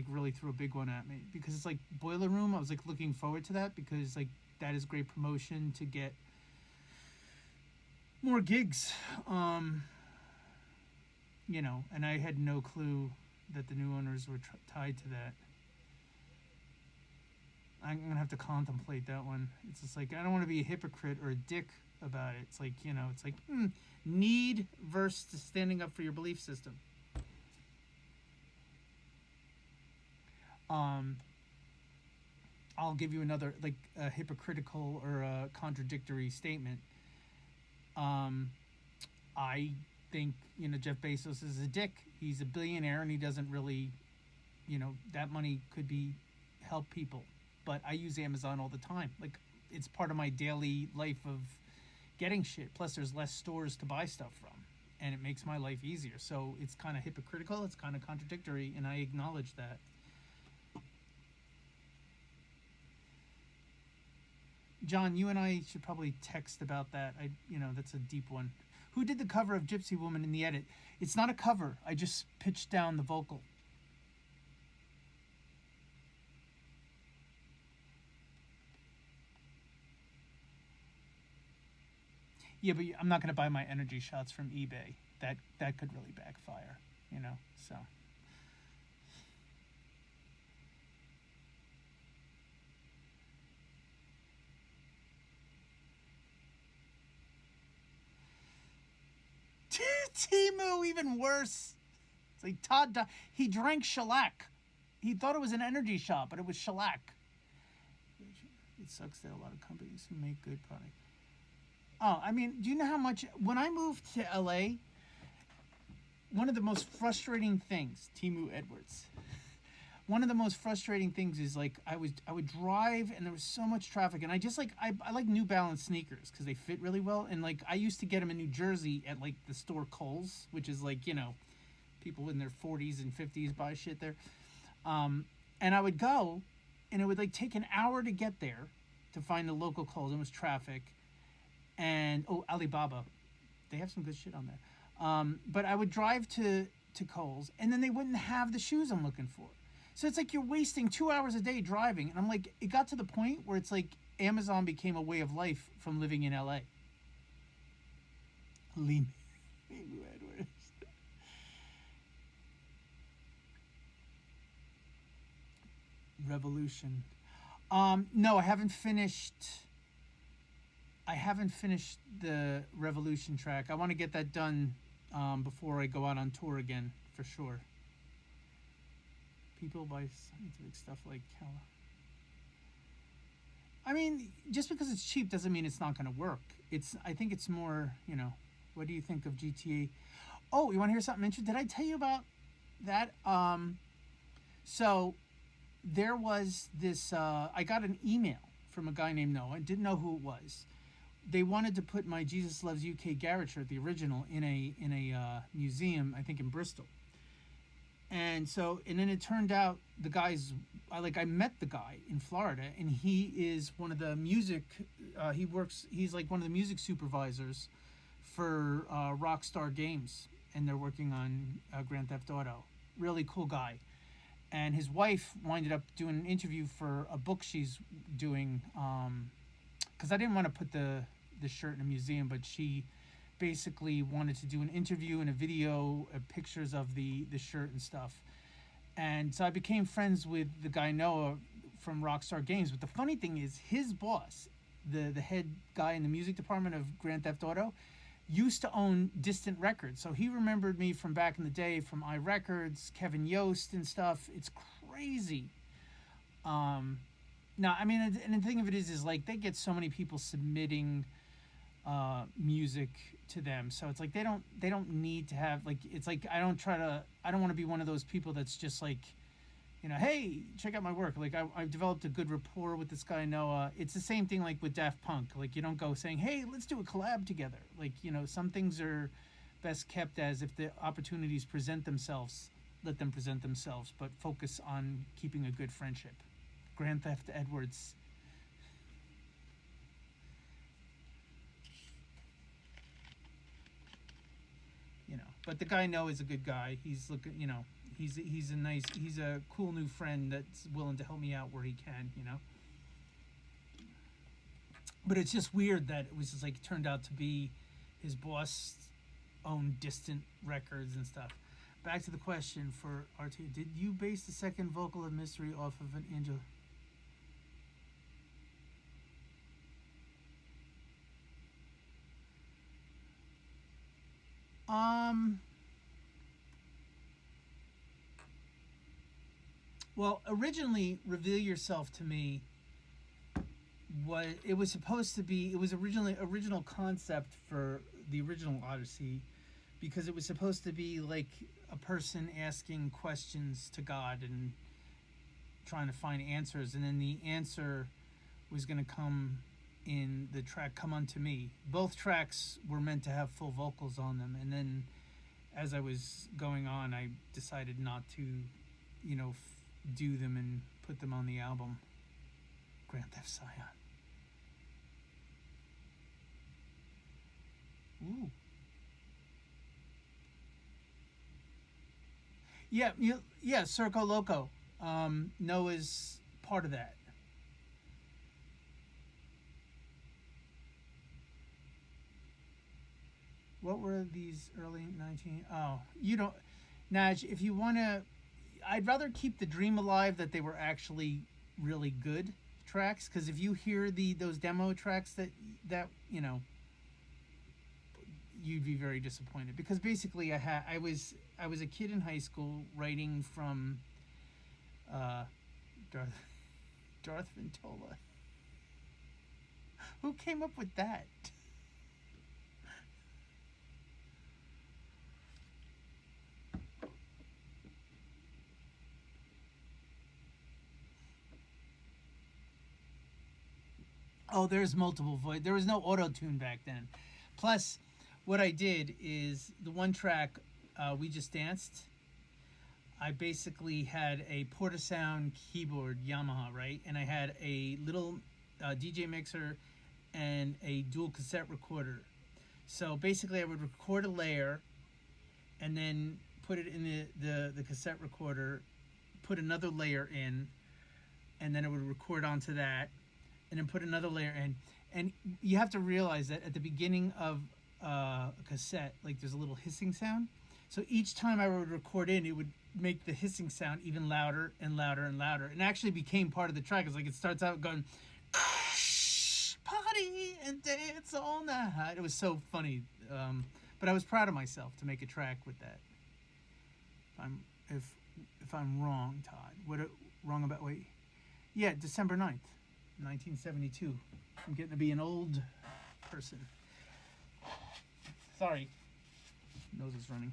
really threw a big one at me, because it's like Boiler Room. I was like looking forward to that, because like that is great promotion to get more gigs, and I had no clue that the new owners were tied to that. I'm gonna have to contemplate that one. It's just like, I don't want to be a hypocrite or a dick about it. It's like, need versus standing up for your belief system. I'll give you another, like, a hypocritical or a contradictory statement. I think, Jeff Bezos is a dick. He's a billionaire, and he doesn't really, that money could be help people. But I use Amazon all the time. Like, it's part of my daily life of getting shit. Plus, there's less stores to buy stuff from, and it makes my life easier. So it's kind of hypocritical. It's kind of contradictory, and I acknowledge that. John, you and I should probably text about that. That's a deep one. Who did the cover of Gypsy Woman in the edit? It's not a cover. I just pitched down the vocal. Yeah, but I'm not going to buy my energy shots from eBay. That could really backfire, so. Timu, even worse. It's like Todd, he drank shellac. He thought it was an energy shot, but it was shellac. It sucks that a lot of companies who make good product. Oh, I mean, do you know how much... When I moved to LA, one of the most frustrating things, Timu Edwards, one of the most frustrating things is like I would drive and there was so much traffic, and I just like I like New Balance sneakers because they fit really well, and like I used to get them in New Jersey at like the store Kohl's, which is like, you know, people in their 40s and 50s buy shit there. And I would go, and it would like take an hour to get there to find the local Kohl's. It was traffic, and Alibaba, they have some good shit on there. But I would drive to Kohl's, and then they wouldn't have the shoes I'm looking for. So it's like you're wasting 2 hours a day driving. And I'm like, it got to the point where it's like Amazon became a way of life from living in LA. Lee Edwards. Revolution. No, I haven't finished the Revolution track. I want to get that done before I go out on tour again, for sure. People buy scientific stuff like I mean, just because it's cheap doesn't mean it's not going to work. I think it's more, you know, what do you think of GTA? Oh, you want to hear something interesting? Did I tell you about that? So there was this, I got an email from a guy named Noah. I didn't know who it was. They wanted to put my Jesus Loves UK Garrett shirt, the original, in a museum, I think in Bristol. And then it turned out the guy's, I met the guy in Florida, and he is one of the music, he's like one of the music supervisors for Rockstar Games, and they're working on Grand Theft Auto. Really cool guy. And his wife winded up doing an interview for a book she's doing, because I didn't want to put the shirt in a museum, but she basically wanted to do an interview and a video, pictures of the shirt and stuff. And so I became friends with the guy Noah from Rockstar Games. But the funny thing is, his boss, the head guy in the music department of Grand Theft Auto, used to own Distant Records. So he remembered me from back in the day from iRecords, Kevin Yost and stuff. It's crazy. Now, I mean, and the thing of it is like they get so many people submitting music to them, so it's like they don't need to have, like, it's like I don't want to be one of those people that's just like, you know, hey, check out my work. Like I've developed a good rapport with this guy Noah. It's the same thing like with Daft Punk. Like you don't go saying, hey, let's do a collab together. Like, you know, some things are best kept as if the opportunities present themselves, let them present themselves, but focus on keeping a good friendship. Grand Theft Edwards. You know, but the guy Noah is a good guy. He's looking, you know, he's a cool new friend that's willing to help me out where he can, you know. But it's just weird that it was just like turned out to be his boss owned Distant Records and stuff. Back to the question for RT. Did you base the second vocal of Mystery off of an angel? Well, originally, Reveal Yourself to me was supposed to be, it was original concept for the original Odyssey, because it was supposed to be like a person asking questions to God and trying to find answers, and then the answer was going to come in the track Come Unto Me. Both tracks were meant to have full vocals on them, and then as I was going on, I decided not to, you know, do them and put them on the album. Grand Theft Scion. Ooh. Yeah, Circo Loco. Noah's part of that. What were these early 19... Oh, you don't... Naj, if you want to... I'd rather keep the dream alive that they were actually really good tracks, because if you hear those demo tracks that you know, you'd be very disappointed, because basically I was a kid in high school writing from Darth Ventola. Who came up with that? Oh, there's multiple voice. There was no auto tune back then. Plus, what I did is the one track, We Just Danced. I basically had a Portasound keyboard Yamaha, right? And I had a little DJ mixer and a dual cassette recorder. So basically, I would record a layer and then put it in the cassette recorder, put another layer in, and then it would record onto that, and then put another layer in. And you have to realize that at the beginning of a cassette, like there's a little hissing sound. So each time I would record in, it would make the hissing sound even louder and louder and louder. And actually became part of the track. It's like it starts out going, party and dance all night. It was so funny. But I was proud of myself to make a track with that. If I'm wrong, Todd. Wrong about, wait. Yeah, December 9th, 1972. I'm getting to be an old person. Sorry. Nose is running.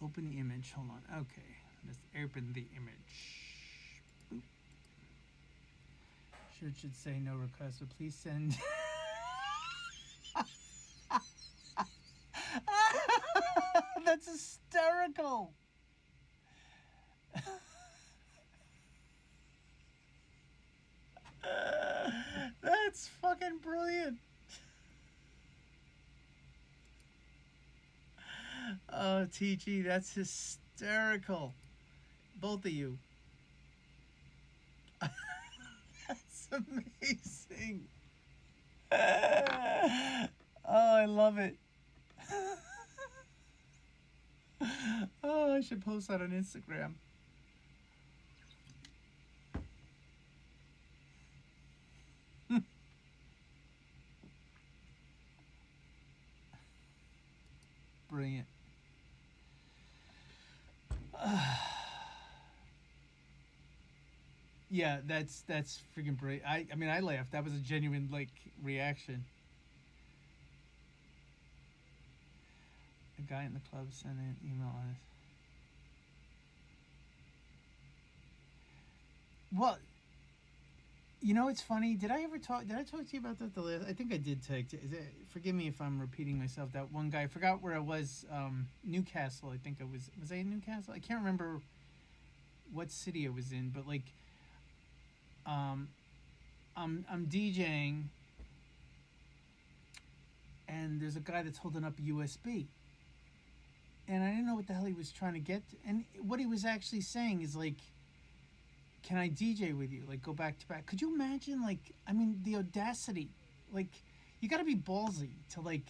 Open the image. Hold on. Okay. Let's open the image. Boop. Should say no request, but please send. That's hysterical. That's fucking brilliant. Oh, TG, that's hysterical. Both of you. That's amazing. Oh, I love it. Oh, I should post that on Instagram. Brilliant. Yeah, that's freaking brilliant. I mean, I laughed. That was a genuine reaction. A guy in the club sent an email on us. Well, you know, it's funny. Did I talk to you about that the last? I think I did forgive me if I'm repeating myself. That one guy, I forgot where I was. Newcastle, I think I was. Was I in Newcastle? I can't remember what city I was in, but I'm DJing, and there's a guy that's holding up a USB, and I didn't know what the hell he was trying to get. And what he was actually saying is can I DJ with you? Go back to back. Could you imagine, I mean, the audacity. You got to be ballsy to,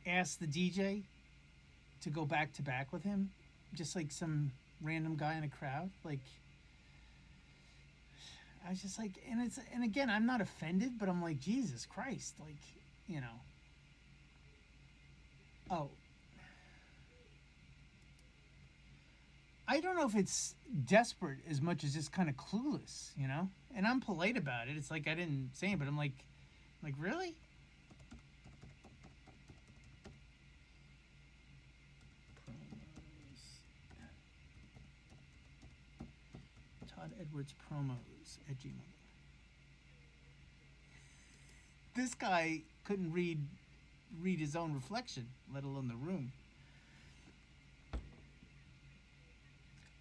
ask the DJ to go back to back with him. Just some random guy in a crowd. I was just and again, I'm not offended, but I'm Jesus Christ. You know. Oh. I don't know if it's desperate as much as just kind of clueless, you know? And I'm polite about it. It's I didn't say it, but I'm really? Todd Edwards promos at Gmail. This guy couldn't read his own reflection, let alone the room.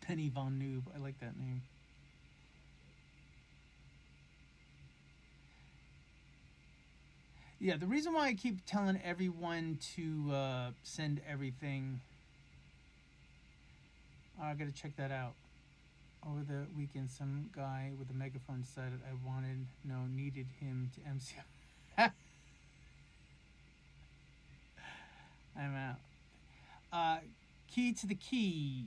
Penny Von Noob. I like that name. Yeah, the reason why I keep telling everyone to send everything... Oh, I gotta check that out. Over the weekend, some guy with a megaphone decided needed him to MC. I'm out. Key to the key.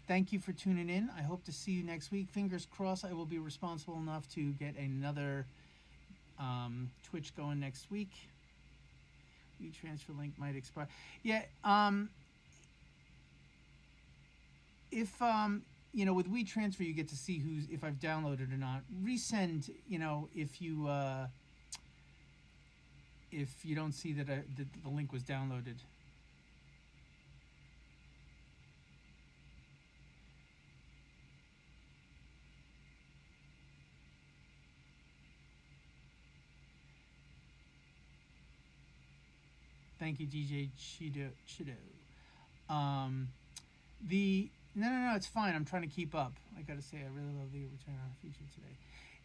Thank you for tuning in. I hope to see you next week. Fingers crossed I will be responsible enough to get another Twitch going next week. WeTransfer link might expire. Yeah, if with WeTransfer you get to see if I've downloaded or not. Resend, if you don't see that the link was downloaded. Thank you, DJ Chido. The no, it's fine. I'm trying to keep up. I gotta say, I really love the Return on feature today.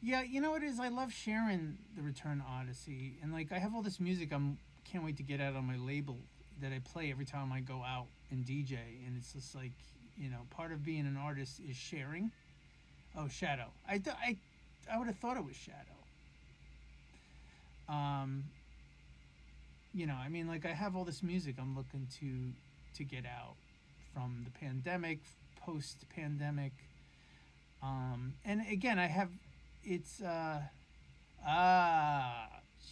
Yeah, you know what it is? I love sharing the Return Odyssey, and like I have all this music. Can't wait to get out on my label that I play every time I go out and DJ, and it's just like, you know, part of being an artist is sharing. Oh, Shadow. I would have thought it was Shadow. You know, I mean, like I have all this music I'm looking to get out from the pandemic, post-pandemic, and again, I have it's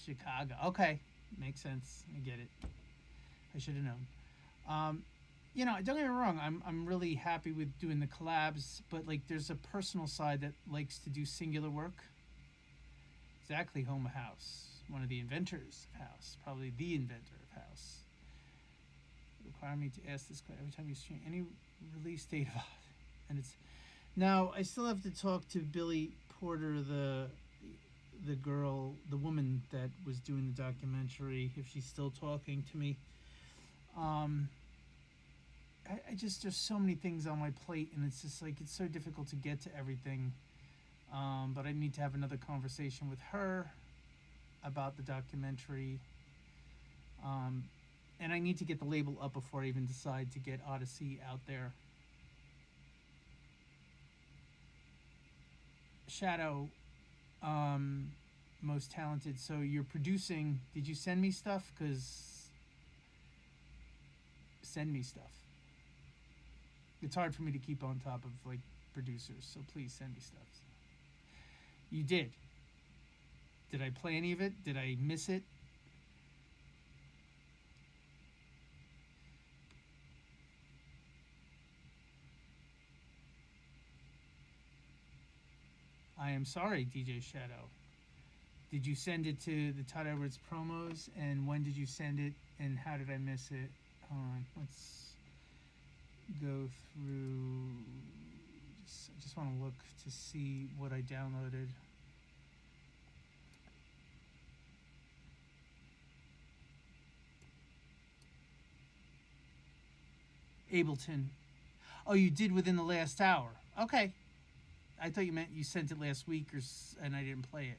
Chicago. Okay, makes sense. I get it. I should have known. You know, don't get me wrong. I'm really happy with doing the collabs, but like, there's a personal side that likes to do singular work. Exactly, Home House, one of the inventors of house, probably the inventor of house. Require me to ask this question every time you stream any release date of, and it's now I still have to talk to Billy Porter, the girl, the woman that was doing the documentary, if she's still talking to me. I just, there's so many things on my plate, and it's just like, it's so difficult to get to everything. But I need to have another conversation with her about the documentary. And I need to get the label up before I even decide to get Odyssey out there. Shadow, most talented. So you're producing. Did you send me stuff? Because send me stuff. It's hard for me to keep on top of like producers. So please send me stuff. You did. Did I play any of it? Did I miss it? I am sorry, DJ Shadow. Did you send it to the Todd Edwards promos? And when did you send it? And how did I miss it? Hold on. Let's go through. I just want to look to see what I downloaded. Ableton. Oh, you did within the last hour. Okay. I thought you meant you sent it last week, and I didn't play it.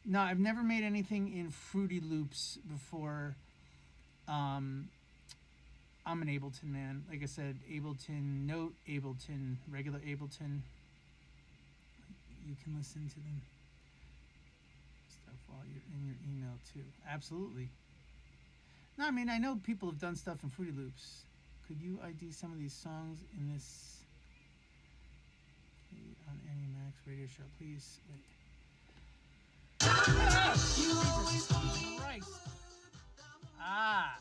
No, I've never made anything in Fruity Loops before. I'm an Ableton man. Like I said, Ableton Note, Ableton, regular Ableton. You can listen to them stuff while you're in your email too. Absolutely. No, I mean, I know people have done stuff in Fruity Loops. Could you ID some of these songs in this on any Max radio show, please? Wait. Jesus Christ. Ah.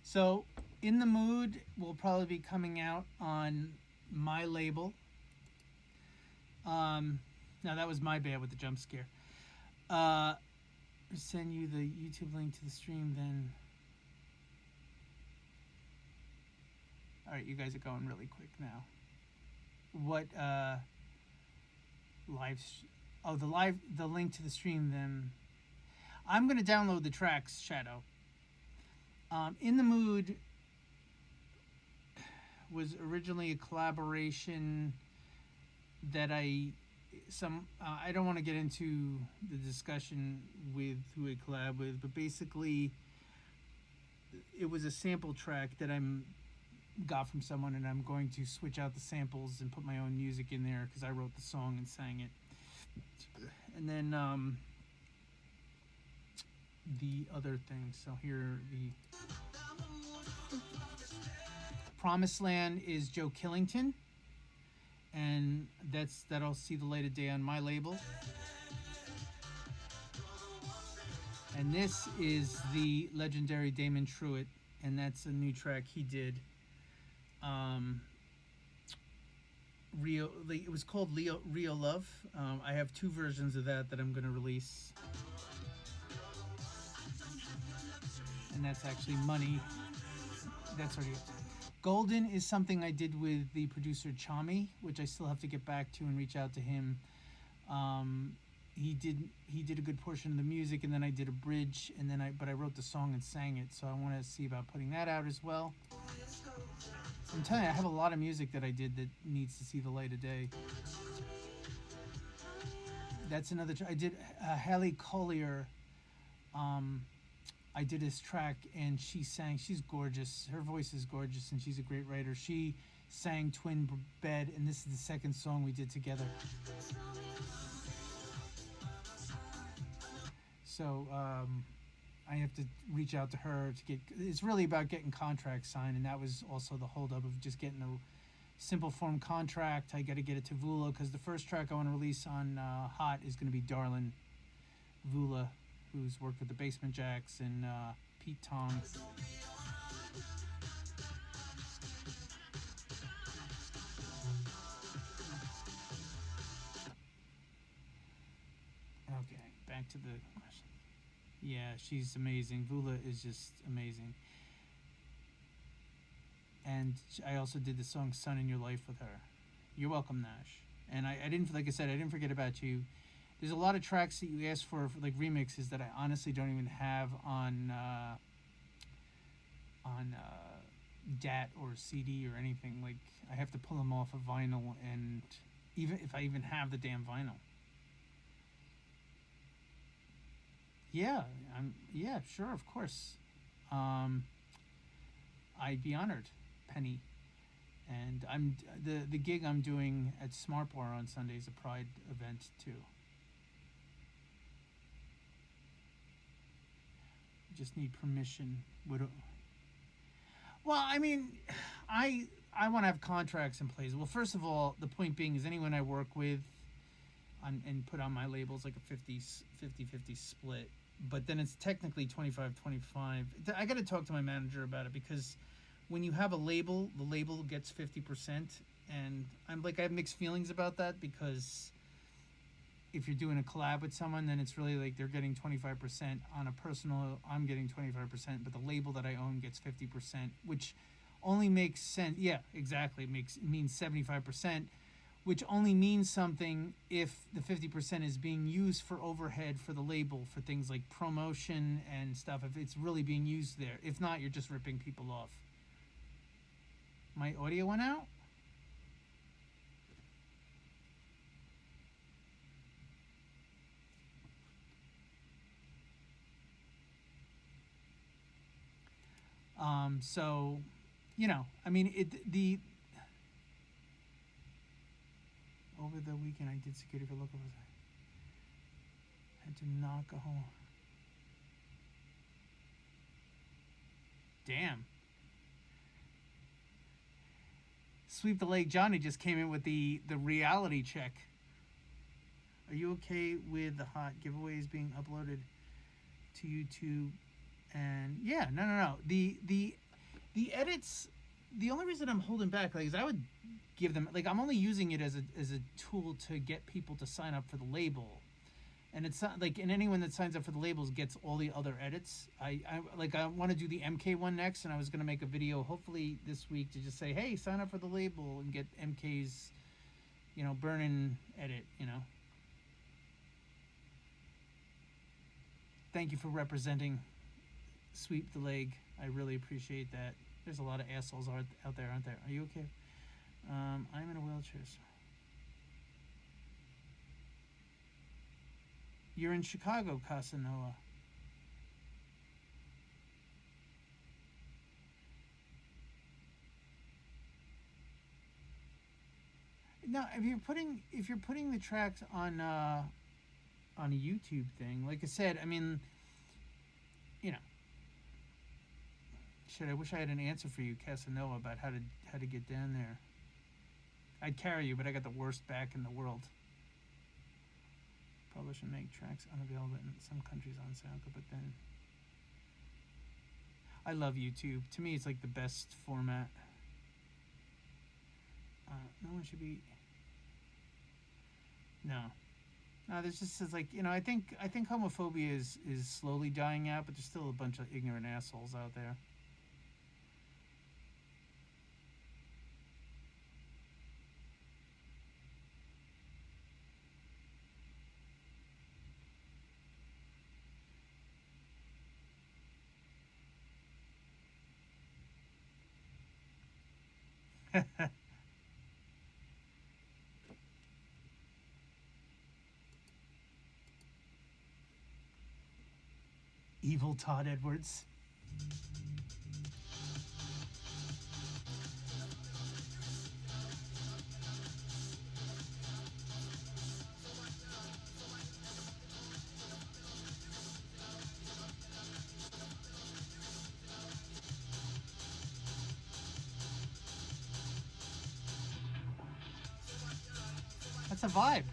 So, In the Mood will probably be coming out on my label. Now that was my bad with the jump scare. Send you the YouTube link to the stream then. Alright, you guys are going really quick now. What, the link to the stream then. I'm gonna download the tracks, Shadow. In the Mood was originally a collaboration that I don't want to get into the discussion with who I collab with, but basically it was a sample track that I got from someone, and I'm going to switch out the samples and put my own music in there because I wrote the song and sang it. And then the other thing, so here the Promised Land is Joe Killington, and that'll see the light of day on my label. And this is the legendary Damon Truitt, and that's a new track he did. It was called Rio Love. I have two versions of that I'm going to release. And that's actually Money. That's already. Golden is something I did with the producer Chami, which I still have to get back to and reach out to him. He did a good portion of the music, and then I did a bridge, and then I wrote the song and sang it. So I want to see about putting that out as well. I'm telling you, I have a lot of music that I did that needs to see the light of day. That's another. I did Hallie Collier. I did this track, and she sang. She's gorgeous. Her voice is gorgeous, and she's a great writer. She sang Twin Bed, and this is the second song we did together. So I have to reach out to her to get. It's really about getting contracts signed, and that was also the holdup of just getting a simple form contract. I got to get it to Vula because the first track I want to release on Hot is going to be Darlin Vula, who's worked with the Basement Jacks and Pete Tong. Okay, back to the question. Yeah, she's amazing. Vula is just amazing. And I also did the song Sun in Your Life with her. You're welcome, Nash. And I didn't, like I said, I didn't forget about you. There's a lot of tracks that you asked for like remixes that I honestly don't even have on DAT or CD or anything. Like I have to pull them off of vinyl, and even if I even have the damn vinyl. Yeah, yeah, sure, of course. I'd be honored, Penny. And I'm the gig I'm doing at Smart Bar on Sunday is a Pride event too. Just need permission. Well, I mean, I want to have contracts in place. Well, first of all, the point being is anyone I work with and put on my labels like a 50-50 split. But then it's technically 25-25. I got to talk to my manager about it because when you have a label, the label gets 50%. And I have mixed feelings about that because if you're doing a collab with someone, then it's really like they're getting 25% on a personal. I'm getting 25%, but the label that I own gets 50%, which only makes sense. Yeah, exactly. It means 75%, which only means something if the 50% is being used for overhead for the label for things like promotion and stuff. If it's really being used there, if not, you're just ripping people off. My audio went out. So, I mean, over the weekend I did security for local. Had to knock a hole. Damn. Sweep the Leg Johnny just came in with the reality check. Are you okay with the hot giveaways being uploaded to YouTube? And yeah, no. The edits, the only reason I'm holding back, is I would give them, I'm only using it as a tool to get people to sign up for the label. And it's not and anyone that signs up for the labels gets all the other edits. I want to do the MK one next, and I was going to make a video hopefully this week to just say, hey, sign up for the label and get MK's, burn-in edit, Thank you for representing Sweep the Leg. I really appreciate that. There's a lot of assholes out there, aren't there? Are you okay? I'm in a wheelchair. So. You're in Chicago, Casanova. Now, if you're putting the tracks on a YouTube thing, like I said, I mean, shit, I wish I had an answer for you, Casanova, about how to get down there. I'd carry you, but I got the worst back in the world. publish and make tracks unavailable in some countries on SoundCloud, but then I love YouTube. To me, it's like the best format. No one should be. No, there's just it's like I think homophobia is slowly dying out, but there's still a bunch of ignorant assholes out there. Evil Todd Edwards. That's a vibe.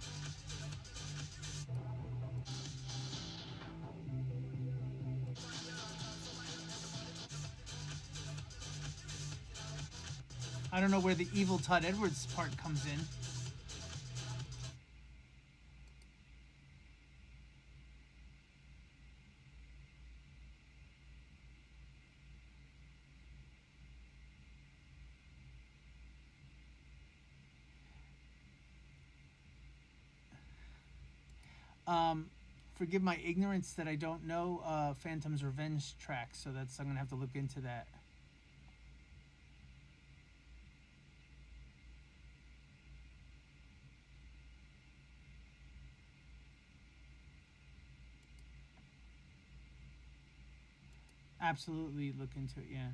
I don't know where the evil Todd Edwards part comes in. Forgive my ignorance that I don't know Phantom's Revenge track, so I'm gonna have to look into that. Absolutely look into it, yeah.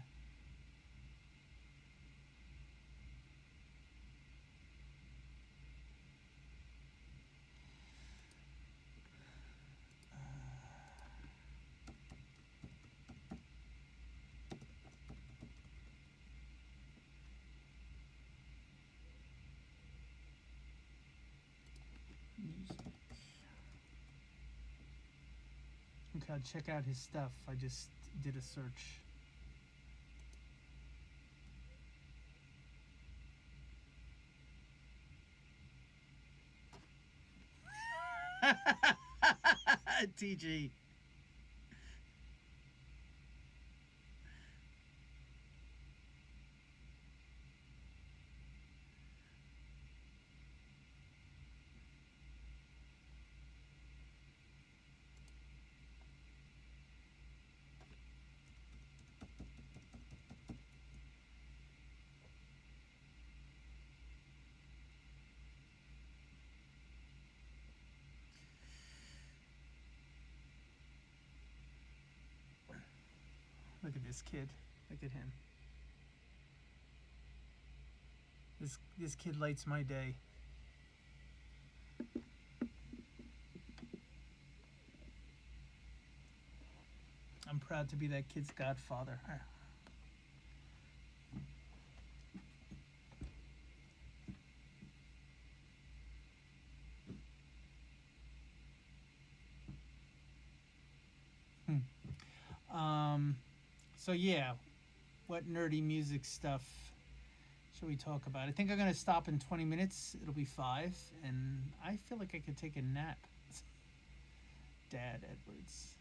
Okay, I'll check out his stuff. I just did a search. TG. Look at this kid. Look at him. This kid lights my day. I'm proud to be that kid's godfather. So yeah, what nerdy music stuff should we talk about? I think I'm gonna stop in 20 minutes. It'll be 5, and I feel like I could take a nap. Dad Edwards.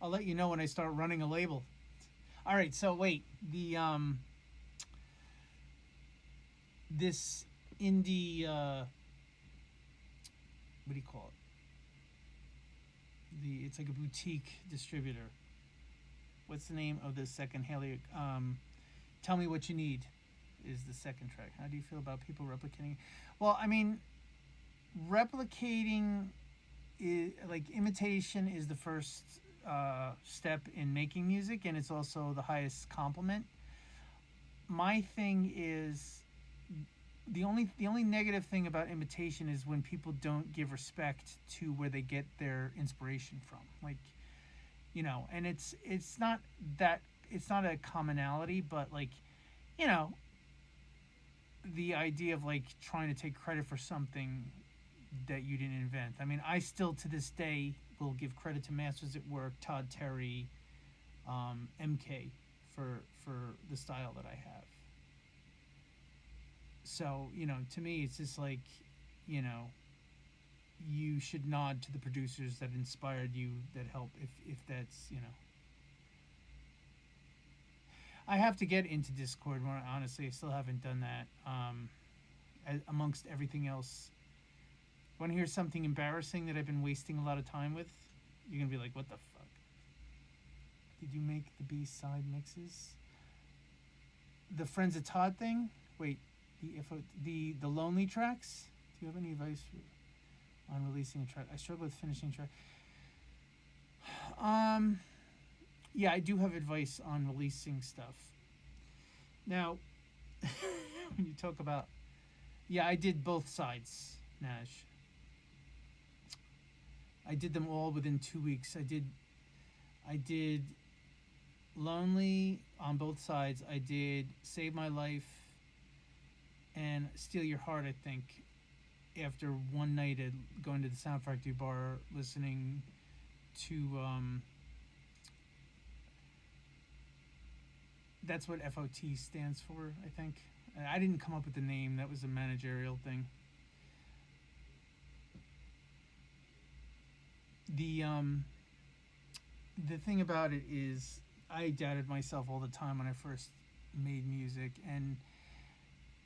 I'll let you know when I start running a label. All right, so wait, the this indie what do you call it? It's like a boutique distributor. What's the name of the second Haley? Tell Me What You Need is the second track. How do you feel about people replicating? Well, I mean, replicating is like imitation is the first step in making music, and it's also the highest compliment. My thing is the only negative thing about imitation is when people don't give respect to where they get their inspiration from, like, and it's not that it's not a commonality, but like, you know, the idea of like trying to take credit for something that you didn't invent. I mean, I still to this day will give credit to Masters at Work, Todd Terry, MK for the style that I have. So, you know, to me, it's just like, you know, you should nod to the producers that inspired you, that help, if that's, you know. I have to get into Discord more, honestly. I still haven't done that. Amongst everything else. Want to hear something embarrassing that I've been wasting a lot of time with? You're going to be like, what the fuck? Did you make the B-side mixes? The Friends of Todd thing? Wait, the Lonely tracks? Do you have any advice on releasing a track? I struggle with finishing track. Yeah, I do have advice on releasing stuff. Now, when you talk about, yeah, I did both sides, Nash. I did them all within 2 weeks. I did Lonely on both sides. I did Save My Life and Steal Your Heart, I think, after one night at going to the Sound Factory bar, listening to that's what FOT stands for, I think. I didn't come up with the name. That was a managerial thing. The thing about it is I doubted myself all the time when I first made music, and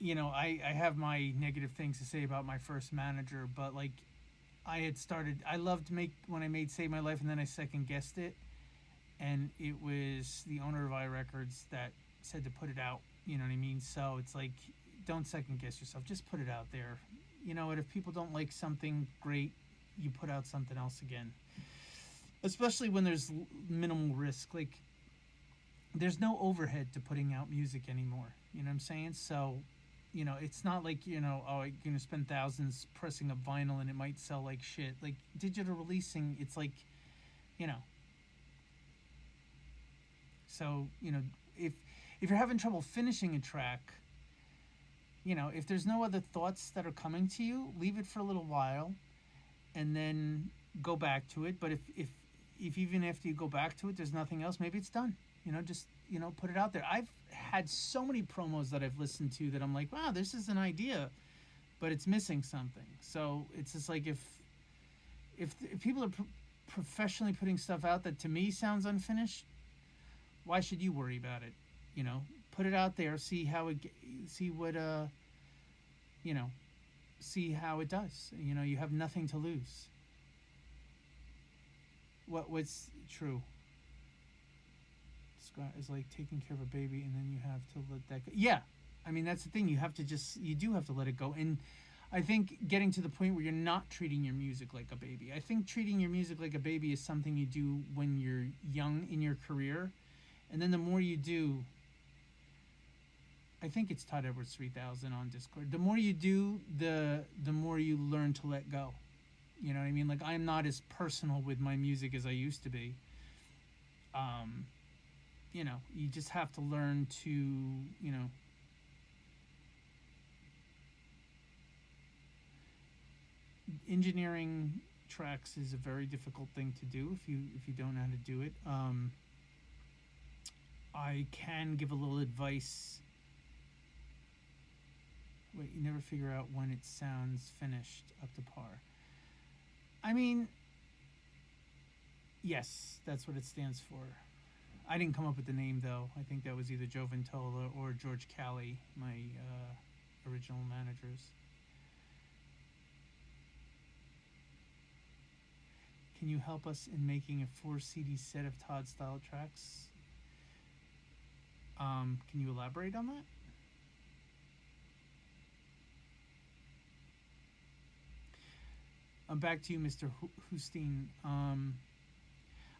you know, I have my negative things to say about my first manager, but like I loved when I made Save My Life, and then I second guessed it, and it was the owner of iRecords that said to put it out, you know what I mean? So it's like, don't second guess yourself, just put it out there. You know what, if people don't like something, great, you put out something else again. Especially when there's minimal risk. Like, there's no overhead to putting out music anymore, you know what I'm saying? So, you know, it's not like, you know, oh, you're gonna spend thousands pressing a vinyl and it might sell like shit. Like, digital releasing, it's like, you know. So, you know, if you're having trouble finishing a track, you know, if there's no other thoughts that are coming to you, leave it for a little while and then go back to it. But if even after you go back to it, there's nothing else, maybe it's done. You know, just, you know, put it out there. I've had so many promos that I've listened to that I'm like, wow, this is an idea, but it's missing something. So it's just like, if people are professionally putting stuff out that to me sounds unfinished, why should you worry about it? You know, put it out there, see how it does. You know, you have nothing to lose. What's true? Is like taking care of a baby and then you have to let that go. Yeah, I mean, that's the thing. You do have to let it go. And I think getting to the point where you're not treating your music like a baby. I think treating your music like a baby is something you do when you're young in your career. And then the more you do, I think it's Todd Edwards 3000 on Discord. The more you do, the more you learn to let go. You know what I mean? Like, I'm not as personal with my music as I used to be. You know, you just have to learn to, you know, engineering tracks is a very difficult thing to do if you don't know how to do it. I can give a little advice. Wait, you never figure out when it sounds finished up to par. I mean, yes, that's what it stands for. I didn't come up with the name, though. I think that was either Joe Ventola or George Cali, my original managers. Can you help us in making a 4-CD set of Todd-style tracks? Can you elaborate on that? Back to you, Mr. Hustine.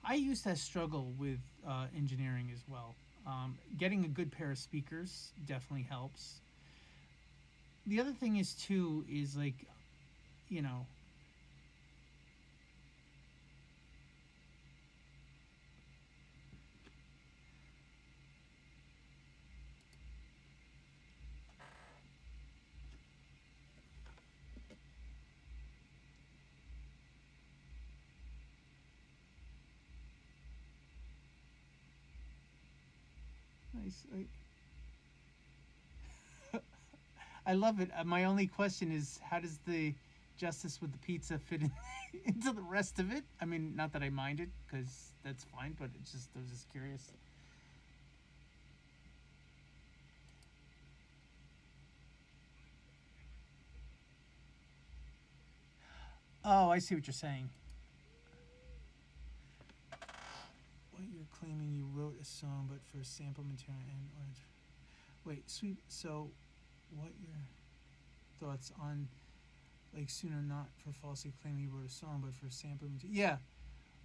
I used to struggle with engineering as well. Getting a good pair of speakers definitely helps. The other thing is, too, is like, you know, nice. I love it. My only question is, how does the justice with the pizza fit in, into the rest of it? I mean, not that I mind it, because that's fine, but it's just, I was just curious. Oh, I see what you're saying. What you're claiming you wrote a song, but for sample material and wait, sweet. So, what your thoughts on like sooner not for falsely claiming you wrote a song, but for sample material? Yeah.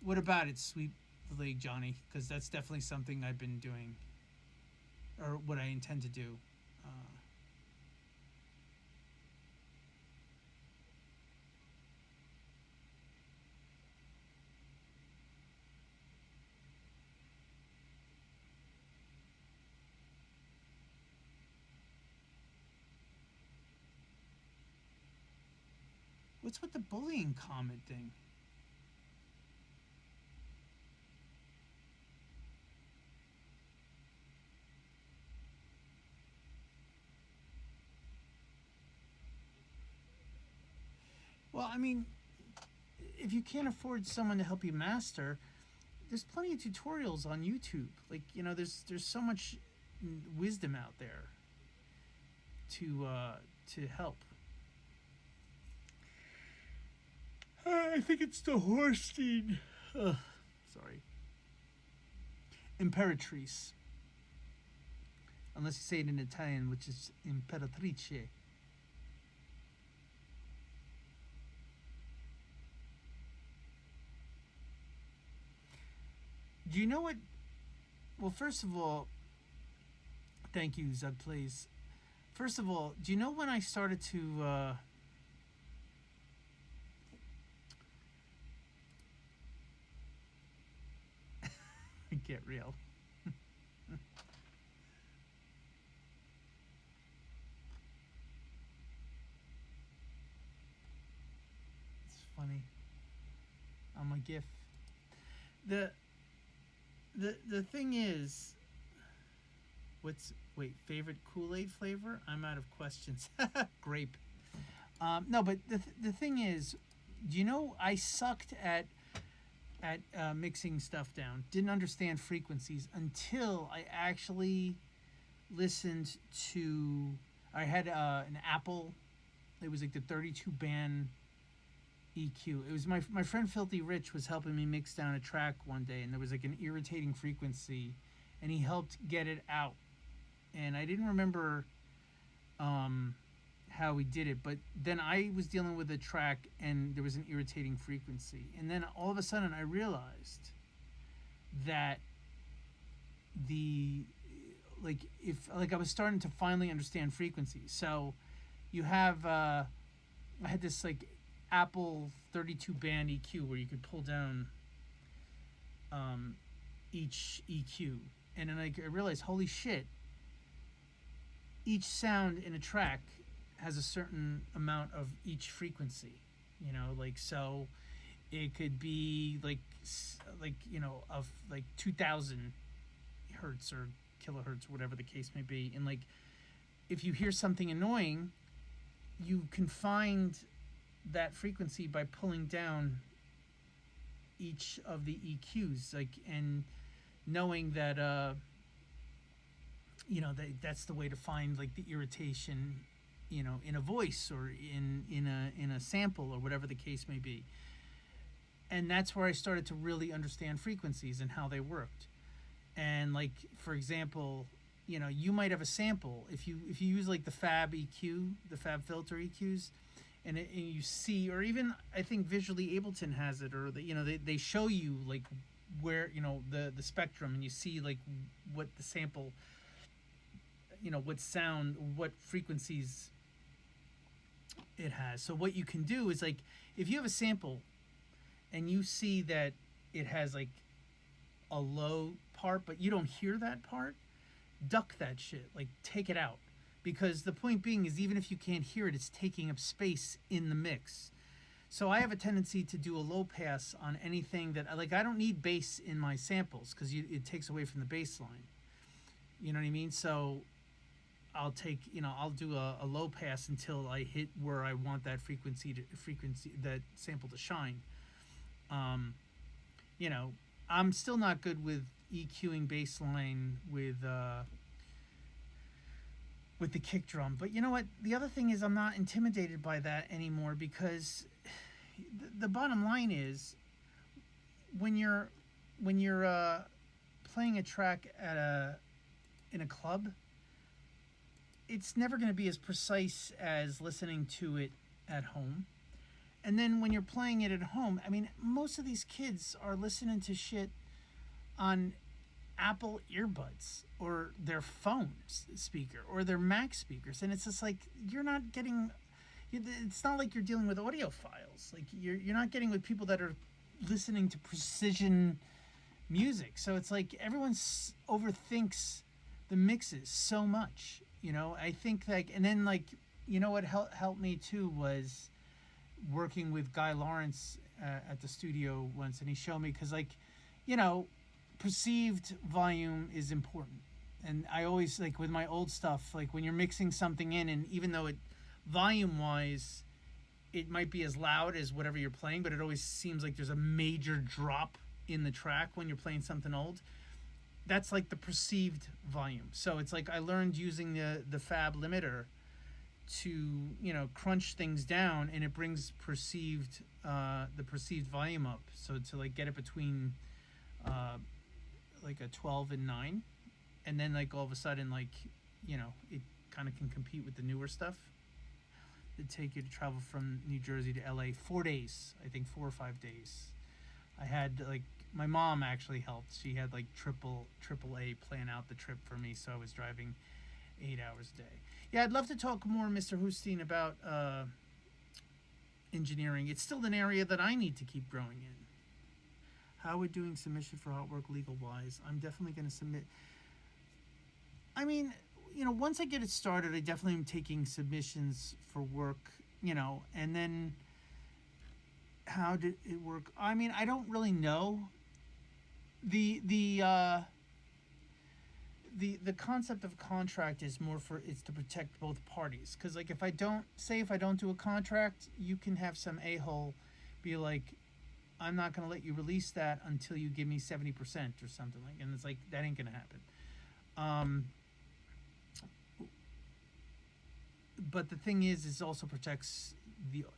What about it, sweep the leg, Johnny? Because that's definitely something I've been doing, or what I intend to do. What's with the bullying comment thing? Well, I mean, if you can't afford someone to help you master, there's plenty of tutorials on YouTube. Like, you know, there's so much wisdom out there to help. I think it's the Horstein. Sorry. Imperatrice. Unless you say it in Italian, which is Imperatrice. Do you know what? Well, first of all, thank you, Zug Plays. First of all, do you know when I started to get real? It's funny. I'm a GIF. The thing is, favorite Kool-Aid flavor? I'm out of questions. Grape. No, but the thing is, do you know I sucked at mixing stuff down. Didn't understand frequencies until I actually listened to. I had an Apple. It was like the 32 band EQ. It was my friend Filthy Rich was helping me mix down a track one day, and there was like an irritating frequency, and he helped get it out. And I didn't remember how we did it, but then I was dealing with a track, and there was an irritating frequency, and then all of a sudden I realized that I was starting to finally understand frequencies. So you have I had this like Apple 32 band EQ where you could pull down each EQ, and then I realized, holy shit, each sound in a track has a certain amount of each frequency, you know, like, so it could be like you know, of like 2000 hertz or kilohertz, whatever the case may be. And like, if you hear something annoying, you can find that frequency by pulling down each of the EQs, like, and knowing that you know, that's the way to find like the irritation, you know, in a voice or in a sample or whatever the case may be. And that's where I started to really understand frequencies and how they worked. And like, for example, you know, you might have a sample if you use like the Fab EQ, the Fab filter EQs, and you see, or even I think Visually Ableton has it, or you know, they show you like where, you know, the spectrum, and you see like what the sample, you know, what sound, what frequencies it has. So what you can do is, like, if you have a sample and you see that it has like a low part but you don't hear that part, duck that shit, like take it out, because the point being is, even if you can't hear it, it's taking up space in the mix. So I have a tendency to do a low pass on anything that, like, I don't need bass in my samples because it takes away from the bass line.
You know what I mean? So I'll take, I'll do a low pass until I hit where I want that that sample to shine. You know, I'm still not good with EQing baseline with the kick drum. But you know what? The other thing is I'm not intimidated by that anymore, because the bottom line is when you're playing a track in a club, it's never going to be as precise as listening to it at home. And then when you're playing it at home, I mean, most of these kids are listening to shit on Apple earbuds or their phone speaker or their Mac speakers, and it's just like you're not getting. It's not like you're dealing with audiophiles. Like you're not getting with people that are listening to precision music. So it's like everyone overthinks the mixes so much. I think like, and then like, what helped me too was working with Guy Lawrence at the studio once, and he showed me, because like, perceived volume is important. And I always, like with my old stuff, like when you're mixing something in, and even though it volume wise it might be as loud as whatever you're playing, but it always seems like there's a major drop in the track when you're playing something old. That's like the perceived volume. So it's like I learned using the fab limiter to crunch things down, and it brings the perceived volume up. So to like get it between like a 12 and 9, and then like all of a sudden like it kind of can compete with the newer stuff. It'd take you to travel from New Jersey to LA 4 days, I think 4 or 5 days. I had like my mom actually helped. She had like triple A plan out the trip for me, so I was driving 8 hours a day. Yeah, I'd love to talk more, Mr. Hussein, about engineering. It's still an area that I need to keep growing in. How are we doing submission for artwork legal wise? I'm definitely going to submit. I mean, once I get it started, I definitely am taking submissions for work, and then how did it work? I mean, I don't really know. The concept of contract is more it's to protect both parties. Because like if I don't do a contract, you can have some a-hole be like, I'm not going to let you release that until you give me 70% or something like, and it's like that ain't going to happen. But the thing is also protects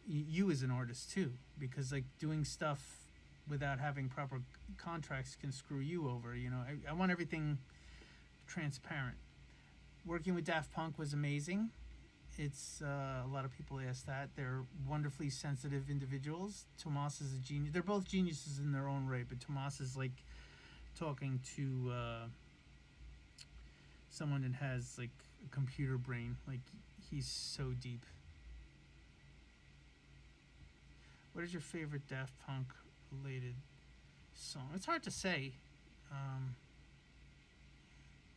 you as an artist too, because like doing stuff without having proper contracts can screw you over. I want everything transparent. Working with Daft Punk was amazing. It's a lot of people ask that. They're wonderfully sensitive individuals. Tomas is a genius. They're both geniuses in their own right, but Tomas is like talking to someone that has like a computer brain. Like he's so deep. What is your favorite Daft Punk related song? It's hard to say,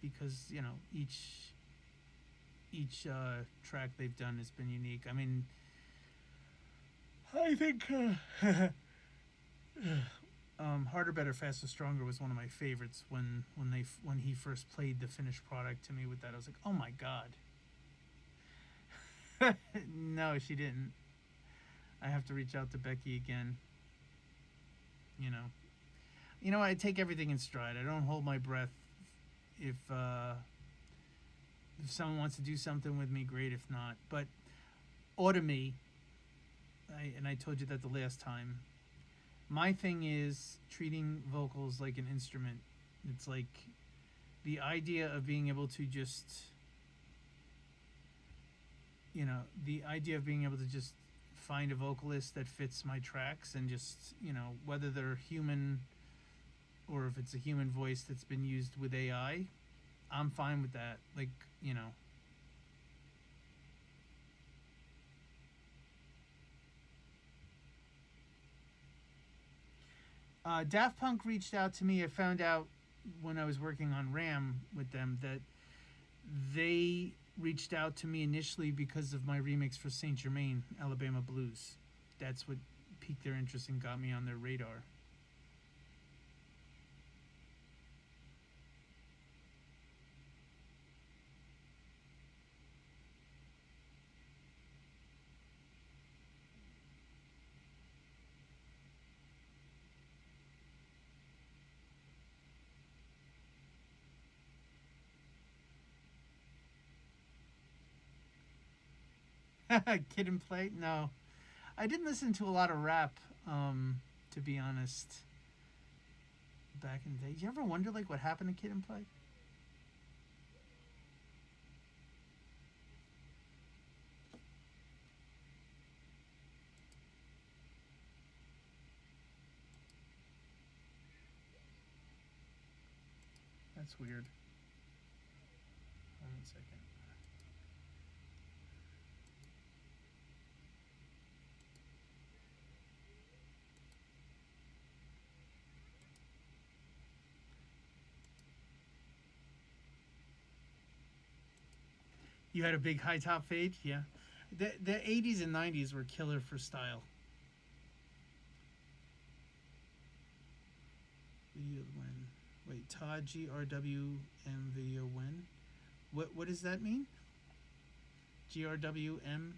because each track they've done has been unique. I mean, I think Harder, Better, Faster, Stronger was one of my favorites. When he first played the finished product to me with that, I was like, oh my god. No, she didn't. I have to reach out to Becky again. I take everything in stride. I don't hold my breath. If someone wants to do something with me, great. If not, but me. I told you that the last time. My thing is treating vocals like an instrument. It's like the idea of being able to just, find a vocalist that fits my tracks, and just, whether they're human or if it's a human voice that's been used with AI, I'm fine with that. Like, Daft Punk reached out to me. I found out when I was working on RAM with them that they reached out to me initially because of my remix for Saint Germain, Alabama Blues. That's what piqued their interest and got me on their radar. Kid and Play? No. I didn't listen to a lot of rap, to be honest, back in the day. You ever wonder, like, what happened to Kid and Play? That's weird. Hold on a second. You had a big high top fade? Yeah. The 80s and 90s were killer for style. Video when? Wait, Todd GRWM video when? What does that mean? GRWM?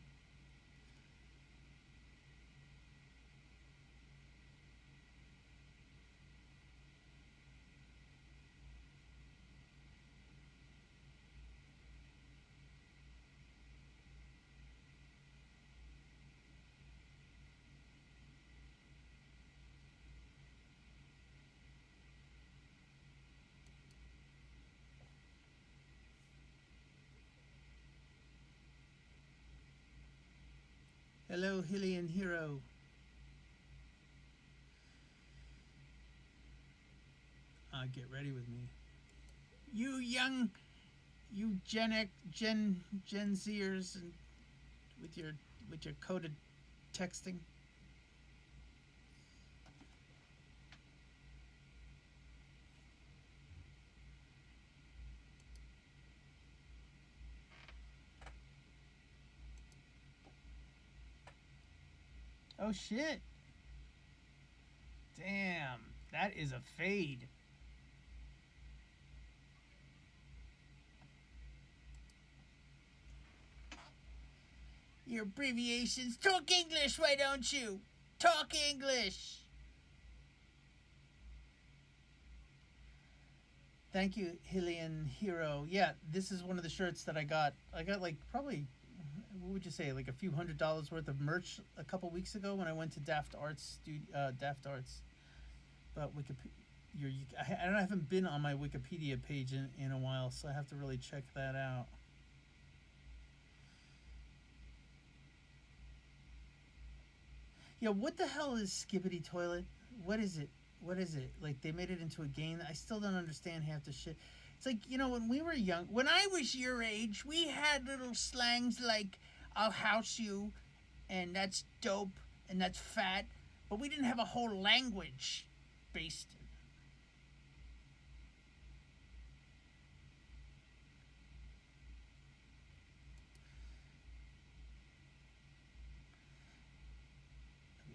Hello, Hillian Hero. Get ready with me. You young, you Gen Zers, and with your coded texting. Oh shit. Damn, that is a fade. Your abbreviations. Talk English, why don't you? Talk English. Thank you, Hillian Hero. Yeah, this is one of the shirts that I got. I got like probably, what would you say, like a few $100s worth of merch a couple weeks ago when I went to Daft Arts. But I haven't been on my Wikipedia page in a while, so I have to really check that out. Yeah, what the hell is Skibbity Toilet? What is it? What is it? Like, they made it into a game? I still don't understand half the shit. It's like, you know, when we were young, when I was your age, we had little slangs like, I'll house you, and that's dope, and that's fat, but we didn't have a whole language based.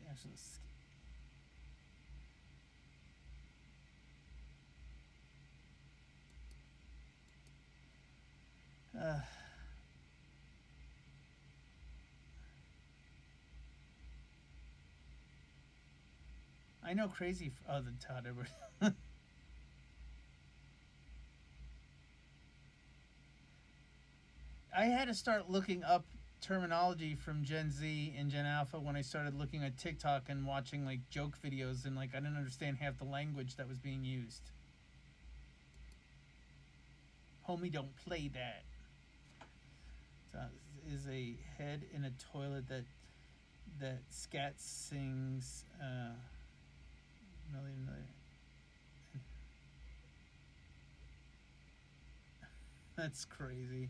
Actually, I know crazy. Oh, the Todd Edwards. I had to start looking up terminology from Gen Z and Gen Alpha when I started looking at TikTok and watching like joke videos, and like I didn't understand half the language that was being used. Homie, don't play that. Is a head in a toilet that scat sings million. That's crazy.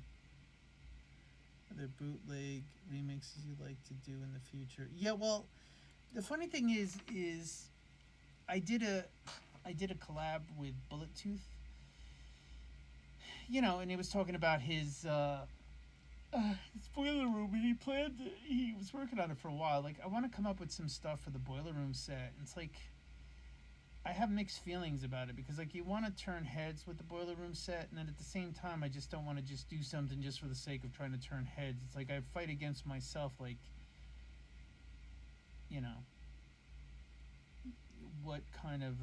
Other bootleg remixes you'd like to do in the future? Yeah, well, the funny thing is I did a collab with Bullet Tooth. You know, and he was talking about his boiler room, and he was working on it for a while. Like, I want to come up with some stuff for the boiler room set. And it's like, I have mixed feelings about it, because like you want to turn heads with the boiler room set, and then at the same time I just don't want to just do something just for the sake of trying to turn heads. It's like I fight against myself, like, you know, what kind of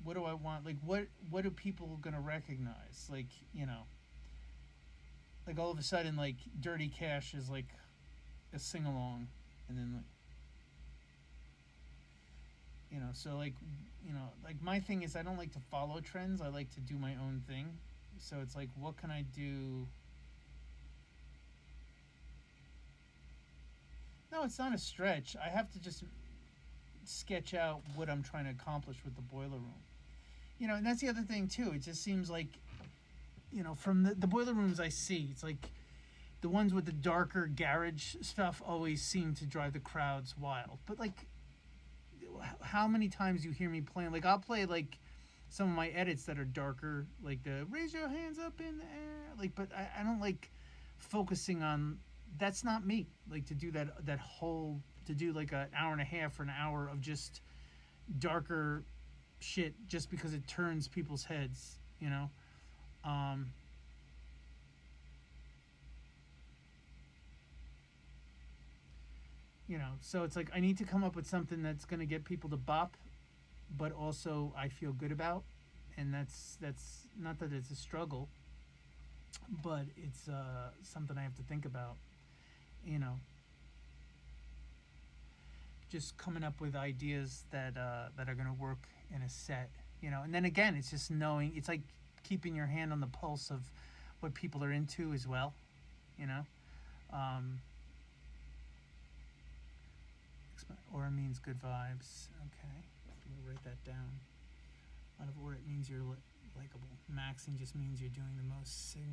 what do I want, like what are people gonna recognize, like, you know, like all of a sudden like Dirty Cash is like a sing along, and then like, so like, like my thing is I don't like to follow trends. I like to do my own thing. So it's like, what can I do? No, it's not a stretch. I have to just sketch out what I'm trying to accomplish with the boiler room. And that's the other thing too. It just seems like, from the boiler rooms I see, it's like the ones with the darker garage stuff always seem to drive the crowds wild. But like, how many times you hear me playing? Like, I'll play like some of my edits that are darker, like the raise your hands up in the air. Like, but I don't like focusing on. That's not me. Like to do that whole, to do like an hour and a half or an hour of just darker shit just because it turns people's heads, So it's like I need to come up with something that's going to get people to bop, but also I feel good about, and that's not that it's a struggle, but it's something I have to think about, just coming up with ideas that are going to work in a set, and then again, it's just knowing, it's like keeping your hand on the pulse of what people are into as well, Aura means good vibes. Okay, I'm gonna write that down. Out of aura, it means you're likable. Maxing just means you're doing the most. Sigma.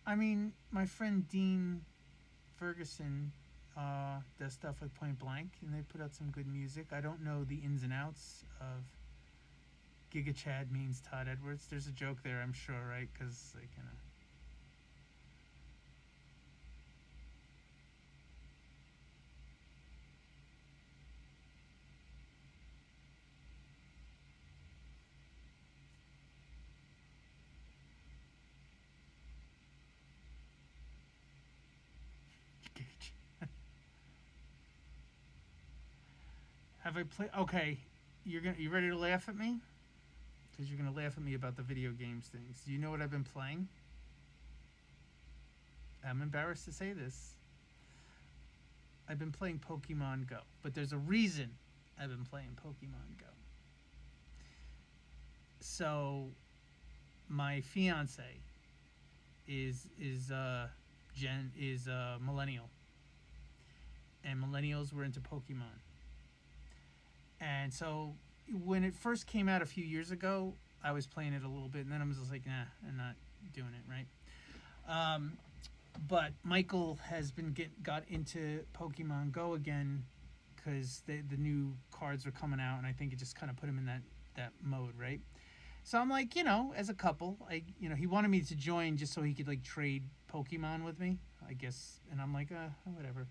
I mean, my friend Dean Ferguson does stuff like Point Blank, and they put out some good music. I don't know the ins and outs of Giga Chad means Todd Edwards. There's a joke there, I'm sure, right? Because, like, Have I played? Okay, you ready to laugh at me? Because you're gonna laugh at me about the video games things. Do you know what I've been playing? I'm embarrassed to say this. I've been playing Pokemon Go, but there's a reason I've been playing Pokemon Go. So, my fiance is millennial, and millennials were into Pokemon. And so when it first came out a few years ago, I was playing it a little bit, and then I was just like, nah, I'm not doing it, right? But Michael has got into Pokemon Go again because the new cards are coming out, and I think it just kind of put him in that mode, right? So I'm like, as a couple, he wanted me to join just so he could like trade Pokemon with me, I guess, and I'm like, whatever.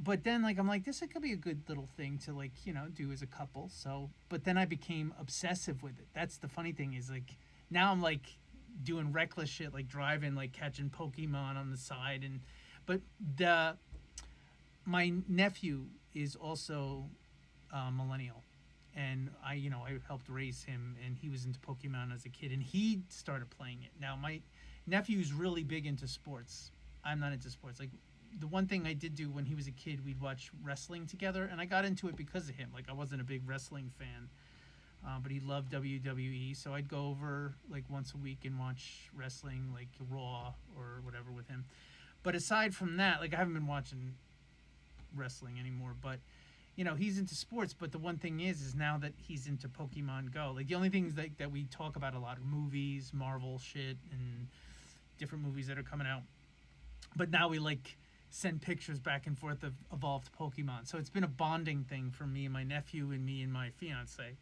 But then, like, I'm like, this could be a good little thing to, like, do as a couple. So, but then I became obsessive with it. That's the funny thing is, like, now I'm, like, doing reckless shit, like driving, like catching Pokemon on the side. But my nephew is also millennial. And I helped raise him, and he was into Pokemon as a kid, and he started playing it. Now, my nephew's really big into sports. I'm not into sports. Like, the one thing I did do when he was a kid, we'd watch wrestling together, and I got into it because of him. Like, I wasn't a big wrestling fan, but he loved WWE, so I'd go over like once a week and watch wrestling, like Raw or whatever with him. But aside from that, like, I haven't been watching wrestling anymore, but he's into sports. But the one thing is now that he's into Pokemon Go, like, the only things that we talk about a lot are movies, Marvel shit, and different movies that are coming out. But now we like send pictures back and forth of evolved Pokemon. So it's been a bonding thing for me and my nephew and me and my fiance.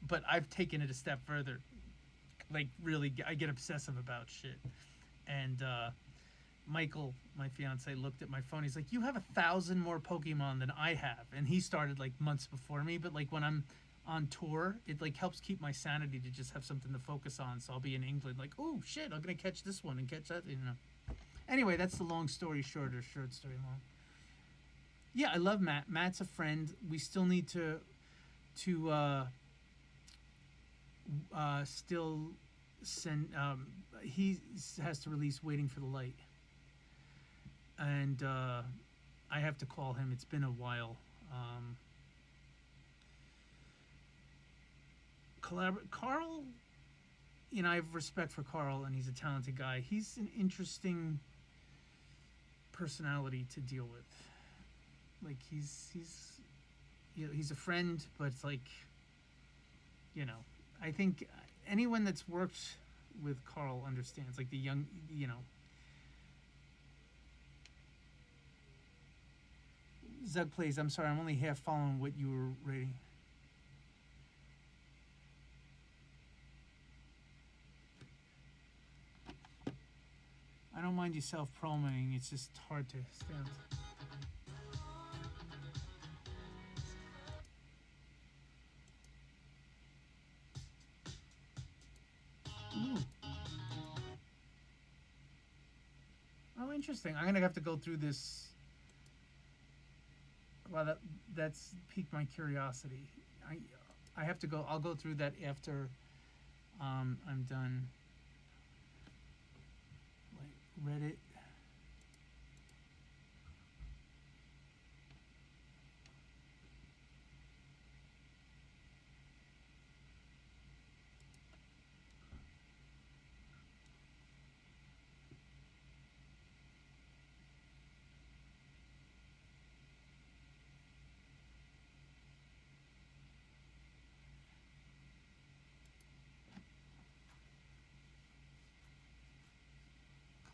But I've taken it a step further. Like, really, I get obsessive about shit. And Michael, my fiance, looked at my phone. He's like, you have 1,000 more Pokemon than I have. And he started like months before me. But like when I'm on tour, it like helps keep my sanity to just have something to focus on. So I'll be in England like, oh shit, I'm going to catch this one and catch that, Anyway, that's the long story short, or short story long. Yeah, I love Matt. Matt's a friend. We still need to still he has to release Waiting for the Light, and I have to call him. It's been a while. Carl, you know, I have respect for Carl, and he's a talented guy. He's an interesting personality to deal with. Like he's you know, he's a friend, but it's like, you know, I think anyone that's worked with Carl understands. Like the young, you know. Zug plays. I'm sorry, I'm only half following what you were rating. I don't mind you self-promoting. It's just hard to stand. Ooh. Oh, interesting. I'm gonna have to go through this. Well, that's piqued my curiosity. I have to go. I'll go through that after I'm done. Like Reddit.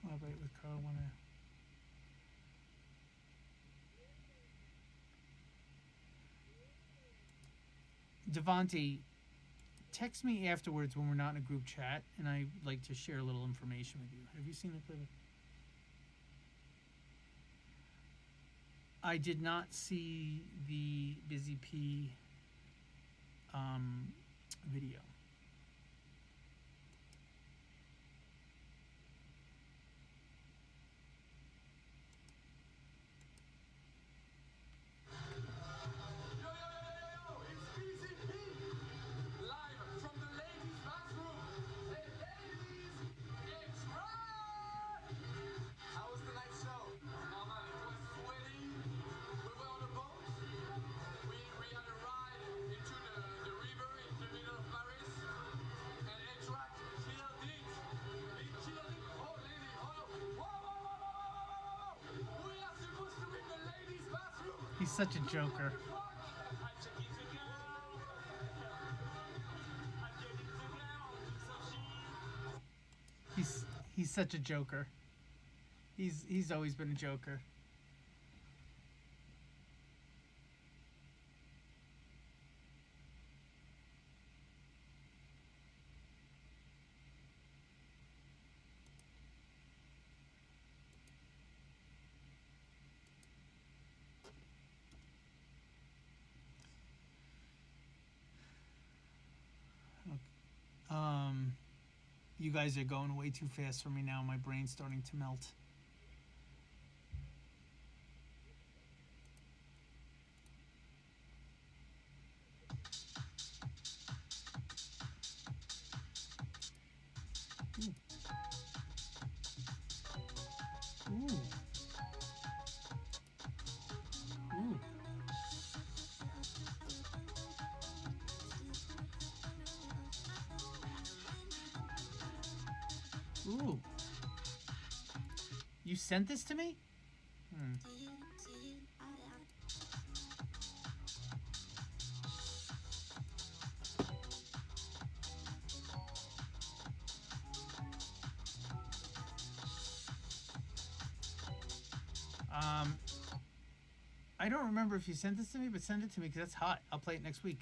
Collaborate with Carl when Devontae, text me afterwards when we're not in a group chat, and I'd like to share a little information with you. Have you seen the clip? I did not see the Busy P video. He's such a joker. He's such a joker. He's always been a joker. You guys are going way too fast for me now. My brain's starting to melt. Ooh. Ooh. Ooh. You sent this to me? I don't remember if you sent this to me, but send it to me because that's hot. I'll play it next week.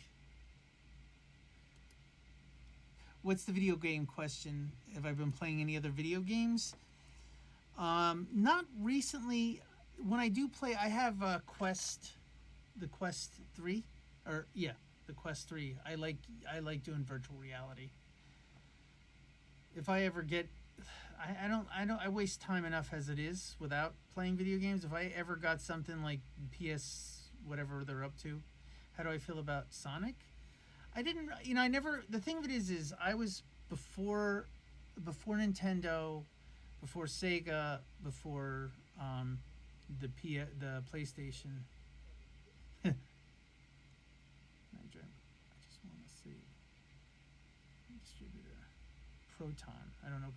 What's the video game question? Have I been playing any other video games? Not recently. When I do play, I have the Quest 3, the Quest 3. I like doing virtual reality. If I ever get, I waste time enough as it is without playing video games. If I ever got something like PS, whatever they're up to, how do I feel about Sonic? I didn't, I never, the thing of it is I was before Nintendo, before Sega, before the PlayStation. I just want to see distributor Proton. I don't know,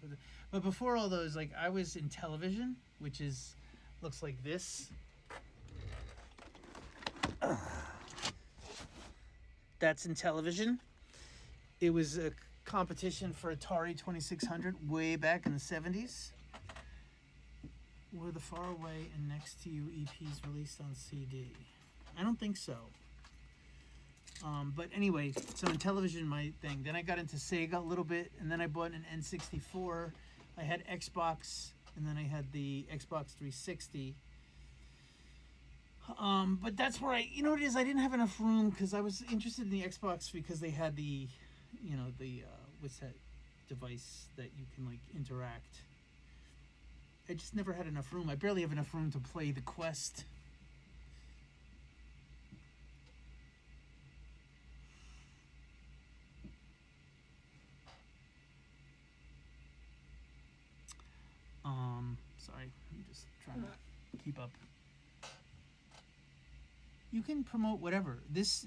but before all those, like I was in television, which looks like this. That's in television. It was a competition for Atari 2600 way back in the 70s. Were the Far Away and Next to You EPs released on CD? I don't think so. But anyway, so in television, my thing. Then I got into Sega a little bit, and then I bought an N64. I had Xbox, and then I had the Xbox 360. But that's where you know what it is? I didn't have enough room because I was interested in the Xbox because they had the, what's that device that you can like interact. I just never had enough room. I barely have enough room to play the Quest. Sorry, I'm just trying to keep up. You can promote whatever. This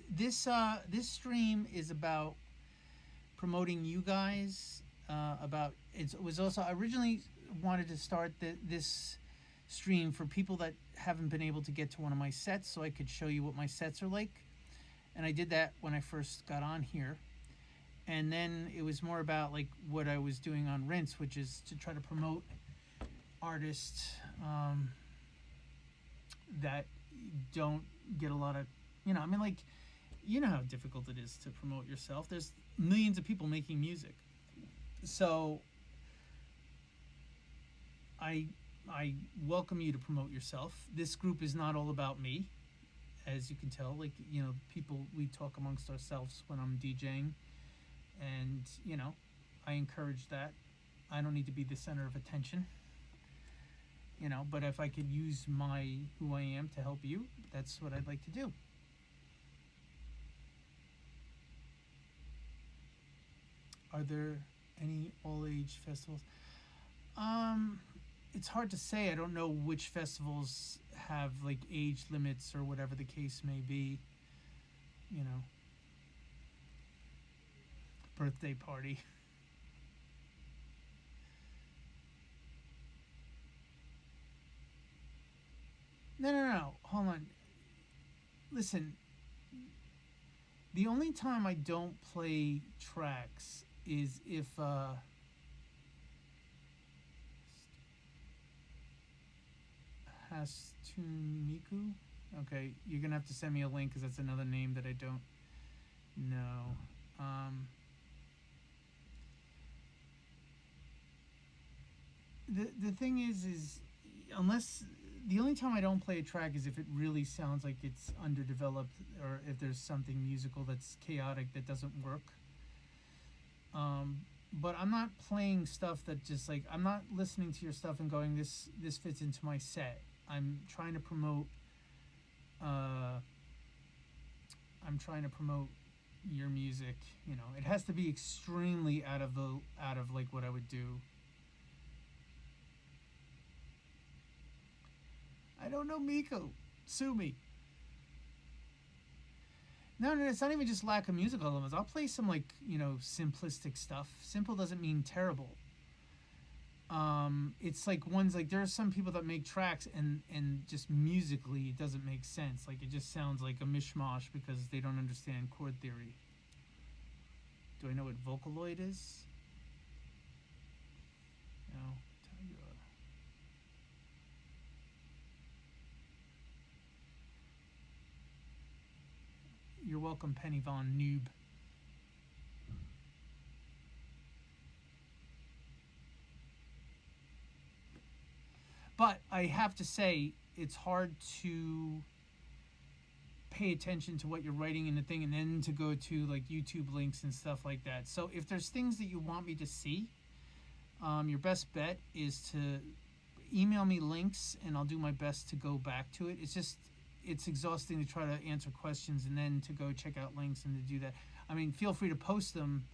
stream is about promoting you guys. It was also, I originally wanted to start this stream for people that haven't been able to get to one of my sets, so I could show you what my sets are like. And I did that when I first got on here. And then it was more about like what I was doing on Rinse, which is to try to promote artists that don't get a lot of, I mean, like, you know how difficult it is to promote yourself. There's millions of people making music. So I welcome you to promote yourself. This group is not all about me, as you can tell. Like, people, we talk amongst ourselves when I'm DJing. And, I encourage that. I don't need to be the center of attention. But if I could use who I am to help you, that's what I'd like to do. Are there any all-age festivals? It's hard to say. I don't know which festivals have like age limits or whatever the case may be. Birthday party. No. Hold on. Listen. The only time I don't play tracks is if Hastumiku. Okay, you're gonna have to send me a link because that's another name that I don't know. The thing is unless the only time I don't play a track is if it really sounds like it's underdeveloped or if there's something musical that's chaotic that doesn't work. But I'm not playing stuff that just like, I'm not listening to your stuff and going, this fits into my set. I'm trying to promote your music. It has to be extremely out of like what I would do. I don't know, Miko. Sue me. No, it's not even just lack of musical elements. I'll play some like, simplistic stuff. Simple doesn't mean terrible. It's like ones like there are some people that make tracks and just musically it doesn't make sense. Like it just sounds like a mishmash because they don't understand chord theory. Do I know what Vocaloid is? No. You're welcome, Penny Von Noob. But I have to say, it's hard to pay attention to what you're writing in the thing and then to go to like YouTube links and stuff like that. So if there's things that you want me to see, your best bet is to email me links and I'll do my best to go back to it. It's exhausting to try to answer questions and then to go check out links and to do that. I mean, feel free to post them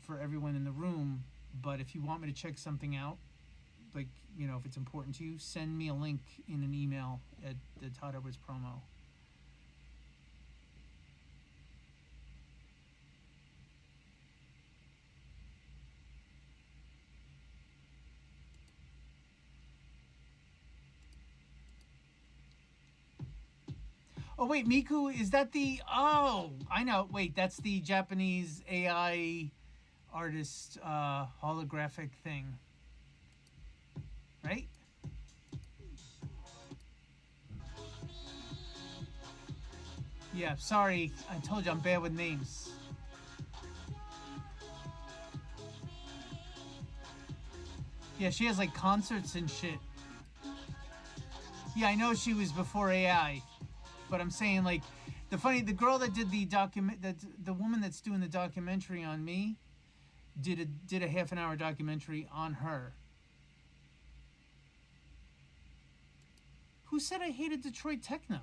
for everyone in the room, but if you want me to check something out, like, you know, if it's important to you, send me a link in an email at the Todd Edwards promo. Oh wait, Miku, is that the? Oh, I know. Wait, that's the Japanese AI artist holographic thing, right? Yeah. Sorry, I told you I'm bad with names. Yeah, she has like concerts and shit. Yeah, I know she was before AI. But I'm saying, like, the girl that did the woman that's doing the documentary on me, did a half an hour documentary on her. Who said I hated Detroit techno?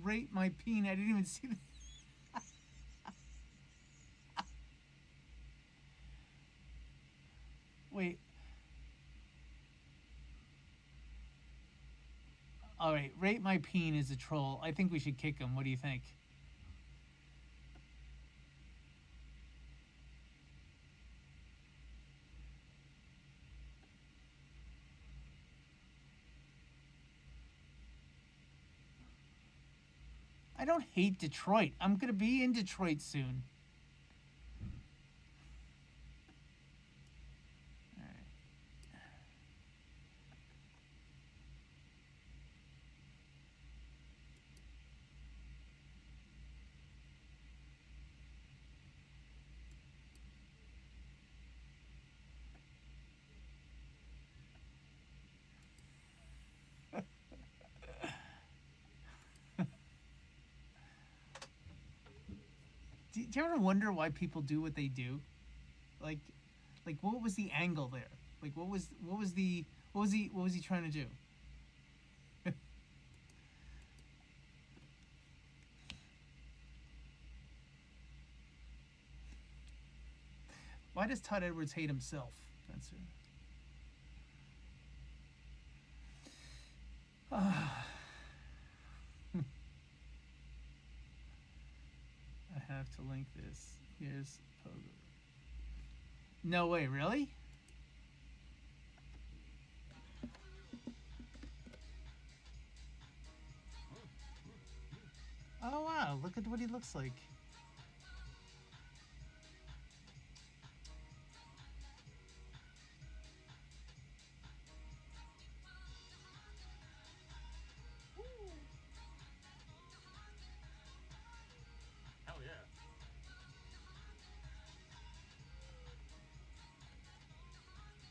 Rate my peen. I didn't even see that. Wait. All right, rate my peen is a troll. I think we should kick him. What do you think? I don't hate Detroit. I'm gonna be in Detroit soon. Do you ever wonder why people do what they do? Like what was the angle there? Like what was he trying to do? Why does Todd Edwards hate himself? That's it. I have to link this. Here's Pogo. No way, really? Oh wow, look at what he looks like.
Hell yeah.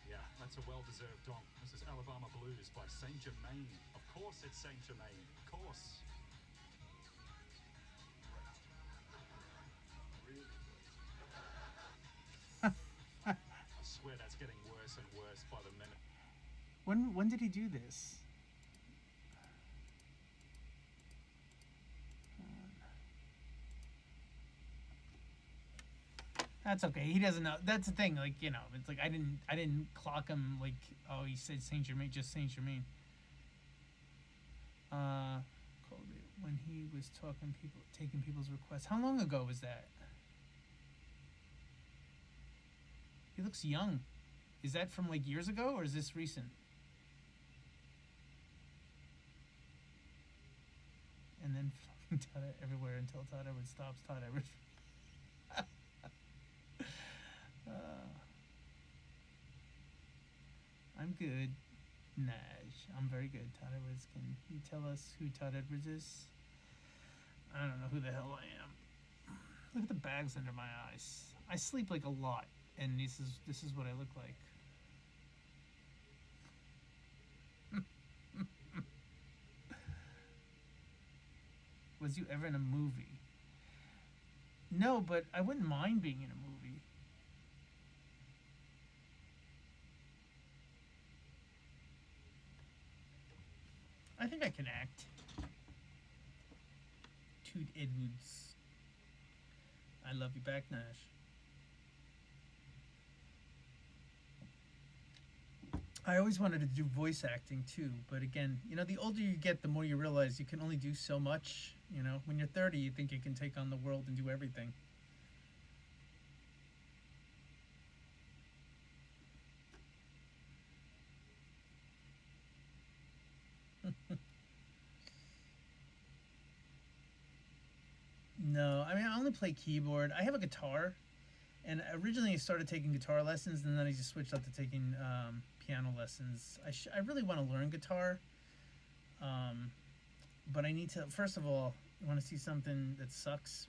Yeah, that's a well-deserved donk. This is Alabama Blues by Saint Germain. Of course it's Saint Germain. Of course. I swear that's getting worse and worse by the minute.
When did he do this? That's okay. He doesn't know. That's the thing. Like, you know, it's like I didn't clock him. Like, oh, he said Saint Germain, just Saint Germain. When he was taking people's requests. How long ago was that? He looks young. Is that from like years ago or is this recent? And then Todd everywhere until Todd Edwards stops Todd Edwards. I'm good. Nash. I'm very good. Todd Edwards. Can you tell us who Todd Edwards is? I don't know who the hell I am. Look at the bags under my eyes. I sleep like a lot, and this is what I look like. Was you ever in a movie? No, but I wouldn't mind being in a movie. I think I can act. Todd Edwards. I love you back, Nash. I always wanted to do voice acting too, but again, you know, the older you get, the more you realize you can only do so much. You know, when you're 30, you think you can take on the world and do everything. No, I mean, I only play keyboard. I have a guitar, and originally I started taking guitar lessons, and then I just switched up to taking piano lessons. I really want to learn guitar, but I need to. First of all, you want to see something that sucks?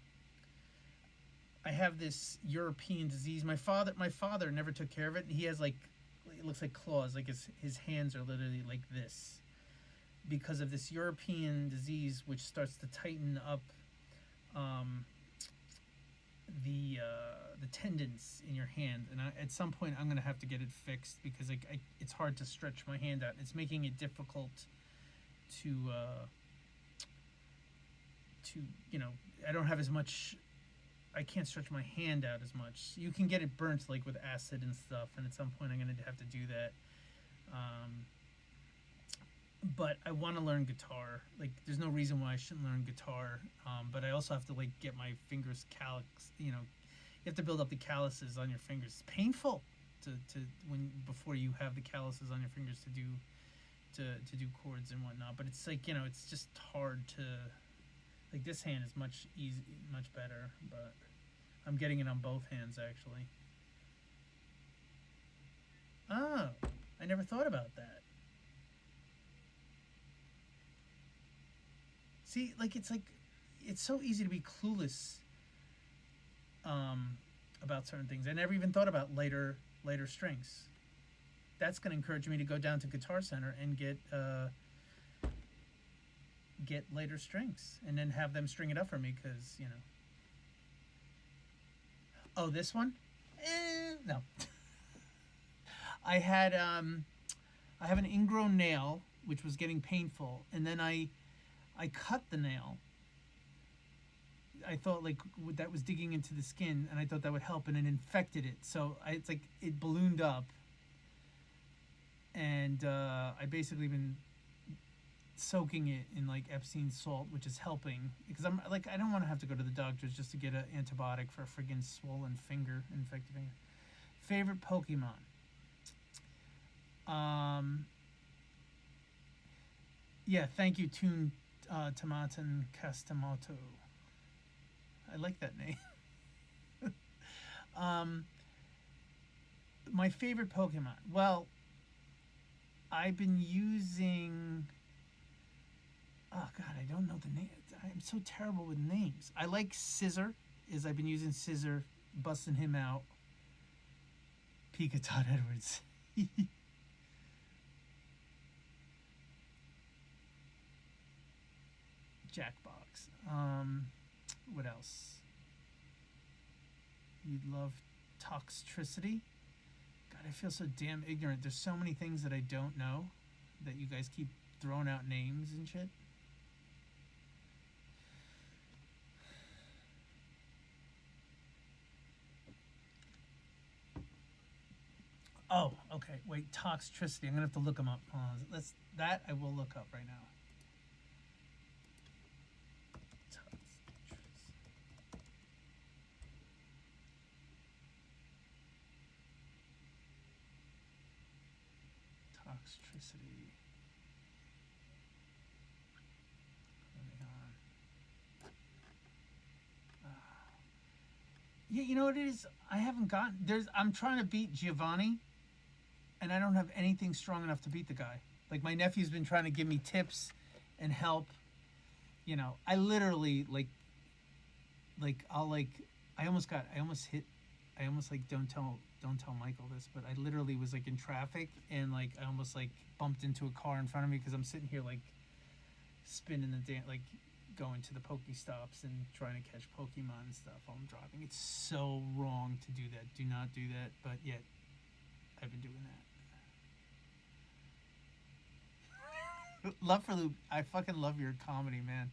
I have this European disease. My father never took care of it. He has, like, it looks like claws. Like his hands are literally like this because of this European disease, which starts to tighten up the tendons in your hand, and at some point I'm gonna have to get it fixed because it's hard to stretch my hand out. It's making it difficult to you know, I don't have as much. I can't stretch my hand out as much. You can get it burnt like with acid and stuff, and at some point I'm gonna have to do that. But I want to learn guitar. Like, there's no reason why I shouldn't learn guitar. But I also have to, like, get my fingers you know, you have to build up the calluses on your fingers. It's painful before you have the calluses on your fingers to do chords and whatnot. But it's like, you know, it's just hard to, like, this hand is much better. But I'm getting it on both hands actually. Oh, I never thought about that. See, it's so easy to be clueless about certain things. I never even thought about later strings. That's going to encourage me to go down to Guitar Center and get later strings, and then have them string it up for me, because, you know. Oh, this one? No. I have an ingrown nail, which was getting painful, and then I cut the nail. I thought, like, that was digging into the skin, and I thought that would help, and it infected it. So it's like it ballooned up, and I basically been soaking it in, like, Epsom salt, which is helping, because I'm like, I don't want to have to go to the doctors just to get an antibiotic for a friggin' swollen finger, infected finger. Favorite Pokemon? Yeah, thank you, Toon Tomatin Castamoto. I like that name. My favorite Pokemon. Well, I've been using. Oh God, I don't know the name. I'm so terrible with names. I like Scizor. I've been using Scizor, busting him out. Pika Todd Edwards. Jackbox. What else? You'd love Toxtricity. God, I feel so damn ignorant. There's so many things that I don't know that you guys keep throwing out names and shit. Oh, okay. Wait, Toxtricity. I'm gonna have to look them up. That I will look up right now. Toxtricity. Yeah, you know what it is? I haven't gotten I'm trying to beat Giovanni, and I don't have anything strong enough to beat the guy. Like my nephew's been trying to give me tips and help. You know, I literally I almost don't tell Michael this, but I literally was like in traffic and like I almost like bumped into a car in front of me because I'm sitting here like spinning like going to the Pokestops and trying to catch Pokemon and stuff while I'm driving. It's so wrong to do that. Do not do that, but yet I've been doing that. Love for Luke. I fucking love your comedy, man.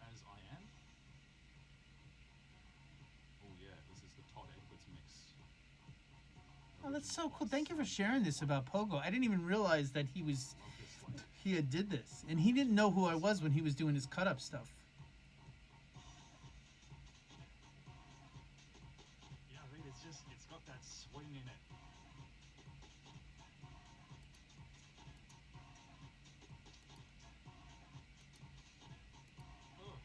As I am. Oh yeah, this is the Todd Edwards mix.
Oh, that's so cool. Thank you for sharing this about Pogo. I didn't even realize that he had did this, and he didn't know who I was when he was doing his cut up stuff.
Yeah, I mean it's got that swing in it. Oh.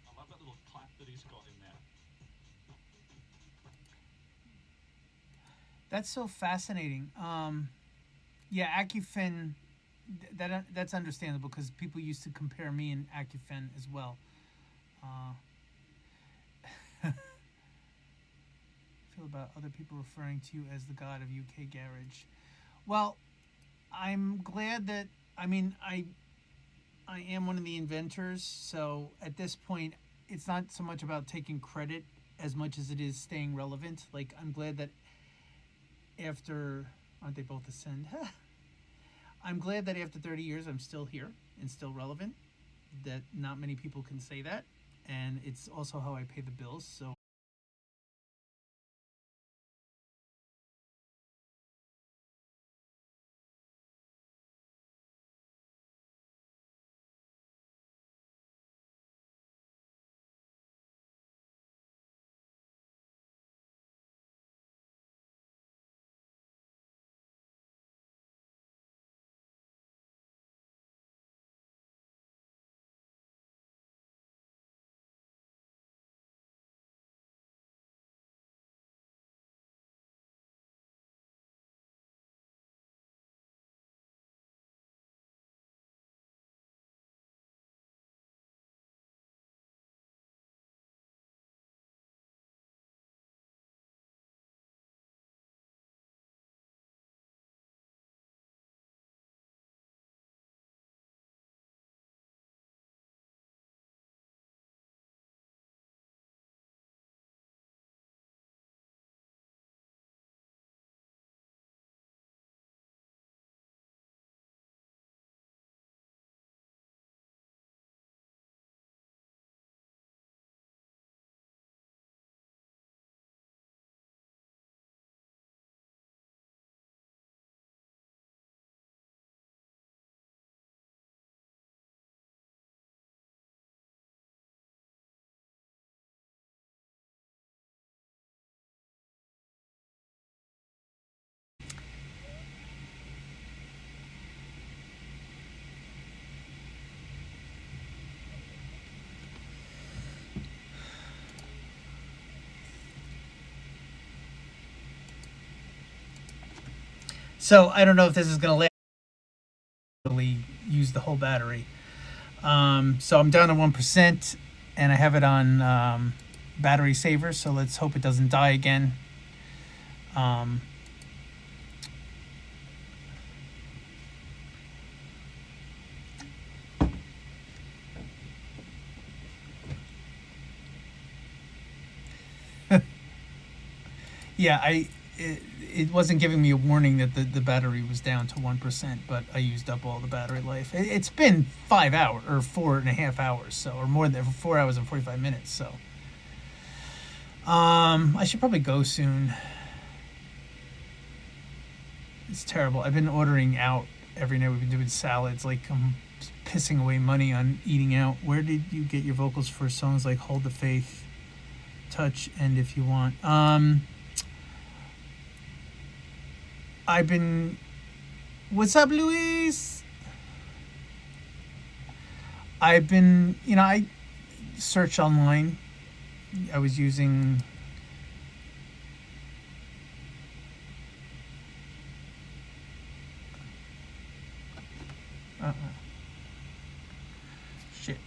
I love that little clap that he's got in there.
That's so fascinating. Yeah, Acufin. That's understandable because people used to compare me and Acufin as well. Feel about other people referring to you as the god of UK garage. Well, I'm glad that I am one of the inventors, so at this point it's not so much about taking credit as much as it is staying relevant. Like I'm glad that after aren't they both ascend? I'm glad that after 30 years I'm still here and still relevant. That not many people can say that, and it's also how I pay the bills. So I don't know if this is gonna last. Really use the whole battery. So I'm down to 1%, and I have it on battery saver. So let's hope it doesn't die again. Yeah, it wasn't giving me a warning that the battery was down to 1%, but I used up all the battery life. It's been 5 hours or 4.5 hours, so or more than 4 hours and 45 minutes. So I should probably go soon. It's terrible. I've been ordering out every night. We've been doing salads. Like I'm pissing away money on eating out. Where did you get your vocals for songs like "Hold the Faith," "Touch," and "If You Want"? I've been. What's up, Luis? I've been, I search online. I was using. Shit.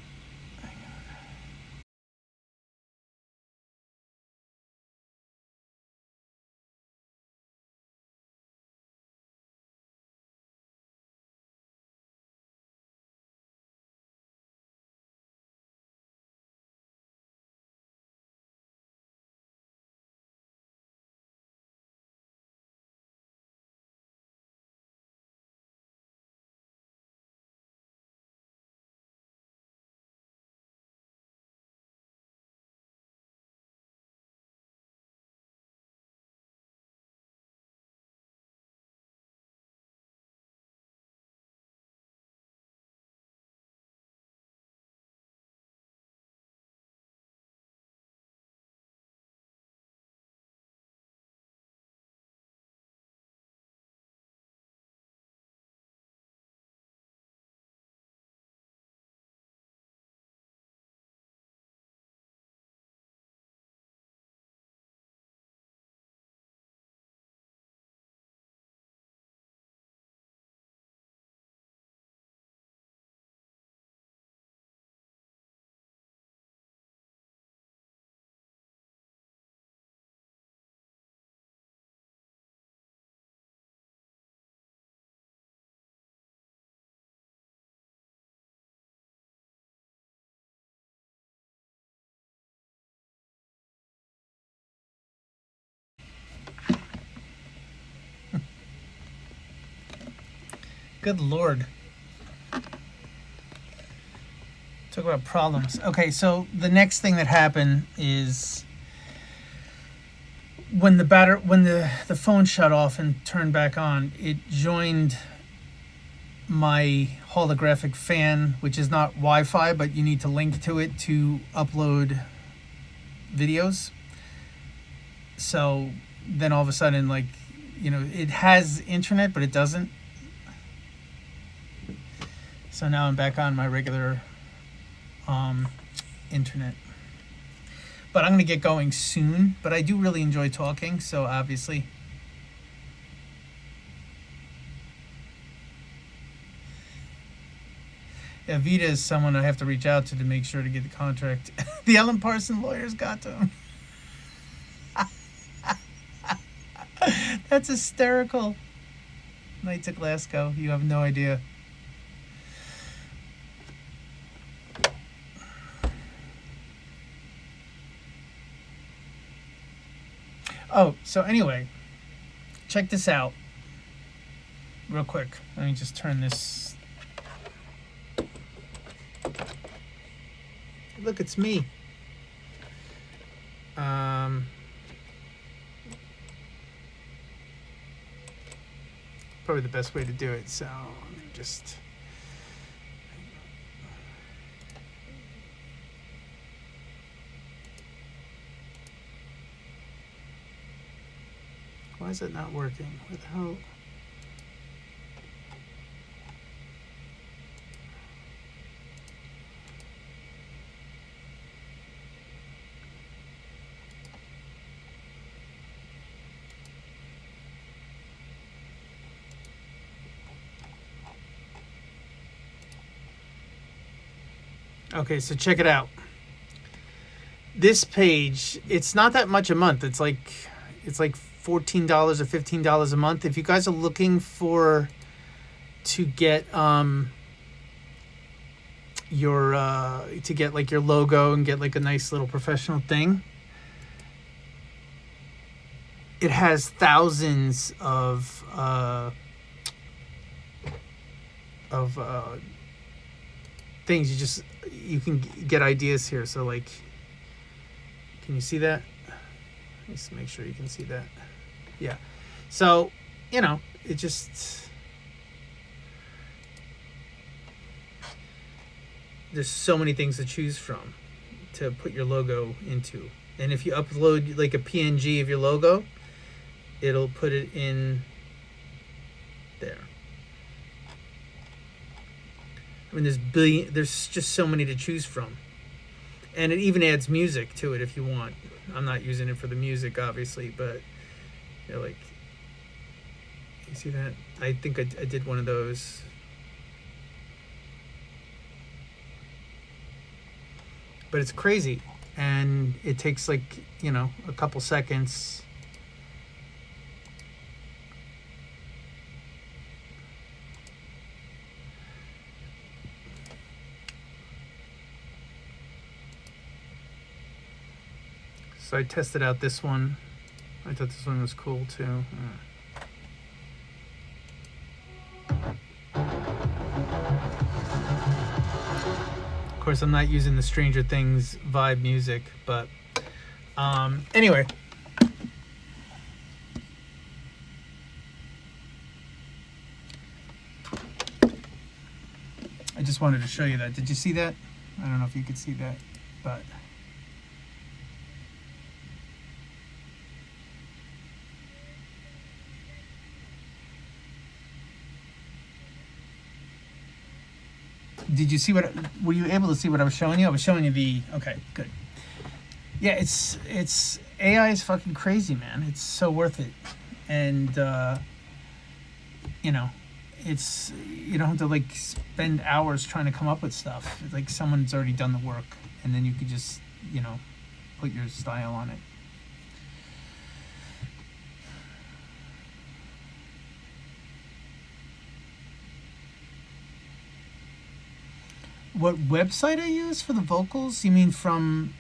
Good Lord. Talk about problems. Okay, so the next thing that happened is when the phone shut off and turned back on, it joined my holographic fan, which is not Wi-Fi, but you need to link to it to upload videos. So then all of a sudden, like, it has internet, but it doesn't. So now I'm back on my regular internet. But I'm going to get going soon. But I do really enjoy talking, so obviously. Yeah, Vita is someone I have to reach out to make sure to get the contract. The Ellen Parson lawyers got to him. That's hysterical. Night to Glasgow. You have no idea. Oh, so anyway, check this out real quick. Let me just turn this. Look, it's me. Probably the best way to do it, so let me just. Why is it not working? What the hell? Okay, so check it out. This page, it's not that much a month. It's like $14 or $15 a month. If you guys are looking to get your like your logo and get like a nice little professional thing, it has thousands of things. You can get ideas here. So like, can you see that? Let's make sure you can see that. Yeah. So, it just, there's so many things to choose from to put your logo into. And if you upload like a PNG of your logo, it'll put it in there. I mean, there's just so many to choose from. And it even adds music to it if you want. I'm not using it for the music, obviously, but like, you see that? I think I did one of those. But it's crazy, and it takes like, a couple seconds. So I tested out this one. I thought this one was cool too. Of course, I'm not using the Stranger Things vibe music, but anyway. I just wanted to show you that. Did you see that? I don't know if you could see that, but did you see were you able to see what I was showing you? I was showing you okay, good. Yeah, it's AI is fucking crazy, man. It's so worth it. And it's, you don't have to like spend hours trying to come up with stuff. It's like someone's already done the work, and then you could just, put your style on it. What website I use for the vocals? You mean from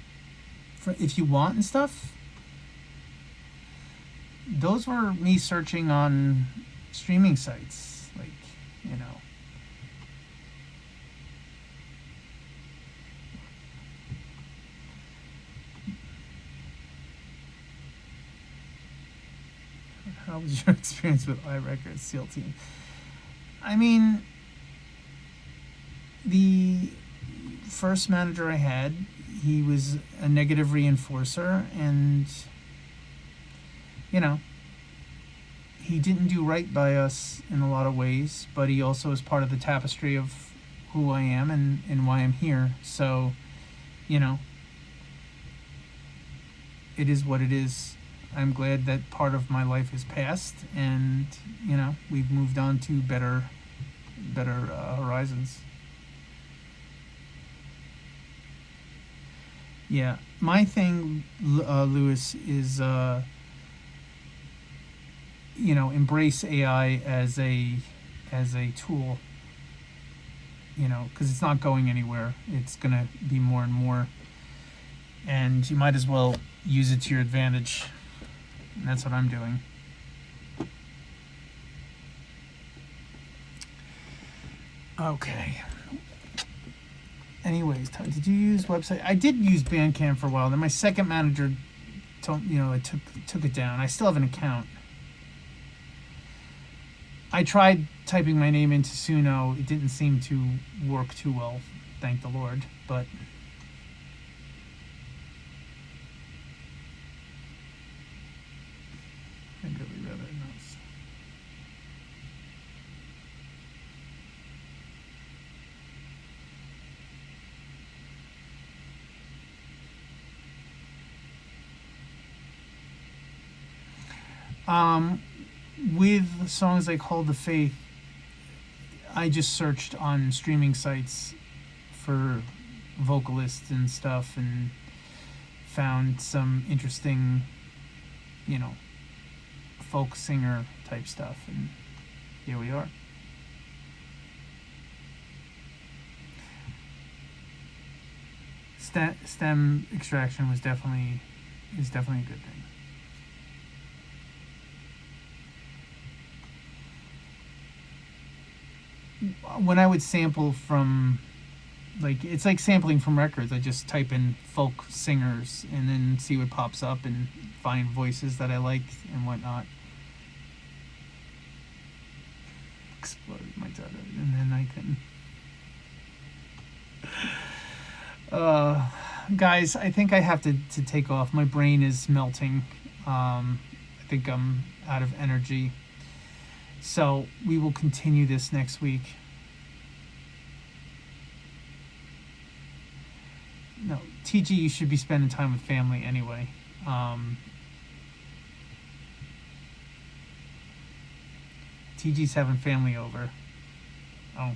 If You Want and stuff? Those were me searching on streaming sites, like, How was your experience with iRecords, SEAL Team? I mean, the first manager I had, he was a negative reinforcer, and he didn't do right by us in a lot of ways, but he also is part of the tapestry of who I am and why I'm here. So, it is what it is. I'm glad that part of my life is past, and we've moved on to better horizons. Yeah, my thing, Lewis, is embrace AI as a tool. Because it's not going anywhere. It's gonna be more and more, and you might as well use it to your advantage. And that's what I'm doing. Okay. Anyways, did you use website? I did use Bandcamp for a while. Then my second manager told I took it down. I still have an account. I tried typing my name into Suno. It didn't seem to work too well, thank the Lord. But I'd really rather not. With songs like Hold the Faith, I just searched on streaming sites for vocalists and stuff and found some interesting, folk singer type stuff, and here we are. Stem extraction is definitely a good thing. When I would sample from, it's like sampling from records. I just type in folk singers and then see what pops up and find voices that I like and whatnot. Exploded my data, and then I couldn't. Guys, I think I have to take off. My brain is melting. I think I'm out of energy. So we will continue this next week. No, TG, you should be spending time with family anyway. TG's having family over. Oh.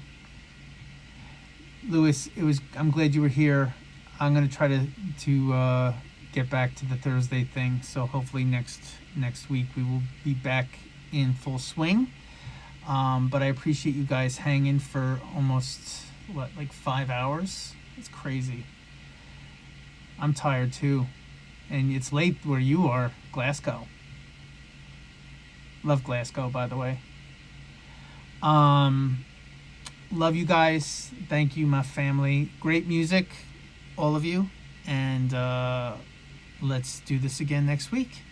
Lewis, I'm glad you were here. I'm gonna try to get back to the Thursday thing. So hopefully next week we will be back in full swing. But I appreciate you guys hanging for almost like 5 hours. It's crazy. I'm tired too, and it's late where you are, Glasgow. Love Glasgow, by the way. Love you guys. Thank you, my family. Great music, all of you. And let's do this again next week.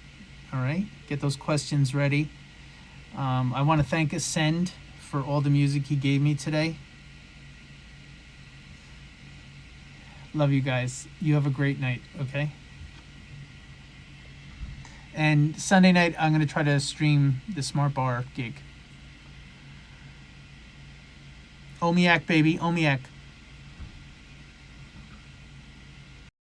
All right? Get those questions ready. I want to thank Ascend for all the music he gave me today. Love you guys. You have a great night, okay? And Sunday night, I'm going to try to stream the Smart Bar gig. Omiak, baby. Omiak.